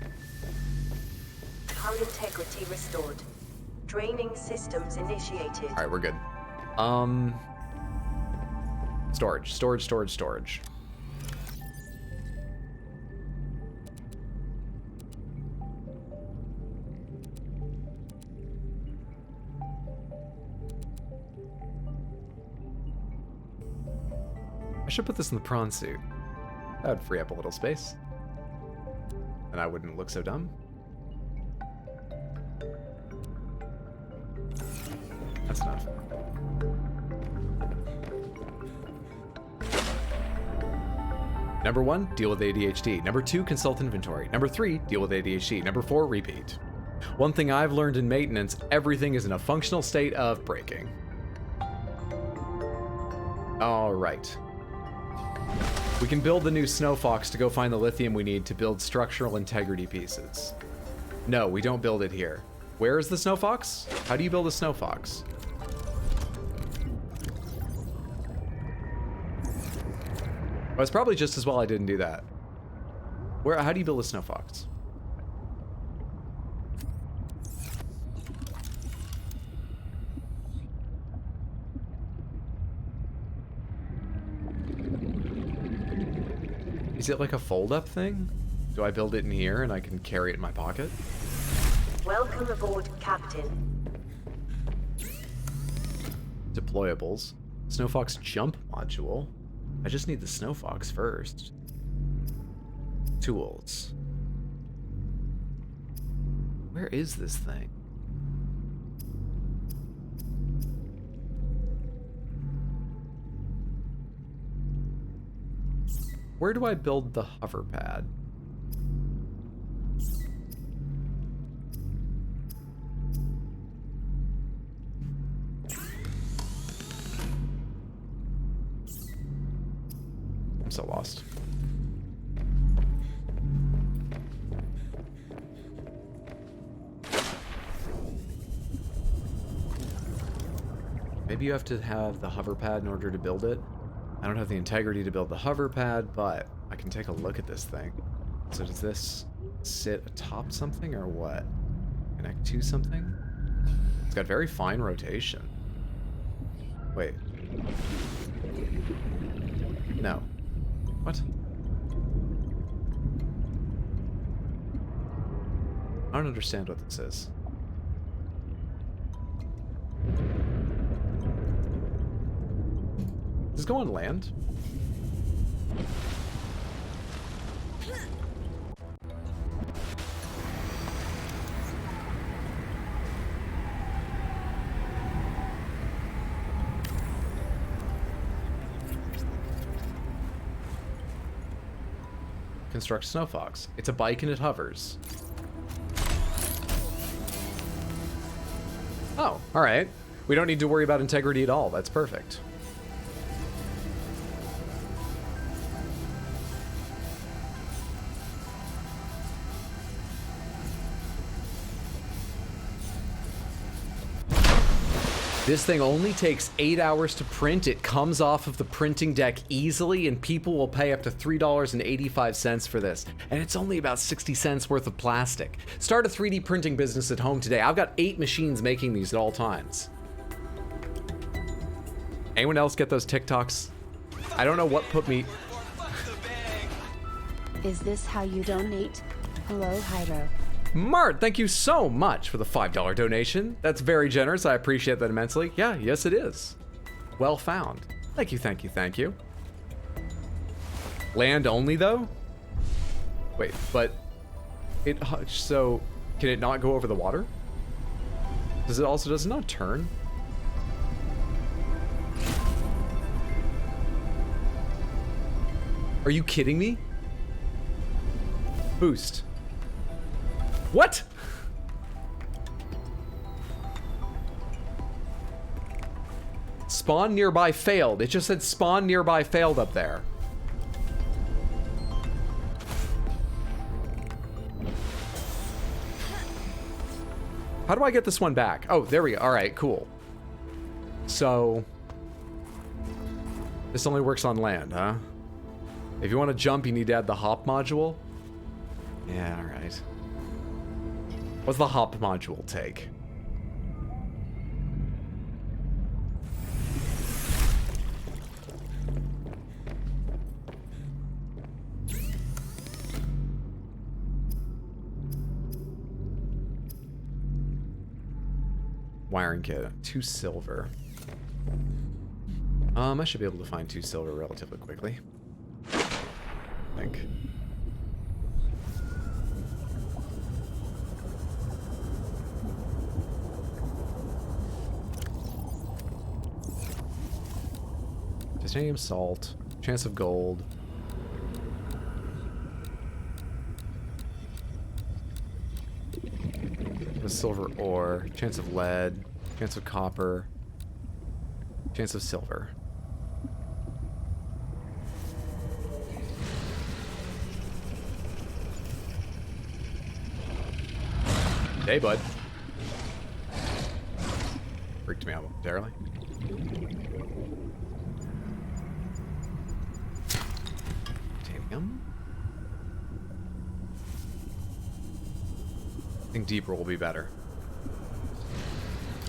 Hull integrity restored. Draining systems initiated. Alright, we're good. Storage. I should put this in the prawn suit. That would free up a little space. And I wouldn't look so dumb. That's enough. Number 1, deal with ADHD. Number 2, consult inventory. Number 3, deal with ADHD. Number 4, repeat. One thing I've learned in maintenance, everything is in a functional state of breaking. All right. We can build the new Snow Fox to go find the lithium we need to build structural integrity pieces. No, we don't build it here. Where is the Snow Fox? How do you build a Snow Fox? Well, it's probably just as well I didn't do that. How do you build a Snow Fox? Is it like a fold-up thing? Do I build it in here and I can carry it in my pocket? Welcome aboard, Captain. Deployables. Snow Fox jump module. I just need the Snow Fox first. Tools. Where is this thing? Where do I build the hover pad? I'm so lost. Maybe you have to have the hover pad in order to build it. I don't have the integrity to build the hover pad, but I can take a look at this thing. So does this sit atop something or what? Connect to something? It's got very fine rotation. Wait. No. What? I don't understand what this is. Does this go on land? Construct Snow Fox. It's a bike and it hovers. Oh, alright. We don't need to worry about integrity at all. That's perfect. This thing only takes 8 hours to print. It comes off of the printing deck easily, and people will pay up to $3.85 for this. And it's only about 60 cents worth of plastic. Start a 3D printing business at home today. I've got 8 machines making these at all times. Anyone else get those TikToks? I don't know what put me... Is this how you donate? Hello, Hydro. Mart, thank you so much for the $5 donation. That's very generous. I appreciate that immensely. Yeah, yes it is. Well found. Thank you, thank you, thank you. Land only, though? Wait, but... So, can it not go over the water? Does it not turn? Are you kidding me? Boost. What? Spawn nearby failed. It just said spawn nearby failed up there. How do I get this one back? Oh, there we go. All right, cool. So, this only works on land, huh? If you want to jump, you need to add the hop module. Yeah, all right. What's the hop module take? Wiring kit, 2 silver. I should be able to find 2 silver relatively quickly. I think. Titanium salt, chance of gold. The silver ore, chance of lead, chance of copper, chance of silver. Hey, bud. Freaked me out momentarily. I think deeper will be better.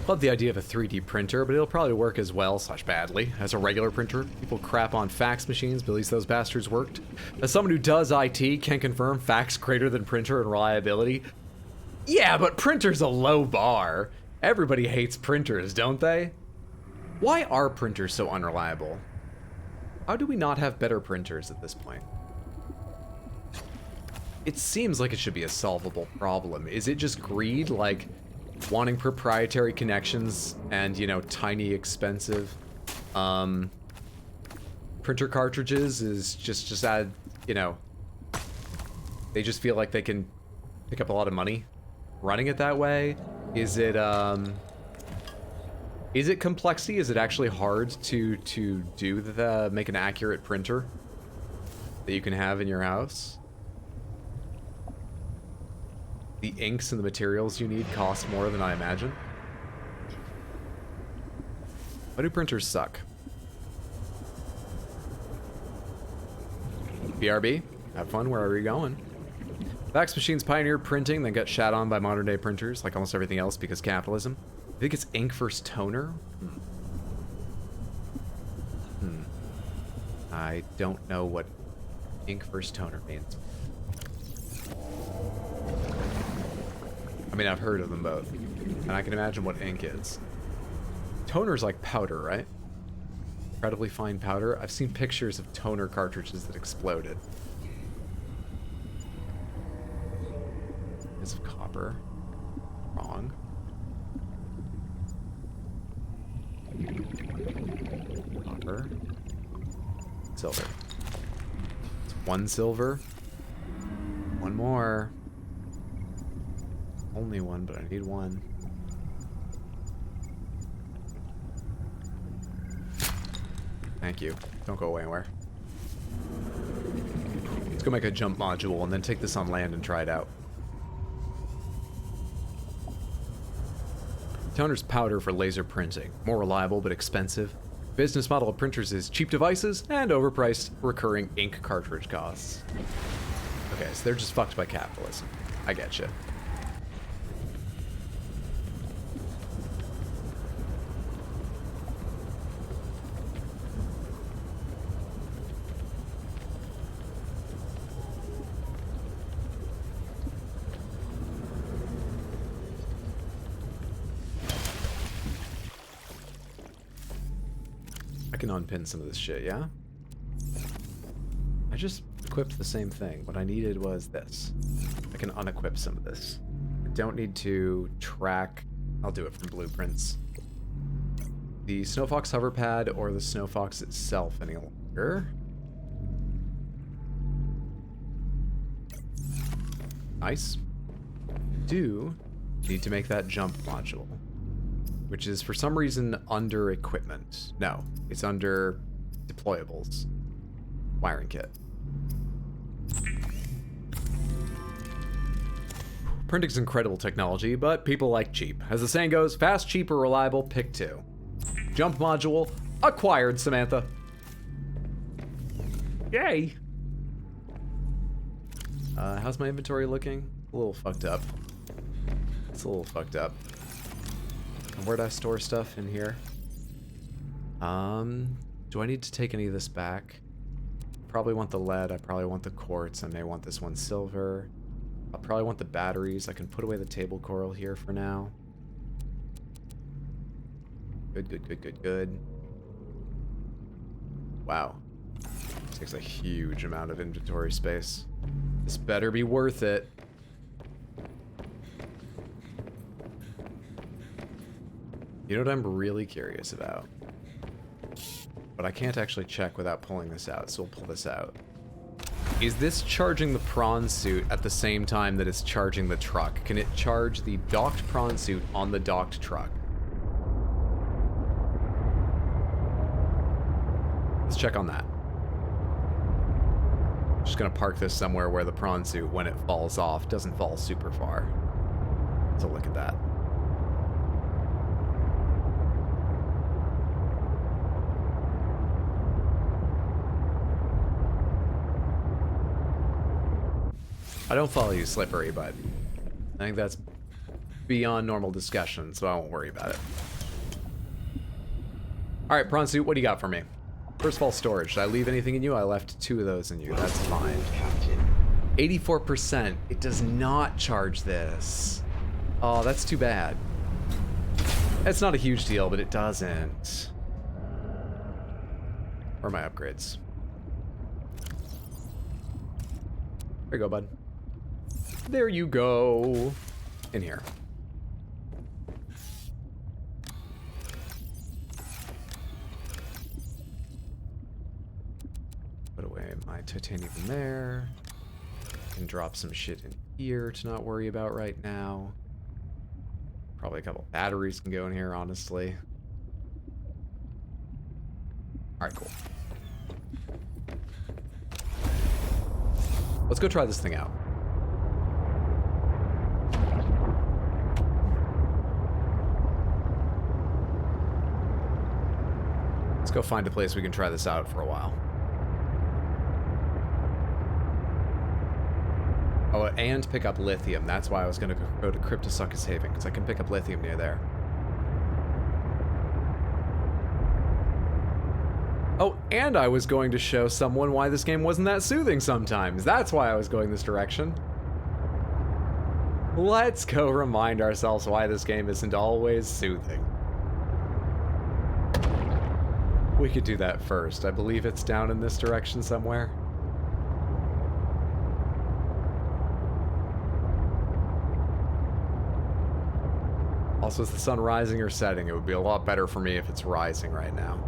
Love the idea of a 3D printer, but it'll probably work as well / badly as a regular printer. People crap on fax machines, but at least those bastards worked. As someone who does IT, can confirm fax greater than printer in reliability. Yeah, but printer's a low bar. Everybody hates printers, don't they? Why are printers so unreliable? How do we not have better printers at this point? It seems like it should be a solvable problem. Is it just greed, like wanting proprietary connections and, you know, tiny, expensive printer cartridges is just add, you know, they just feel like they can pick up a lot of money running it that way? Is it complexity? Is it actually hard to do make an accurate printer that you can have in your house? The inks and the materials you need cost more than I imagine. Why do printers suck? BRB, have fun wherever you're going. Fax machines pioneered printing, then got shat on by modern day printers, like almost everything else, because capitalism. I think it's ink versus toner. I don't know what ink versus toner means. I mean, I've heard of them both, and I can imagine what ink is. Toner's like powder, right? Incredibly fine powder. I've seen pictures of toner cartridges that exploded. Is of copper. Wrong. Copper. Silver. It's 1 silver. 1 more. Only 1, but I need 1. Thank you. Don't go away anywhere. Let's go make a jump module and then take this on land and try it out. Toner's powder for laser printing. More reliable but expensive. Business model of printers is cheap devices and overpriced recurring ink cartridge costs. Okay, so they're just fucked by capitalism. I get you. I can unpin some of this shit, yeah? I just equipped the same thing. What I needed was this. I can unequip some of this. I don't need to track... I'll do it from blueprints. The Snow Fox hover pad or the Snow Fox itself any longer. Nice. Do need to make that jump module, which is for some reason under equipment. No, it's under deployables. Wiring kit. Printing's incredible technology, but people like cheap. As the saying goes, fast, cheap, or reliable, pick 2. Jump module acquired, Samantha. Yay! How's my inventory looking? A little fucked up. It's a little fucked up. Where'd I store stuff in here? Do I need to take any of this back? Probably want the lead, I probably want the quartz, I may want this one silver. I'll probably want the batteries. I can put away the table coral here for now. Good, good, good, good, good. Wow. This takes a huge amount of inventory space. This better be worth it. You know what I'm really curious about? But I can't actually check without pulling this out, so we'll pull this out. Is this charging the prawn suit at the same time that it's charging the truck? Can it charge the docked prawn suit on the docked truck? Let's check on that. Just gonna park this somewhere where the prawn suit, when it falls off, doesn't fall super far. So look at that. I don't follow you, Slippery, but I think that's beyond normal discussion, so I won't worry about it. Alright, prawn suit, what do you got for me? First of all, storage. Did I leave anything in you? I left 2 of those in you. That's fine. 84%. It does not charge this. Oh, that's too bad. It's not a huge deal, but it doesn't. Where are my upgrades? There you go, bud. There you go. In here. Put away my titanium in there. Can drop some shit in here to not worry about right now. Probably a couple batteries can go in here, honestly. Alright, cool. Let's go try this thing out. Let's go find a place we can try this out for a while. Oh, and pick up lithium. That's why I was going to go to Cryptosuckus Haven, because I can pick up lithium near there. Oh, and I was going to show someone why this game wasn't that soothing sometimes. That's why I was going this direction. Let's go remind ourselves why this game isn't always soothing. We could do that first. I believe it's down in this direction somewhere. Also, is the sun rising or setting? It would be a lot better for me if it's rising right now.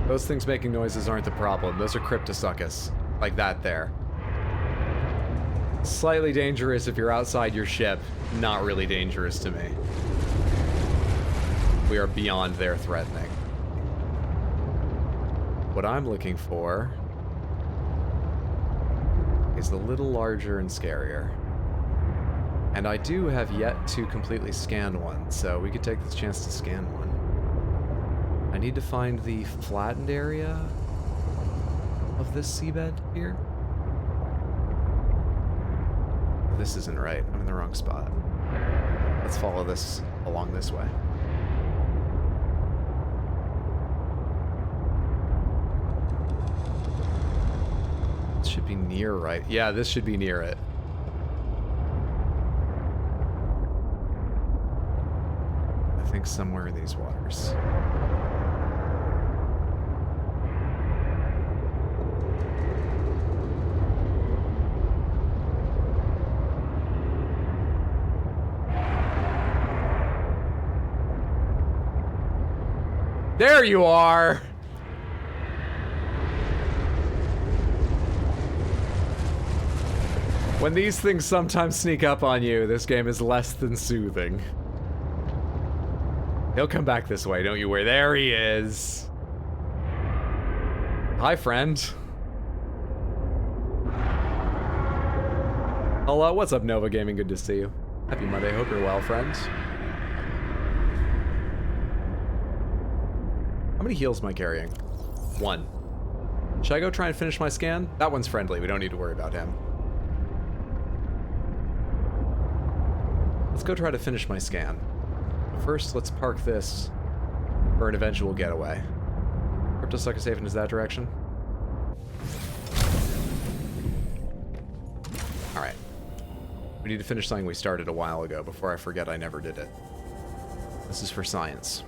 Those things making noises aren't the problem. Those are Cryptosuckus. Like that there. Slightly dangerous if you're outside your ship. Not really dangerous to me. We are beyond their threatening. What I'm looking for is a little larger and scarier. And I do have yet to completely scan one, so we could take this chance to scan one. I need to find the flattened area of this seabed here. This isn't right. I'm in the wrong spot. Let's follow this along this way. It should be near right. Yeah, this should be near it. I think somewhere in these waters. There you are! When these things sometimes sneak up on you, this game is less than soothing. He'll come back this way, don't you worry. There he is! Hi, friend. Hello, what's up, Nova Gaming? Good to see you. Happy Monday, hope you're well, friend. How many heals am I carrying? 1. Should I go try and finish my scan? That one's friendly, we don't need to worry about him. Let's go try to finish my scan. But first, let's park this for an eventual getaway. Cryptosuckus Haven is that direction? Alright. We need to finish something we started a while ago before I forget I never did it. This is for science.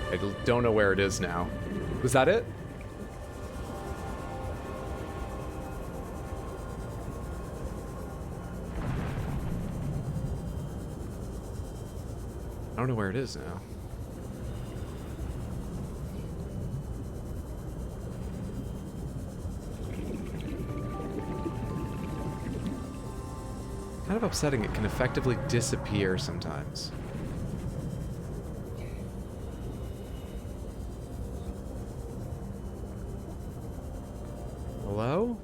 I don't know where it is now. Was that it? I don't know where it is now. Kind of upsetting, it can effectively disappear sometimes. Hello?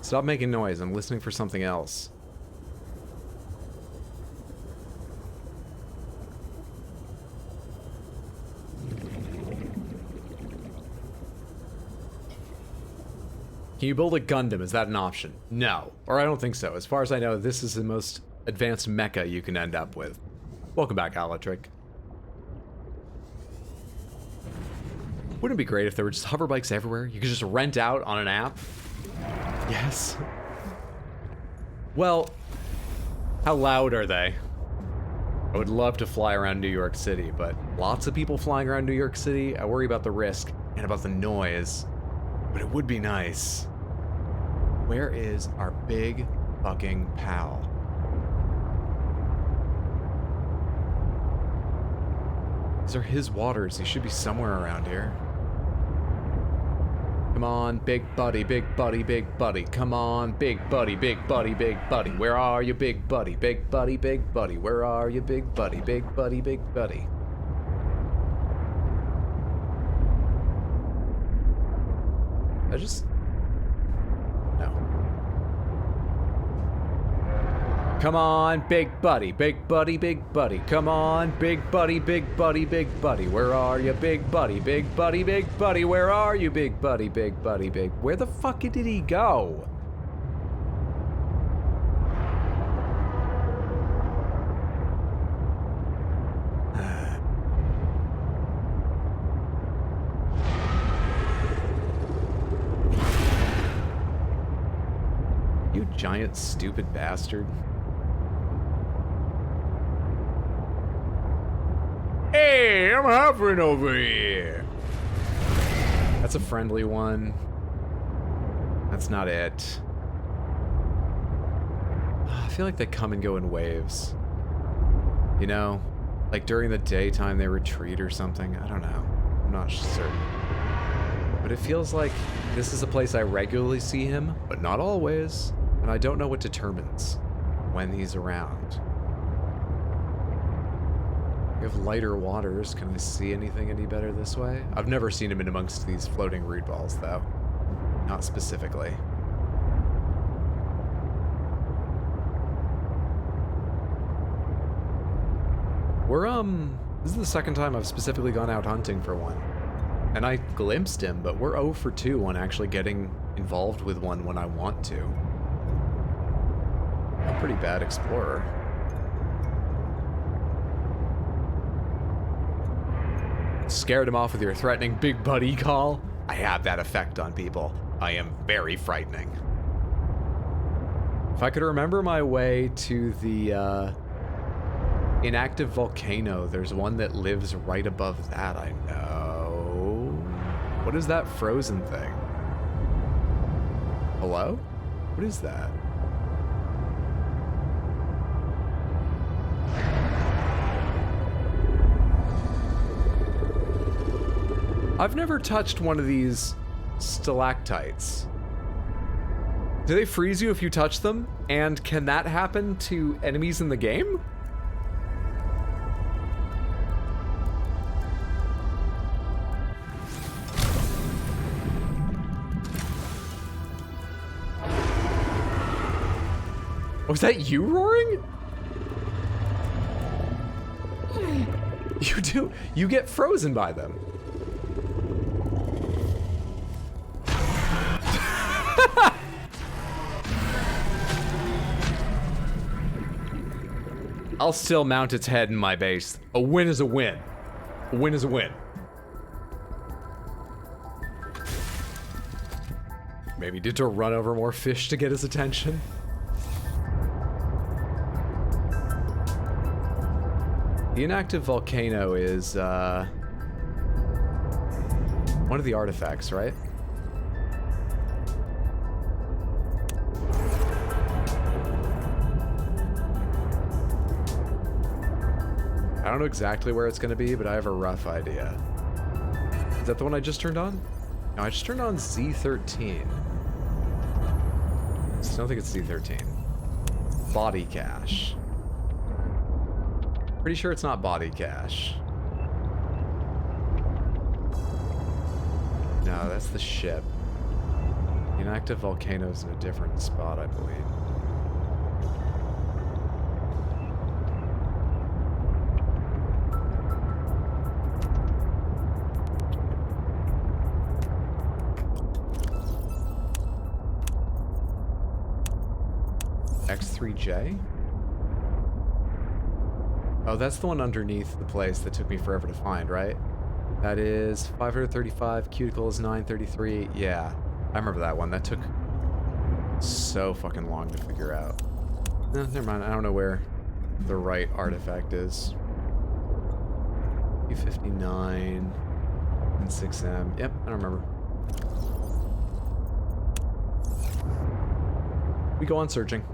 Stop making noise. I'm listening for something else. Can you build a Gundam? Is that an option? No. Or I don't think so. As far as I know, this is the most advanced mecha you can end up with. Welcome back, Alatric. Wouldn't it be great if there were just hover bikes everywhere? You could just rent out on an app? Yes. Well, how loud are they? I would love to fly around New York City, but lots of people flying around New York City, I worry about the risk and about the noise. But it would be nice. Where is our big fucking pal? These are his waters. He should be somewhere around here. Come on, big buddy, big buddy, big buddy. Come on, big buddy, big buddy, big buddy. Where are you, big buddy, big buddy, big buddy? Where are you, big buddy, big buddy, big buddy? I just... No. Come on, big buddy, big buddy, big buddy. Come on, big buddy, big buddy, big buddy. Where are you, big buddy, big buddy, big buddy? Where are you, big buddy, big buddy, big? Where the fuck did he go? You giant stupid bastard. Hey, I'm hovering over here. That's a friendly one. That's not it. I feel like they come and go in waves. You know? Like during the daytime they retreat or something. I don't know. I'm not certain. But it feels like this is a place I regularly see him, but not always. And I don't know what determines when he's around. We have lighter waters. Can I see anything any better this way? I've never seen him in amongst these floating reed balls, though. Not specifically. We're, this is the second time I've specifically gone out hunting for one. And I glimpsed him, but we're 0 for 2 on actually getting involved with one when I want to. I'm a pretty bad explorer. Scared him off with your threatening big buddy call? I have that effect on people. I am very frightening. If I could remember my way to the inactive volcano, there's one that lives right above that, I know. What is that frozen thing? Hello? What is that? I've never touched one of these stalactites. Do they freeze you if you touch them? And can that happen to enemies in the game? Was that you roaring? You get frozen by them. I'll still mount its head in my base. A win is a win. A win is a win. Maybe need to run over more fish to get his attention. The inactive volcano is one of the artifacts, right? I don't know exactly where it's going to be, but I have a rough idea. Is that the one I just turned on? No, I just turned on Z13. I don't think it's Z13. Body cache. Pretty sure it's not body cache. No, that's the ship. The inactive volcano's in a different spot, I believe. X3J? Oh, that's the one underneath the place that took me forever to find, right? That is 535, cuticles 933. Yeah, I remember that one. That took so fucking long to figure out. Never mind, I don't know where the right artifact is. U59 and 6M. Yep, I don't remember. We go on searching.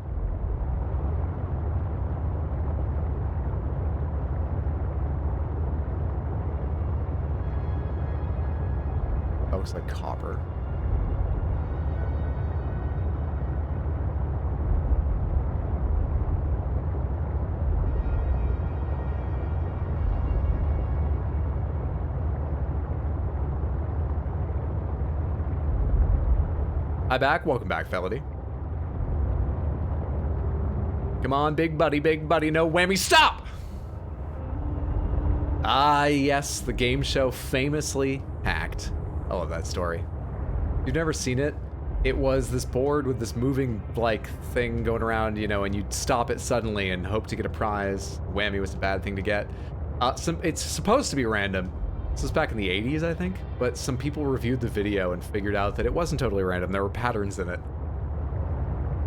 That looks like copper. Hi back, welcome back, Felony. Come on, big buddy, no whammy, stop! Ah, yes, the game show famously hacked. I love that story. You've never seen it? It was this board with this moving, like, thing going around, you know, and you'd stop it suddenly and hope to get a prize. Whammy was a bad thing to get. It's supposed to be random. This was back in the 80s, I think, but some people reviewed the video and figured out that it wasn't totally random. There were patterns in it.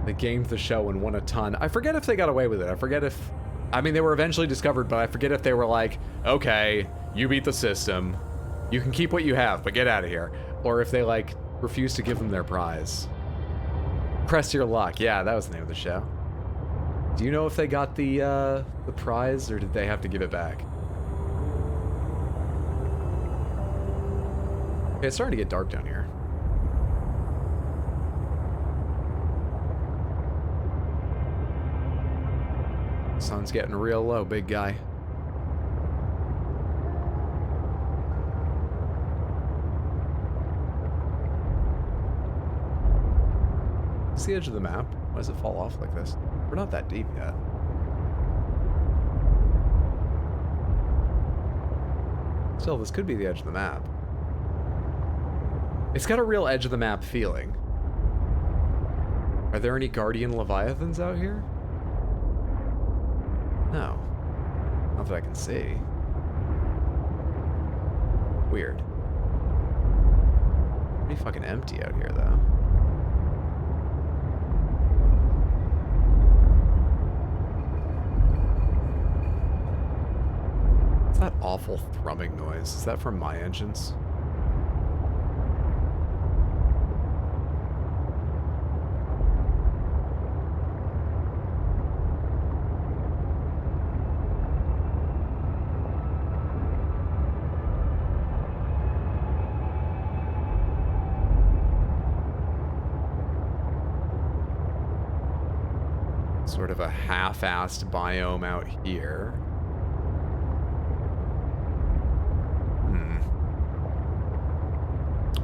They gamed the show and won a ton. I forget if they got away with it. I forget if... I mean, they were eventually discovered, but I forget if they were like, okay, you beat the system. You can keep what you have, but get out of here. Or if they, like, refused to give them their prize. Press your luck. Yeah, that was the name of the show. Do you know if they got the prize, or did they have to give it back? Okay, it's starting to get dark down here. Sun's getting real low, big guy. It's the edge of the map. Why does it fall off like this? We're not that deep yet. Still, this could be the edge of the map. It's got a real edge of the map feeling. Are there any Guardian Leviathans out here? No. Not that I can see. Weird. Pretty fucking empty out here, though. What's that awful thrumming noise? Is that from my engines? Sort of a half-assed biome out here.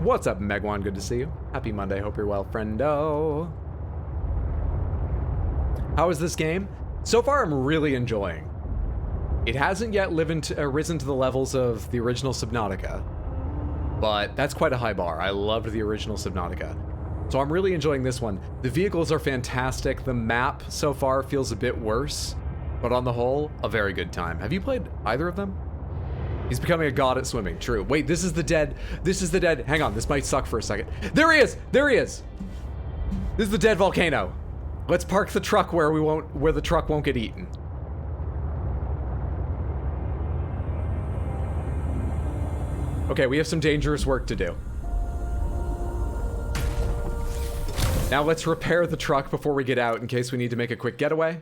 What's up, Megwan? Good to see you. Happy Monday. Hope you're well, friendo. How is this game? So far, I'm really enjoying. It hasn't yet risen to the levels of the original Subnautica, but that's quite a high bar. I loved the original Subnautica. So I'm really enjoying this one. The vehicles are fantastic. The map so far feels a bit worse, but on the whole, a very good time. Have you played either of them? He's becoming a god at swimming. True. Wait, this is the dead. This is the dead. Hang on, this might suck for a second. There he is. There he is. This is the dead volcano. Let's park the truck where the truck won't get eaten. Okay, we have some dangerous work to do. Now let's repair the truck before we get out in case we need to make a quick getaway.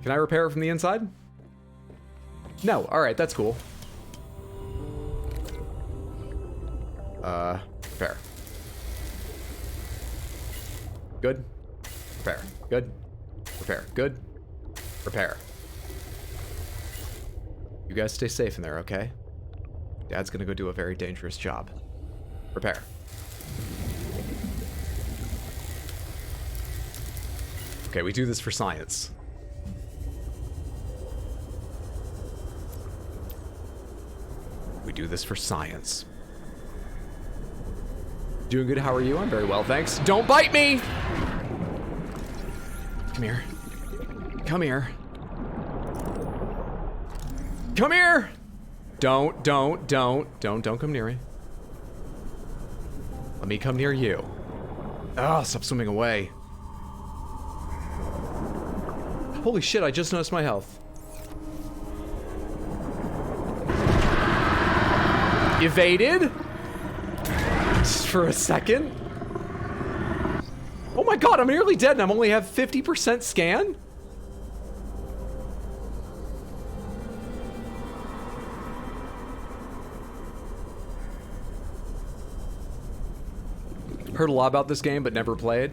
Can I repair it from the inside? No. Alright, that's cool. Repair. Good. Repair. Good. Repair. Good. Repair. You guys stay safe in there, okay? Dad's gonna go do a very dangerous job. Repair. Okay, we do this for science. We do this for science. Doing good, how are you? I'm very well, thanks. Don't bite me! Come here. Come here. Come here! Don't come near me. Let me come near you. Oh, stop swimming away. Holy shit, I just noticed my health. Evaded? Just for a second? Oh my god, I'm nearly dead and I only have 50% scan? Heard a lot about this game, but never played.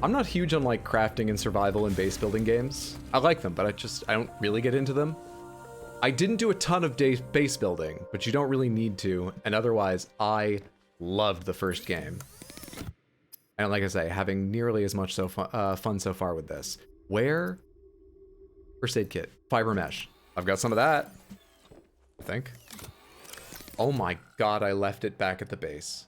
I'm not huge on like crafting and survival and base building games. I like them, but I don't really get into them. I didn't do a ton of base building, but you don't really need to. And otherwise, I loved the first game. And like I say, having nearly as much fun so far with this. Where? First aid kit, fiber mesh. I've got some of that, I think. Oh my god, I left it back at the base.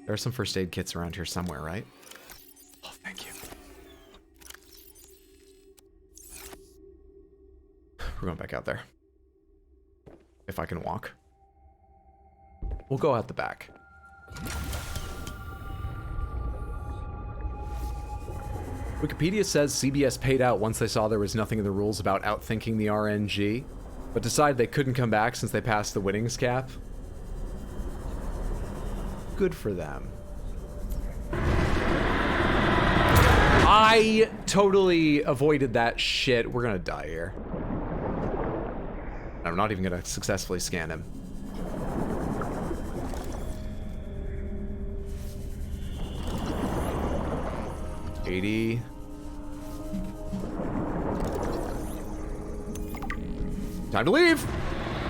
There are some first aid kits around here somewhere, right? Oh, thank you. We're going back out there. If I can walk. We'll go out the back. Wikipedia says CBS paid out once they saw there was nothing in the rules about outthinking the RNG, but decided they couldn't come back since they passed the winnings cap. Good for them. I totally avoided that shit. We're gonna die here. I'm not even gonna successfully scan him. $80. Time to leave!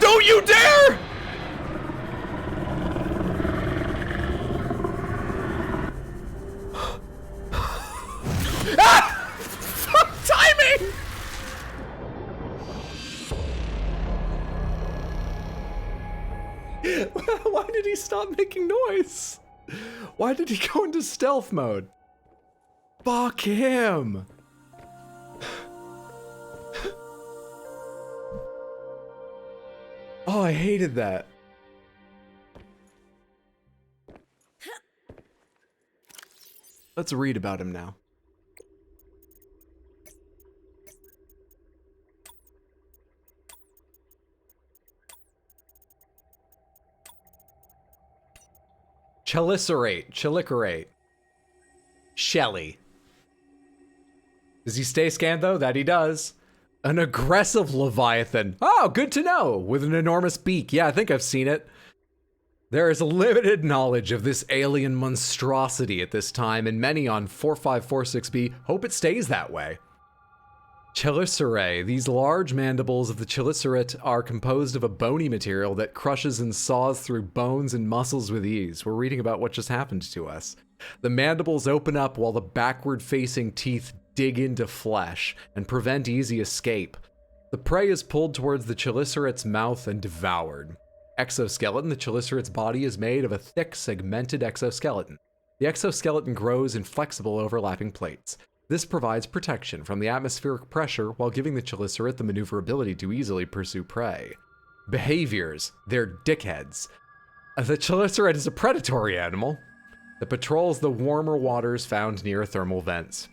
Don't you dare! Ah! Timing! Why did he stop making noise? Why did he go into stealth mode? Fuck him! Oh, I hated that. Let's read about him now. Chelicerate. Shelly. Does he stay scanned though? That he does. An aggressive Leviathan. Oh, good to know. With an enormous beak. Yeah, I think I've seen it. There is limited knowledge of this alien monstrosity at this time, and many on 4546b hope it stays that way. Chelicerae. These large mandibles of the chelicerate are composed of a bony material that crushes and saws through bones and muscles with ease. We're reading about what just happened to us. The mandibles open up while the backward-facing teeth dig into flesh and prevent easy escape. The prey is pulled towards the chelicerate's mouth and devoured. Exoskeleton. The chelicerate's body is made of a thick, segmented exoskeleton. The exoskeleton grows in flexible, overlapping plates. This provides protection from the atmospheric pressure while giving the chelicerate the maneuverability to easily pursue prey. Behaviors. They're dickheads. The chelicerate is a predatory animal that patrols the warmer waters found near thermal vents.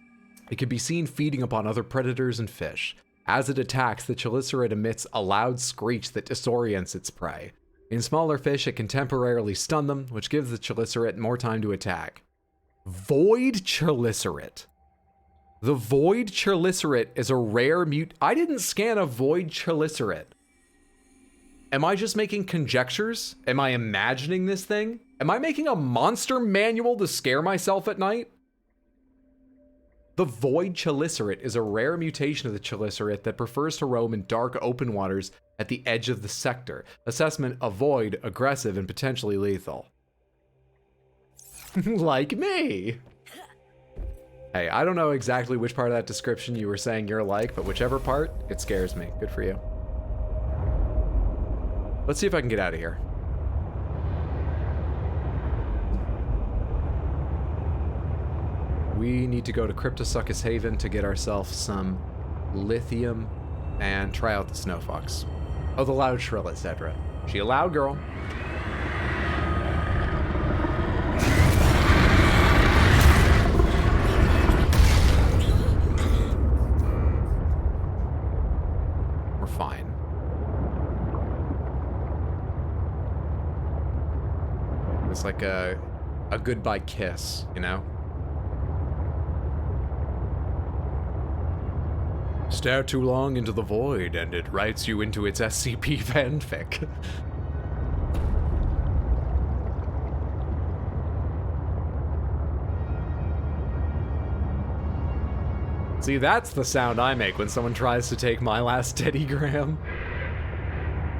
It can be seen feeding upon other predators and fish. As it attacks, the chelicerate emits a loud screech that disorients its prey. In smaller fish, it can temporarily stun them, which gives the chelicerate more time to attack. Void chelicerate. The void chelicerate is a rare I didn't scan a void chelicerate. Am I just making conjectures? Am I imagining this thing? Am I making a monster manual to scare myself at night? The void chelicerate is a rare mutation of the chelicerate that prefers to roam in dark open waters at the edge of the sector. Assessment: avoid, aggressive, and potentially lethal. Like me. Hey, I don't know exactly which part of that description you were saying you're like, but whichever part, it scares me. Good for you. Let's see if I can get out of here. We need to go to Cryptosuchus Haven to get ourselves some lithium and try out the snow fox. Oh, the loud, shrill, etc. She a loud girl. We're fine. It's like a goodbye kiss, you know? Stare too long into the void and it writes you into its SCP fanfic. See, that's the sound I make when someone tries to take my last Teddy Graham.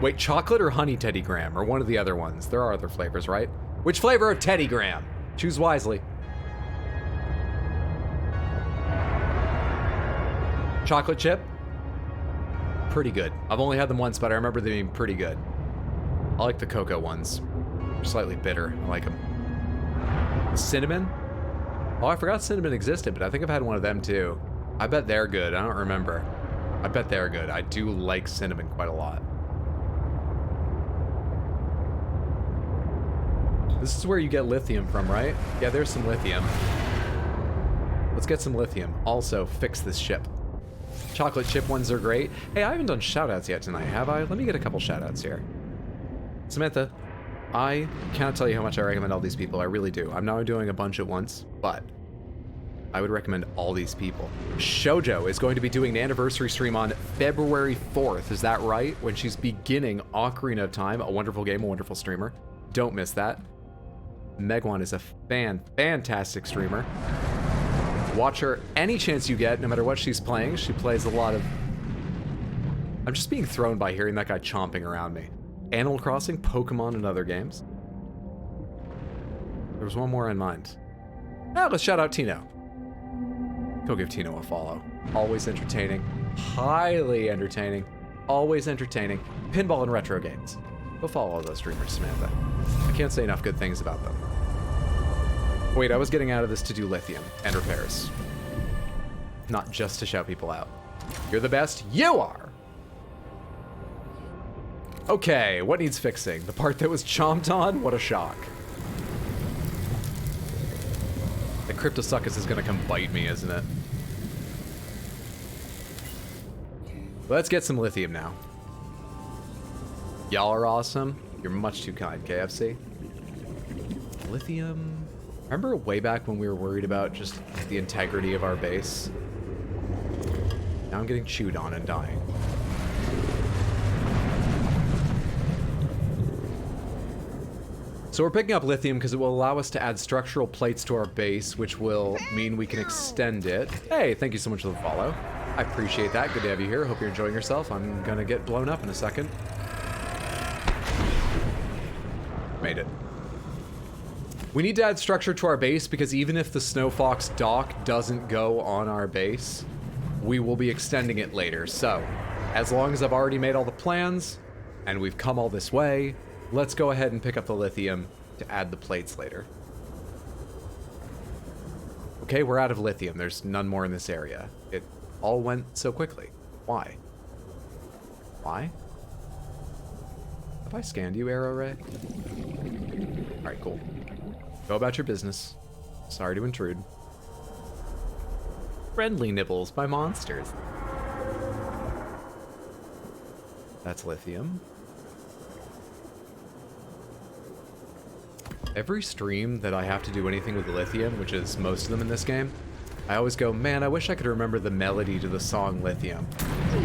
Wait, chocolate or honey Teddy Graham, or one of the other ones? There are other flavors, right? Which flavor of Teddy Graham? Choose wisely. Chocolate chip? Pretty good. I've only had them once, but I remember them being pretty good. I like the cocoa ones. They're slightly bitter. I like them. Cinnamon? Oh, I forgot cinnamon existed, but I think I've had one of them too. I bet they're good. I don't remember. I bet they're good. I do like cinnamon quite a lot. This is where you get lithium from, right? Yeah, there's some lithium. Let's get some lithium. Also, fix this ship. Chocolate chip ones are great. Hey, I haven't done shoutouts yet tonight, have I? Let me get a couple shoutouts here. Samantha, I cannot tell you how much I recommend all these people. I really do. I'm not doing a bunch at once, but I would recommend all these people. Shoujo is going to be doing an anniversary stream on February 4th. Is that right? When she's beginning Ocarina of Time, a wonderful game, a wonderful streamer. Don't miss that. Megwan is a fantastic streamer. Watch her any chance you get, no matter what she's playing. She plays a lot of... I'm just being thrown by hearing that guy chomping around me. Animal Crossing, Pokemon, and other games. There was one more in mind. Now let's shout out Tino. Go give Tino a follow. Always entertaining. Highly entertaining. Always entertaining. Pinball and retro games. Go follow all those streamers, Samantha. I can't say enough good things about them. Wait, I was getting out of this to do lithium and repairs. Not just to shout people out. You're the best. You are! Okay, what needs fixing? The part that was chomped on? What a shock. The Cryptosuchus is gonna come bite me, isn't it? Let's get some lithium now. Y'all are awesome. You're much too kind, KFC. Lithium... Remember way back when we were worried about just the integrity of our base? Now I'm getting chewed on and dying. So we're picking up lithium because it will allow us to add structural plates to our base, which will mean we can extend it. Hey, thank you so much for the follow. I appreciate that. Good to have you here. Hope you're enjoying yourself. I'm gonna get blown up in a second. Made it. We need to add structure to our base because even if the Snow Fox dock doesn't go on our base, we will be extending it later. So, as long as I've already made all the plans and we've come all this way, let's go ahead and pick up the lithium to add the plates later. Okay, we're out of lithium. There's none more in this area. It all went so quickly. Why? Why? Have I scanned you, Arrow Ray? Alright, cool. Go about your business. Sorry to intrude. Friendly nibbles by monsters. That's lithium. Every stream that I have to do anything with lithium, which is most of them in this game, I always go, man, I wish I could remember the melody to the song Lithium.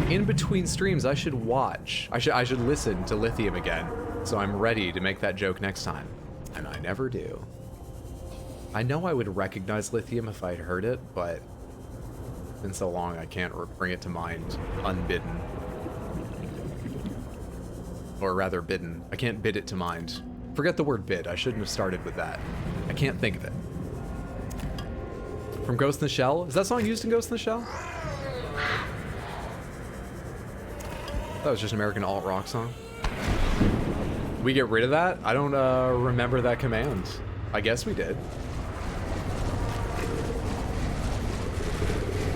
In between streams, I should watch. I should listen to Lithium again, so I'm ready to make that joke next time. And I never do. I know I would recognize Lithium if I'd heard it, but it's been so long I can't bring it to mind unbidden. Or rather, bidden. I can't bid it to mind. Forget the word bid. I shouldn't have started with that. I can't think of it. From Ghost in the Shell? Is that song used in Ghost in the Shell? That was just an American alt-rock song. We get rid of that? I don't remember that command. I guess we did.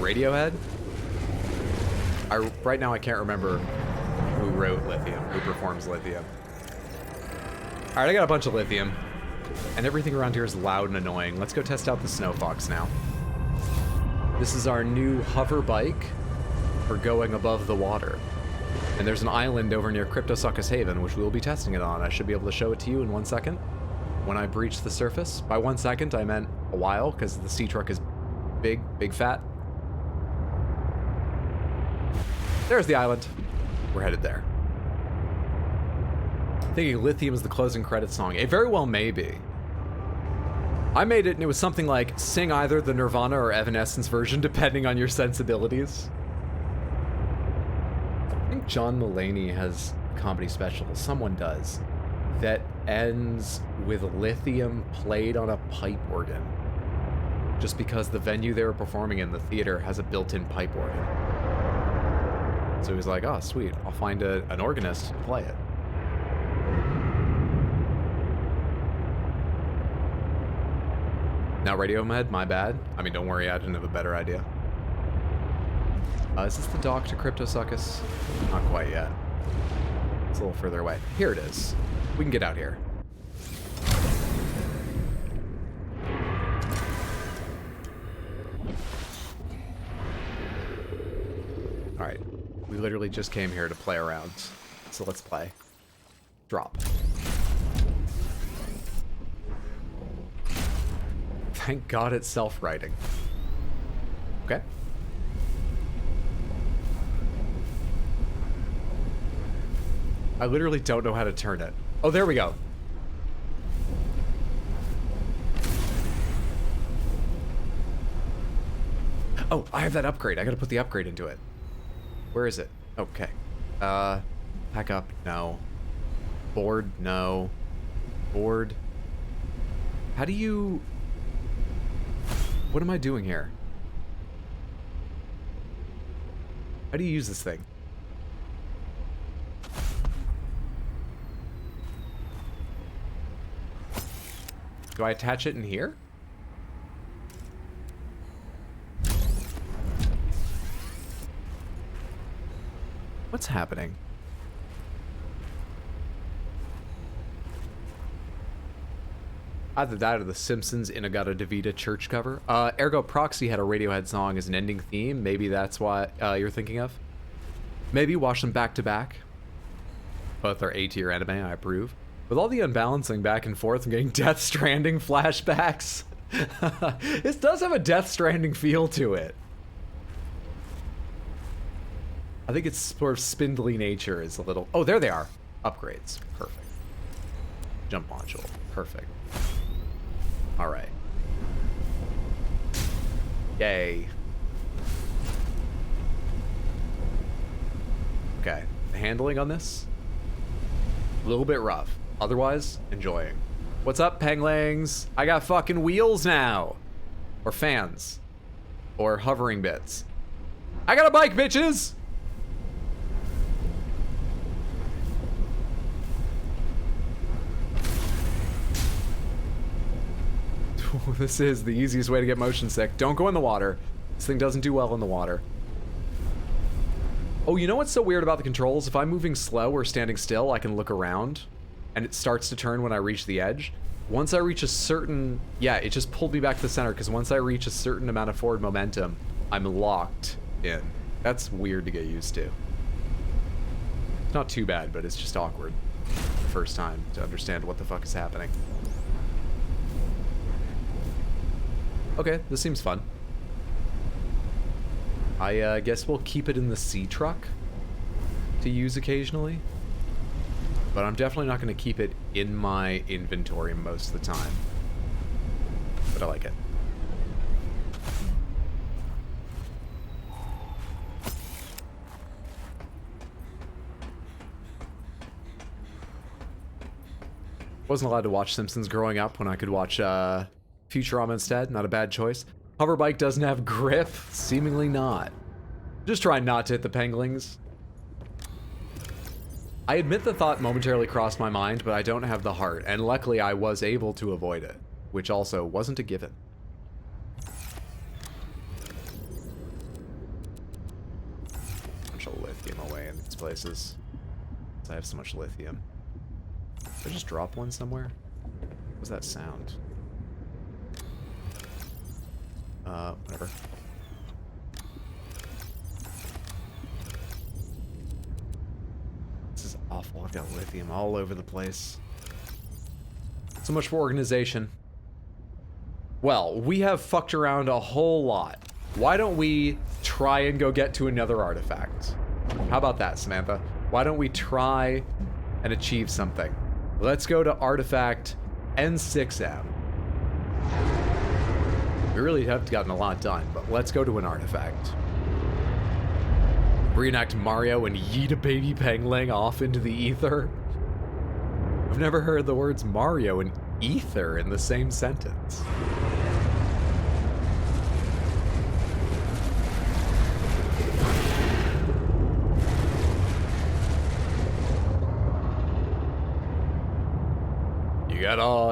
Radiohead? Right now I can't remember who wrote Lithium, who performs Lithium. Alright, I got a bunch of lithium. And everything around here is loud and annoying. Let's go test out the Snow Fox now. This is our new hover bike for going above the water. And there's an island over near Cryptosuchus Haven, which we'll be testing it on. I should be able to show it to you in 1 second when I breach the surface. By 1 second, I meant a while, because the sea truck is big, big fat. There's the island. We're headed there. Thinking Lithium is the closing credits song. It very well may be. I made it and it was something like, sing either the Nirvana or Evanescence version, depending on your sensibilities. I think John Mulaney has a comedy special, someone does, that ends with Lithium played on a pipe organ. Just because the venue they were performing in, the theater, has a built-in pipe organ. So he was like, oh, sweet, I'll find an organist to play it. Now Radiohead, my bad. I mean, don't worry, I didn't have a better idea. Is this the dock to Cryptosuchus? Not quite yet. It's a little further away. Here it is. We can get out here. Alright. We literally just came here to play around. So let's play. Drop. Thank God it's self-writing. Okay. I literally don't know how to turn it. Oh, there we go. Oh, I have that upgrade. I gotta put the upgrade into it. Where is it? Okay. Pack up. No. Board. No. Board. How do you... What am I doing here? How do you use this thing? Do I attach it in here? What's happening? Either that or the Simpsons Inagata Devita church cover. Ergo Proxy had a Radiohead song as an ending theme. Maybe that's what you're thinking of. Maybe watch them back to back. Both are A-tier anime, I approve. With all the unbalancing back and forth, I'm getting Death Stranding flashbacks. This does have a Death Stranding feel to it. I think its sort of spindly nature is a little... Oh, there they are. Upgrades. Perfect. Jump module. Perfect. All right. Yay. Okay. The handling on this? A little bit rough. Otherwise, enjoying. What's up, Penglings? I got fucking wheels now. Or fans. Or hovering bits. I got a bike, bitches! This is the easiest way to get motion sick. Don't go in the water. This thing doesn't do well in the water. Oh, you know what's so weird about the controls? If I'm moving slow or standing still, I can look around, and it starts to turn when I reach the edge. Once I reach a certain... Yeah, it just pulled me back to the center, because once I reach a certain amount of forward momentum, I'm locked in. That's weird to get used to. It's not too bad, but it's just awkward. The first time to understand what the fuck is happening. Okay, this seems fun. I guess we'll keep it in the sea truck to use occasionally. But I'm definitely not going to keep it in my inventory most of the time. But I like it. Wasn't allowed to watch Simpsons growing up when I could watch Futurama instead. Not a bad choice. Hoverbike doesn't have grip? Seemingly not. Just try not to hit the penglings. I admit the thought momentarily crossed my mind, but I don't have the heart, and luckily I was able to avoid it, which also wasn't a given. lithium away in these places. 'Cause I have so much lithium. Did I just drop one somewhere? What was that sound? Whatever. This is awful. I've got lithium all over the place. So much for organization. Well, we have fucked around a whole lot. Why don't we try and go get to another artifact? How about that, Samantha? Why don't we try and achieve something? Let's go to artifact N6M. We really have gotten a lot done, but let's go to an artifact. Reenact Mario and yeet a baby pangling off into the ether. I've never heard the words Mario and ether in the same sentence.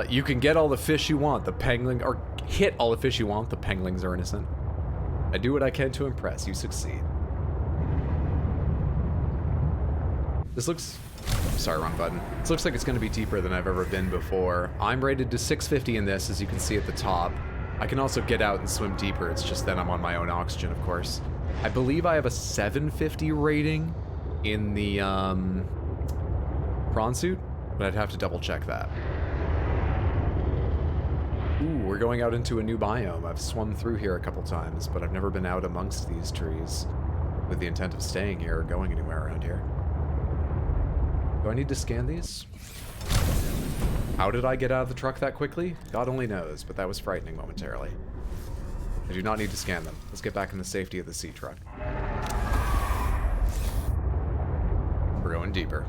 You can get all the fish you want, the pangling, or hit all the fish you want, the panglings are innocent. I do what I can to impress, you succeed. This looks, sorry, wrong button. This looks like it's gonna be deeper than I've ever been before. I'm rated to 650 in this, as you can see at the top. I can also get out and swim deeper, it's just then I'm on my own oxygen, of course. I believe I have a 750 rating in the prawn suit, but I'd have to double check that. Ooh, we're going out into a new biome. I've swum through here a couple times, but I've never been out amongst these trees with the intent of staying here or going anywhere around here. Do I need to scan these? How did I get out of the truck that quickly? God only knows, but that was frightening momentarily. I do not need to scan them. Let's get back in the safety of the sea truck. We're going deeper.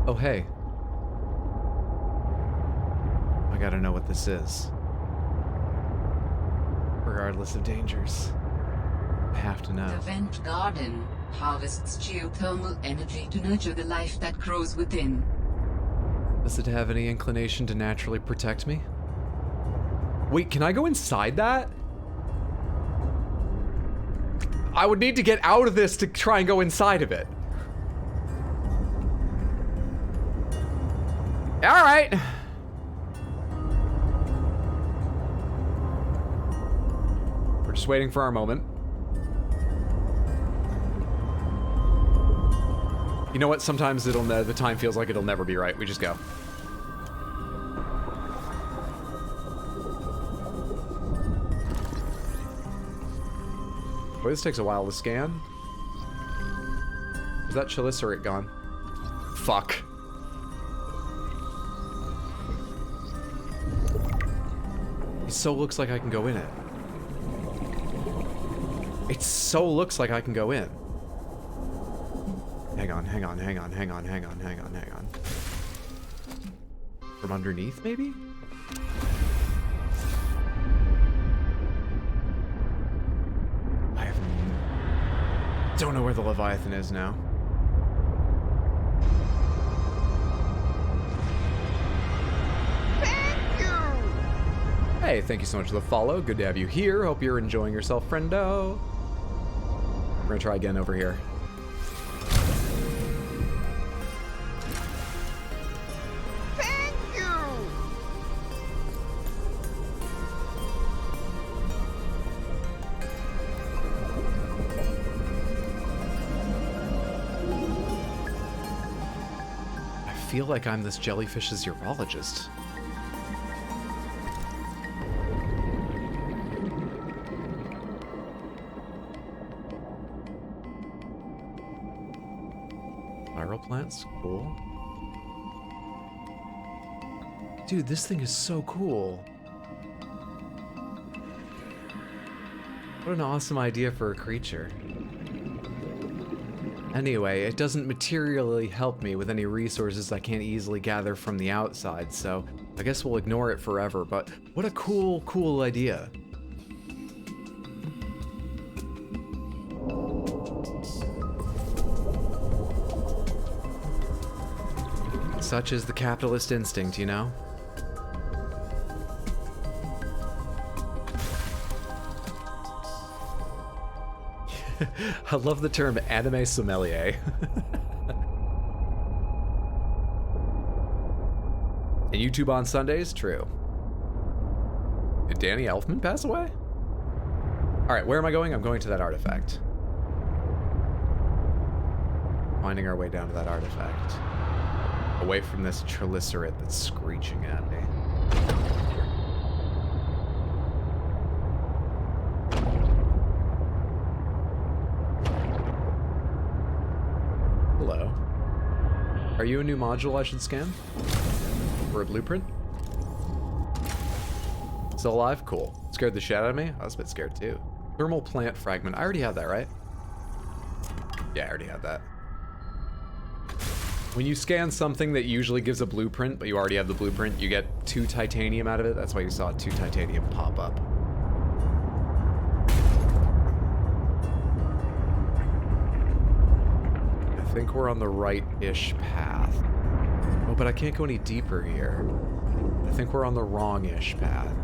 Oh, hey. I gotta know what this is. Regardless of dangers, I have to know. The vent garden harvests geothermal energy to nurture the life that grows within. Does it have any inclination to naturally protect me? Wait, can I go inside that? I would need to get out of this to try and go inside of it. All right. We're just waiting for our moment. You know what? Sometimes the time feels like it'll never be right. We just go. Boy, this takes a while to scan. Is that chelicerates gone? Fuck. It so looks like I can go in it. It so looks like I can go in. Hang on. From underneath, maybe? Don't know where the Leviathan is now. Hey, thank you so much for the follow. Good to have you here. Hope you're enjoying yourself, friendo. We're gonna try again over here. Thank you! I feel like I'm this jellyfish's urologist. Plants, cool. Dude, this thing is so cool. What an awesome idea for a creature. Anyway, it doesn't materially help me with any resources I can't easily gather from the outside, so I guess we'll ignore it forever, but what a cool idea. Such is the capitalist instinct, you know? I love the term anime sommelier. And YouTube on Sundays? True. Did Danny Elfman pass away? Alright, where am I going? I'm going to that artifact. Finding our way down to that artifact. Away from this trilicerate that's screeching at me. Hello. Are you a new module I should scan? Or a blueprint? Still alive? Cool. Scared the shit out of me? I was a bit scared too. Thermal plant fragment. I already had that, right? Yeah, I already had that. When you scan something that usually gives a blueprint, but you already have the blueprint, you get 2 titanium out of it. That's why you saw 2 titanium pop up. I think we're on the right-ish path. Oh, but I can't go any deeper here. I think we're on the wrong-ish path.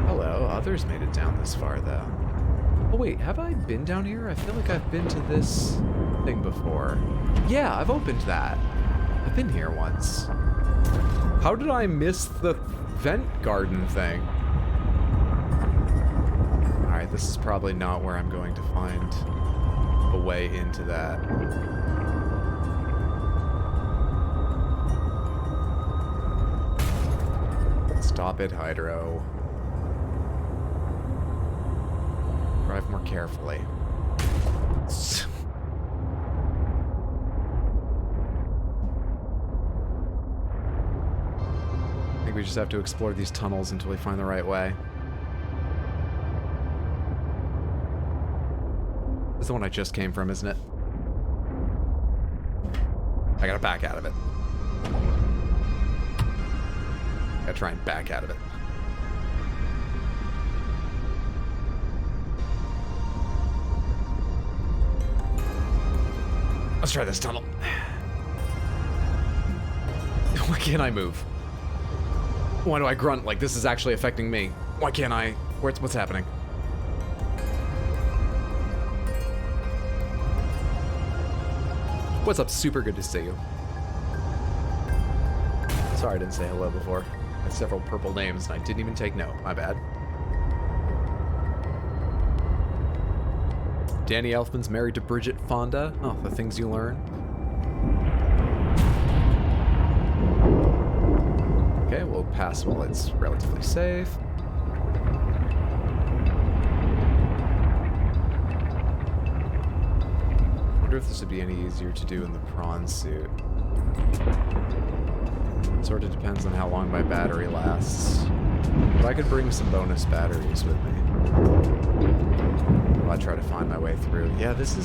Hello, others made it down this far, though. Oh wait, have I been down here? I feel like I've been to this thing before. Yeah, I've opened that. I've been here once. How did I miss the vent garden thing? Alright, this is probably not where I'm going to find a way into that. Stop it, Hydro. Drive more carefully. I think we just have to explore these tunnels until we find the right way. This is the one I just came from, isn't it? I gotta back out of it. Gotta try and back out of it. Let's try this tunnel. Why can't I move? Why do I grunt like this is actually affecting me? Why can't I? What's happening? What's up? Super good to see you. Sorry I didn't say hello before. I had several purple names and I didn't even take note. My bad. Danny Elfman's married to Bridget Fonda. Oh, the things you learn. Okay, we'll pass while it's relatively safe. Wonder if this would be any easier to do in the prawn suit. Sort of depends on how long my battery lasts. But I could bring some bonus batteries with me. I try to find my way through. Yeah, this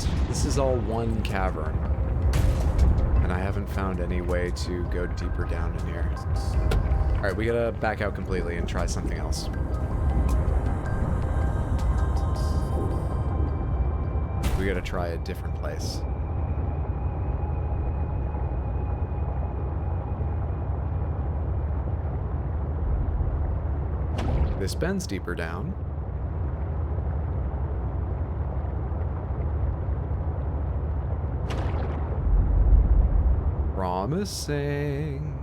is all one cavern. And I haven't found any way to go deeper down in here. Alright, we gotta back out completely and try something else. We gotta try a different place. This bends deeper down. Promising.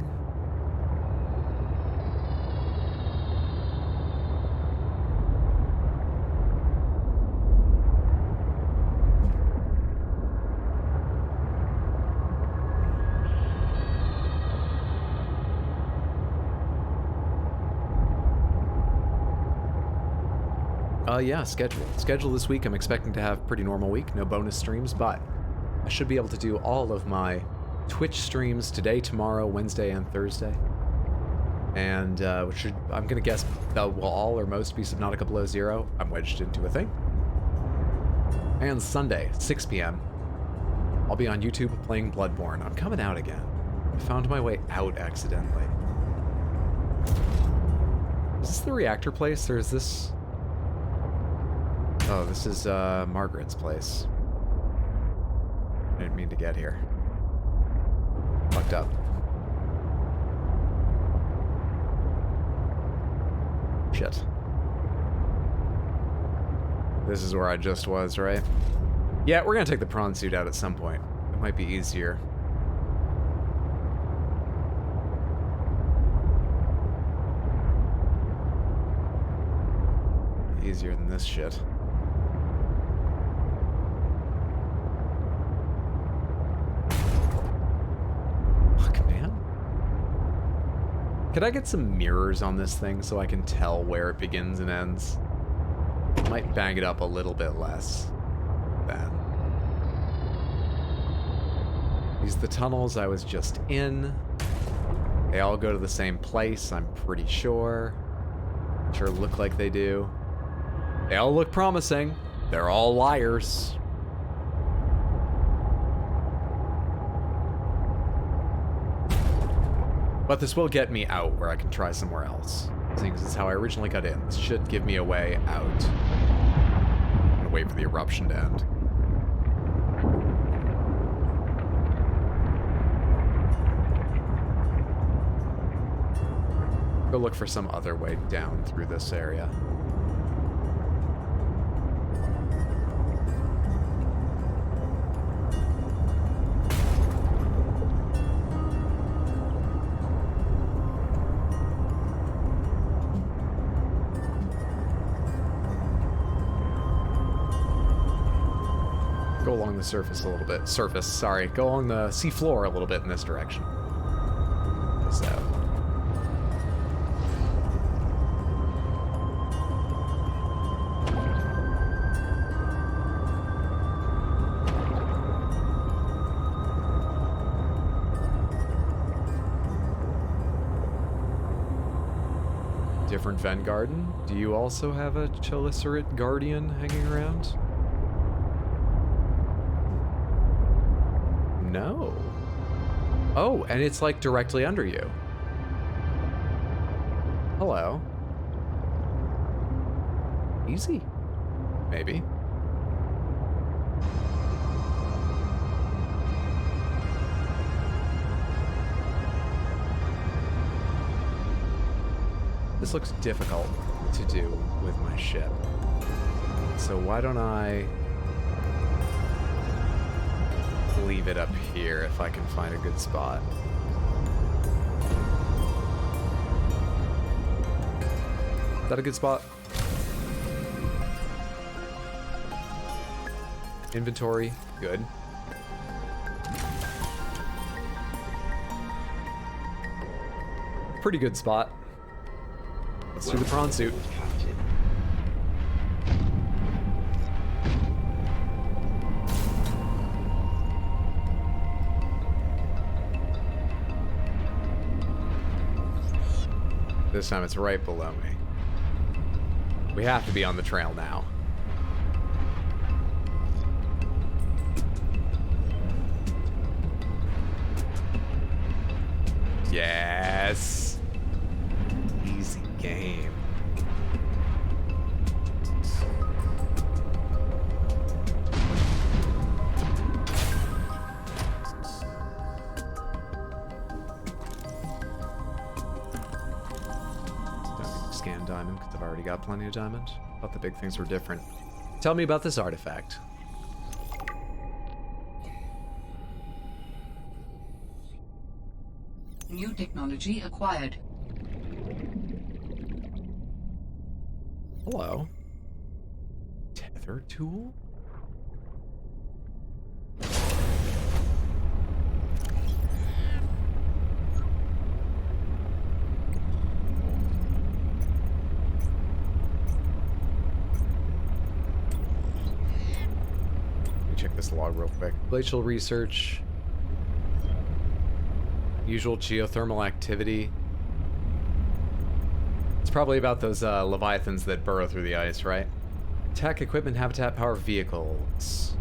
Yeah, schedule this week. I'm expecting to have a pretty normal week, no bonus streams, but I should be able to do all of my Twitch streams today, tomorrow, Wednesday, and Thursday. And I'm gonna guess that will all or most be Subnautica Below Zero. I'm wedged into a thing. And Sunday, 6 p.m. I'll be on YouTube playing Bloodborne. I'm coming out again. I found my way out accidentally. Is this the reactor place, or is this... Oh, this is Margaret's place. I didn't mean to get here. Fucked up. Shit. This is where I just was, right? Yeah, we're gonna take the prawn suit out at some point. It might be easier. Easier than this shit. Fuck, man. Could I get some mirrors on this thing so I can tell where it begins and ends? Might bang it up a little bit less. That. These are the tunnels I was just in. They all go to the same place, I'm pretty sure. Sure look like they do. They all look promising. They're all liars. But this will get me out where I can try somewhere else. Seeing as it's how I originally got in. This should give me a way out. I'm gonna wait for the eruption to end. Go look for some other way down through this area. Go along the surface a little bit. Sorry. Go along the seafloor a little bit in this direction. So. Different Ven Garden? Do you also have a Chelicerate Guardian hanging around? No. Oh, and it's like directly under you. Hello. Easy. Maybe. This looks difficult to do with my ship. So why don't I leave it up here if I can find a good spot. Is that a good spot? Inventory, good. Pretty good spot. Let's do the prawn suit. This time it's right below me. We have to be on the trail now. Yes. Easy game. Scan diamond because I've already got plenty of diamond. Thought the big things were different. Tell me about this artifact. New technology acquired. Hello. Tether tool? Check this log real quick. Glacial research. Usual geothermal activity. It's probably about those leviathans that burrow through the ice, right? Tech, equipment, habitat, power, vehicles.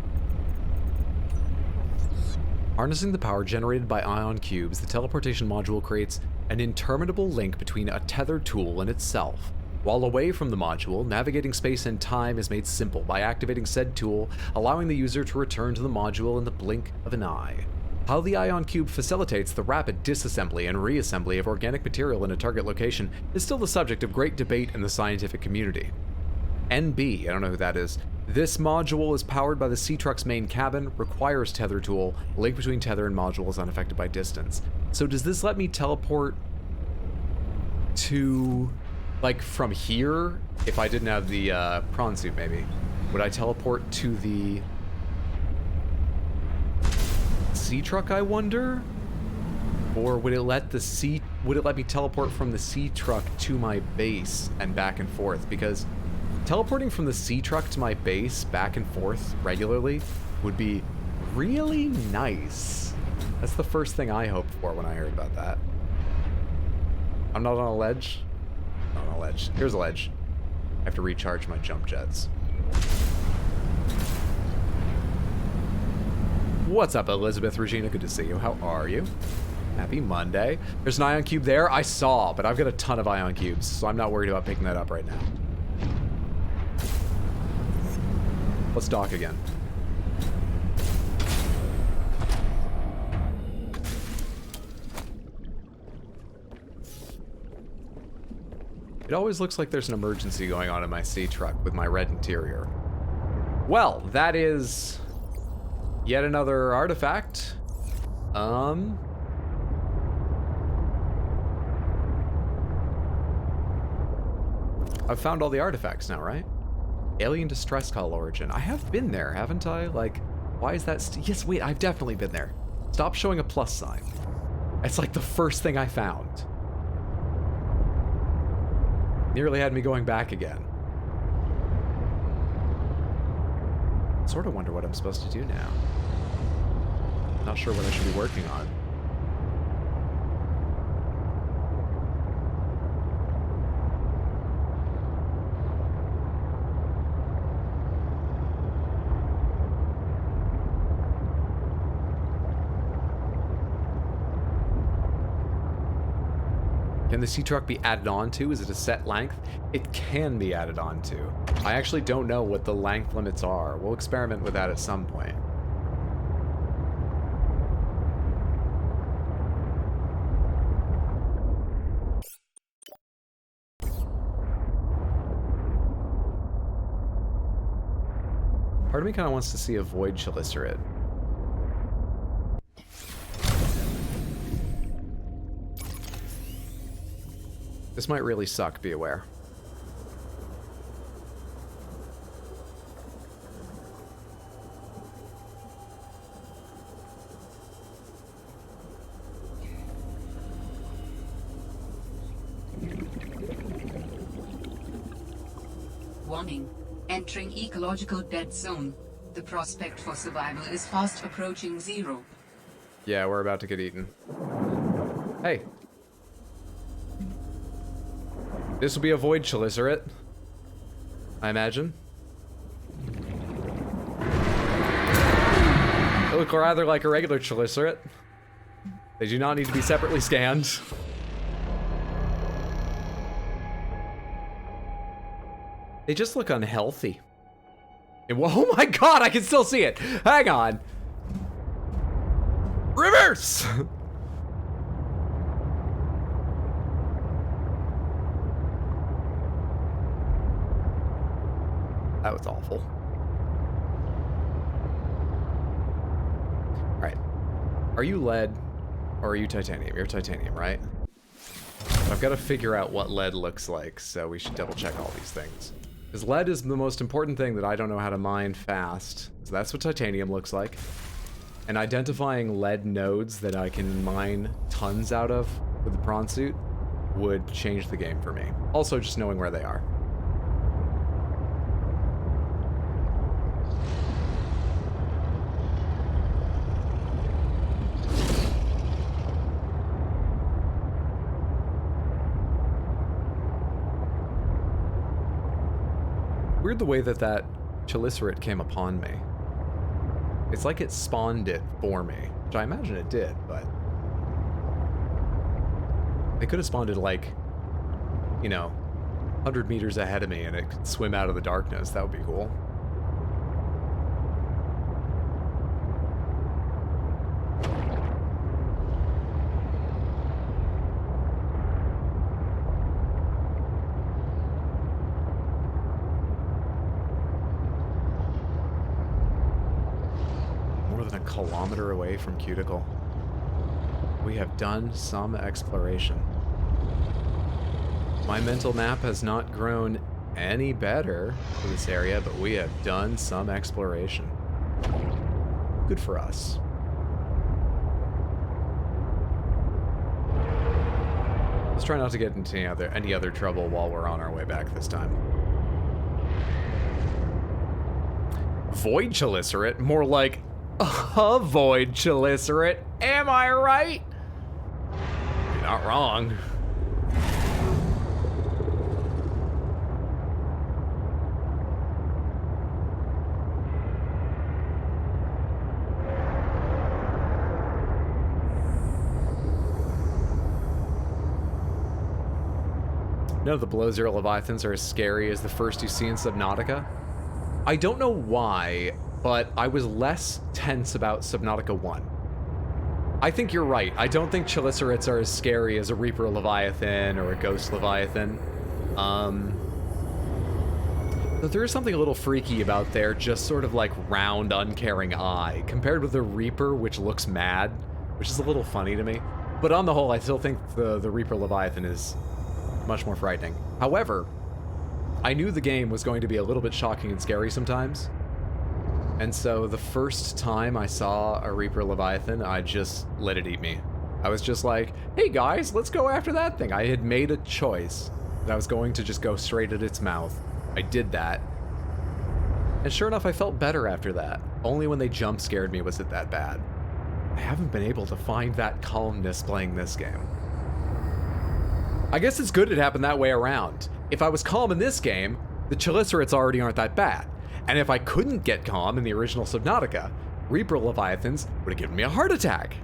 Harnessing the power generated by ion cubes, the teleportation module creates an interminable link between a tethered tool and itself. While away from the module, navigating space and time is made simple by activating said tool, allowing the user to return to the module in the blink of an eye. How the ion cube facilitates the rapid disassembly and reassembly of organic material in a target location is still the subject of great debate in the scientific community. NB, I don't know who that is. This module is powered by the Sea Truck's main cabin, requires tether tool, link between tether and module is unaffected by distance. So does this let me teleport to, like, from here? If I didn't have the prawn suit, maybe. Would I teleport to the Sea Truck, I wonder? Or would it let me teleport from the Sea Truck to my base and back and forth? Because teleporting from the Sea Truck to my base back and forth regularly would be really nice. That's the first thing I hoped for when I heard about that. I'm not on a ledge. Not on a ledge. Here's a ledge. I have to recharge my jump jets. What's up, Elizabeth Regina? Good to see you. How are you? Happy Monday. There's an ion cube there. I saw, but I've got a ton of ion cubes, so I'm not worried about picking that up right now. Let's dock again. It always looks like there's an emergency going on in my Sea Truck with my red interior. Well, that is yet another artifact. I've found all the artifacts now, right? Alien distress call origin. I have been there, haven't I? Like, why is that? Yes, wait, I've definitely been there. Stop showing a plus sign. It's like the first thing I found. Nearly had me going back again. Sort of wonder what I'm supposed to do now. Not sure what I should be working on. Can the Sea Truck be added on to? Is it a set length? It can be added on to. I actually don't know what the length limits are. We'll experiment with that at some point. Part of me kind of wants to see a void chelicerate. This might really suck, be aware. Warning. Entering ecological dead zone. The prospect for survival is fast approaching zero. Yeah, we're about to get eaten. Hey. This will be a void chelicerate, I imagine. They look rather like a regular chelicerate. They do not need to be separately scanned. They just look unhealthy. Oh my god, I can still see it! Hang on! Reverse! That was awful. Alright. Are you lead or are you titanium? You're titanium, right? I've got to figure out what lead looks like, so we should double check all these things. Because lead is the most important thing that I don't know how to mine fast. So that's what titanium looks like. And identifying lead nodes that I can mine tons out of with the prawn suit would change the game for me. Also, just knowing where they are. Weird the way that that chelicerate came upon me. It's like it spawned it for me, which I imagine it did, but they could have spawned it like, you know, 100 meters ahead of me and it could swim out of the darkness. That would be cool. More than a kilometer away from Cuticle. We have done some exploration. My mental map has not grown any better for this area, but we have done some exploration. Good for us. Let's try not to get into any other trouble while we're on our way back this time. Void Chelicerate? More like a void Chelicerate. Am I right? You're not wrong. None of the Below Zero Leviathans are as scary as the first you see in Subnautica. I don't know why, but I was less tense about Subnautica 1. I think you're right. I don't think Chelicerates are as scary as a Reaper Leviathan or a Ghost Leviathan. But there is something a little freaky about their just sort of like round, uncaring eye, compared with the Reaper, which looks mad, which is a little funny to me. But on the whole, I still think the Reaper Leviathan is much more frightening. However, I knew the game was going to be a little bit shocking and scary sometimes. And so the first time I saw a Reaper Leviathan, I just let it eat me. I was just like, hey guys, let's go after that thing. I had made a choice that I was going to just go straight at its mouth. I did that. And sure enough, I felt better after that. Only when they jump scared me was it that bad. I haven't been able to find that calmness playing this game. I guess it's good it happened that way around. If I was calm in this game, the Chelicerates already aren't that bad. And if I couldn't get calm in the original Subnautica, Reaper Leviathans would have given me a heart attack.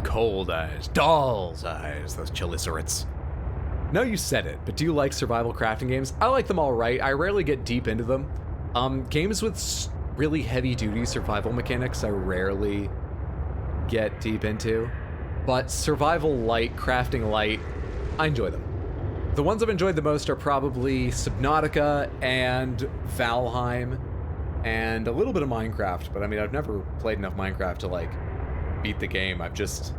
Cold eyes, doll's eyes, those Chelicerates. No, you said it, but do you like survival crafting games? I like them all right. I rarely get deep into them. Games with really heavy-duty survival mechanics I rarely get deep into. But survival light, crafting light, I enjoy them. The ones I've enjoyed the most are probably Subnautica and Valheim and a little bit of Minecraft, but I mean, I've never played enough Minecraft to like beat the game. I've just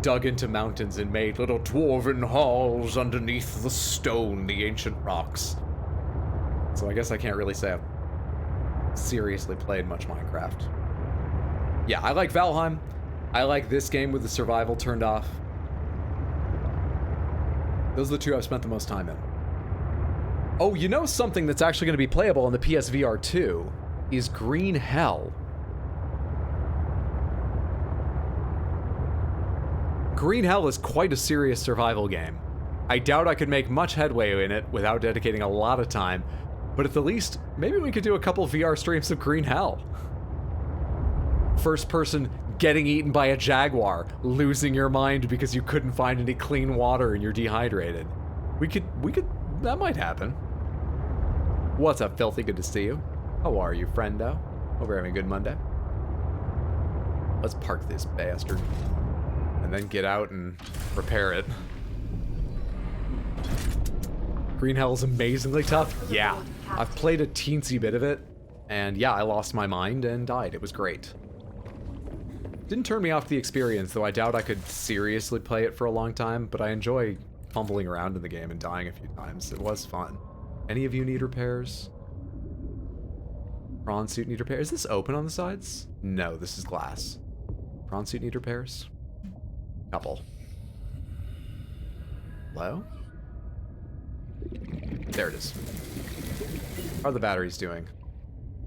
dug into mountains and made little dwarven halls underneath the stone, the ancient rocks. So I guess I can't really say I've seriously played much Minecraft. Yeah, I like Valheim. I like this game with the survival turned off. Those are the two I've spent the most time in. Oh, you know something that's actually going to be playable on the PSVR 2 is Green Hell. Green Hell is quite a serious survival game. I doubt I could make much headway in it without dedicating a lot of time, but at the least, maybe we could do a couple VR streams of Green Hell. First person getting eaten by a jaguar, losing your mind because you couldn't find any clean water and you're dehydrated. We could, that might happen. What's up, Filthy? Good to see you. How are you, friendo? Hope you're having a good Monday. Let's park this bastard. And then get out and repair it. Green Hell is amazingly tough. Yeah, I've played a teensy bit of it, and yeah, I lost my mind and died. It was great. Didn't turn me off the experience, though I doubt I could seriously play it for a long time, but I enjoy fumbling around in the game and dying a few times. It was fun. Any of you need repairs? Prawn suit need repairs? Is this open on the sides? No, this is glass. Prawn suit need repairs? Couple. Hello? There it is. How are the batteries doing?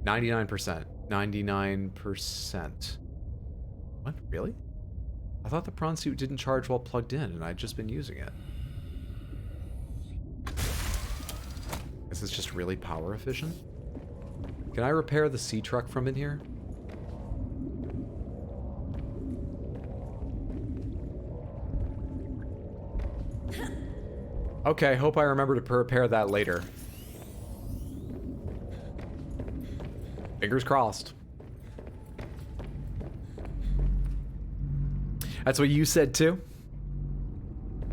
99%. 99%. What? Really? I thought the prawn suit didn't charge while plugged in, and I'd just been using it. Is this just really power efficient? Can I repair the sea truck from in here? Okay, hope I remember to prepare that later. Fingers crossed. That's what you said too?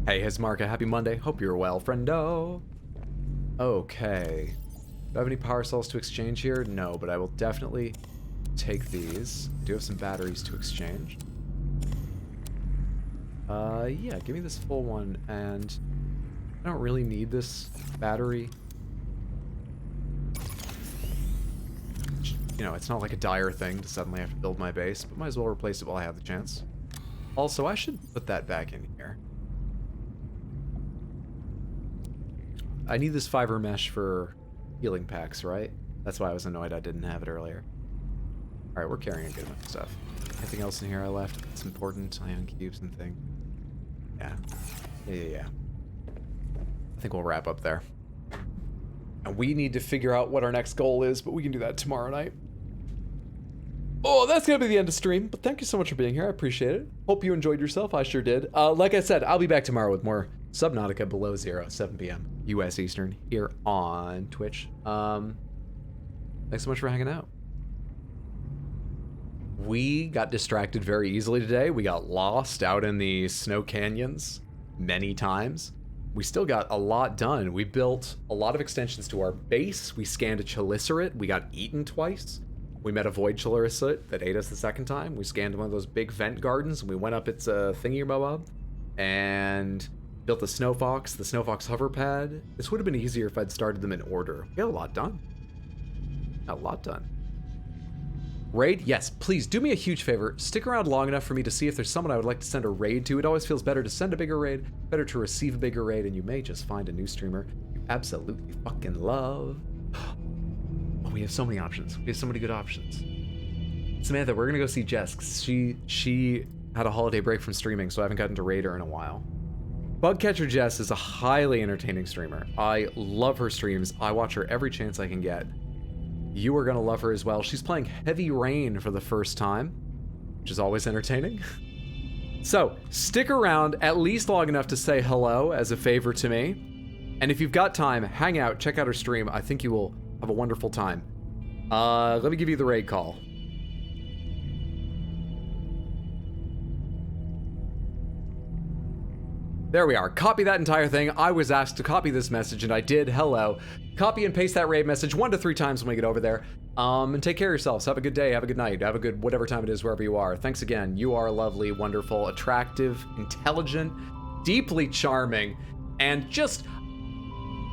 Hey, Hizmarka, happy Monday. Hope you're well, friendo. Okay. Do I have any power cells to exchange here? No, but I will definitely take these. I do have some batteries to exchange. Yeah, give me this full one, and I don't really need this battery. You know, it's not like a dire thing to suddenly have to build my base, but might as well replace it while I have the chance. Also, I should put that back in here. I need this fiber mesh for healing packs, right? That's why I was annoyed I didn't have it earlier. Alright, we're carrying a good amount of stuff. Anything else in here I left? It's important. Ion cubes and thing. Yeah. I think we'll wrap up there. And we need to figure out what our next goal is, but we can do that tomorrow night. Oh, that's gonna be the end of stream, but thank you so much for being here. I appreciate it. Hope you enjoyed yourself. I sure did. Like I said, I'll be back tomorrow with more Subnautica Below Zero, 7 p.m. US Eastern, here on Twitch. Thanks so much for hanging out. We got distracted very easily today. We got lost out in the snow canyons many times. We still got a lot done. We built a lot of extensions to our base. We scanned a Chelicerate. We got eaten twice. We met a void Chelicerate that ate us the second time. We scanned one of those big vent gardens, and we went up its thingy-bob and built the Snow Fox hover pad. This would have been easier if I'd started them in order. We got a lot done. Raid? Yes, please do me a huge favor. Stick around long enough for me to see if there's someone I would like to send a raid to. It always feels better to send a bigger raid, better to receive a bigger raid, and you may just find a new streamer you absolutely fucking love. Oh, we have so many options. We have so many good options. Samantha, we're gonna go see Jess, 'cause she had a holiday break from streaming, so I haven't gotten to raid her in a while. Bugcatcher Jess is a highly entertaining streamer. I love her streams. I watch her every chance I can get. You are gonna love her as well. She's playing Heavy Rain for the first time, which is always entertaining. So, stick around at least long enough to say hello as a favor to me. And if you've got time, hang out, check out her stream. I think you will have a wonderful time. Let me give you the raid call. There we are. Copy that entire thing. I was asked to copy this message, and I did. Hello. Copy and paste that raid message 1 to 3 times when we get over there. And take care of yourselves. Have a good day. Have a good night. Have a good whatever time it is, wherever you are. Thanks again. You are lovely, wonderful, attractive, intelligent, deeply charming, and just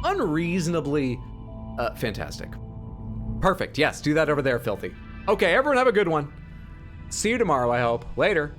unreasonably fantastic. Perfect. Yes, do that over there, filthy. Okay, everyone have a good one. See you tomorrow, I hope. Later.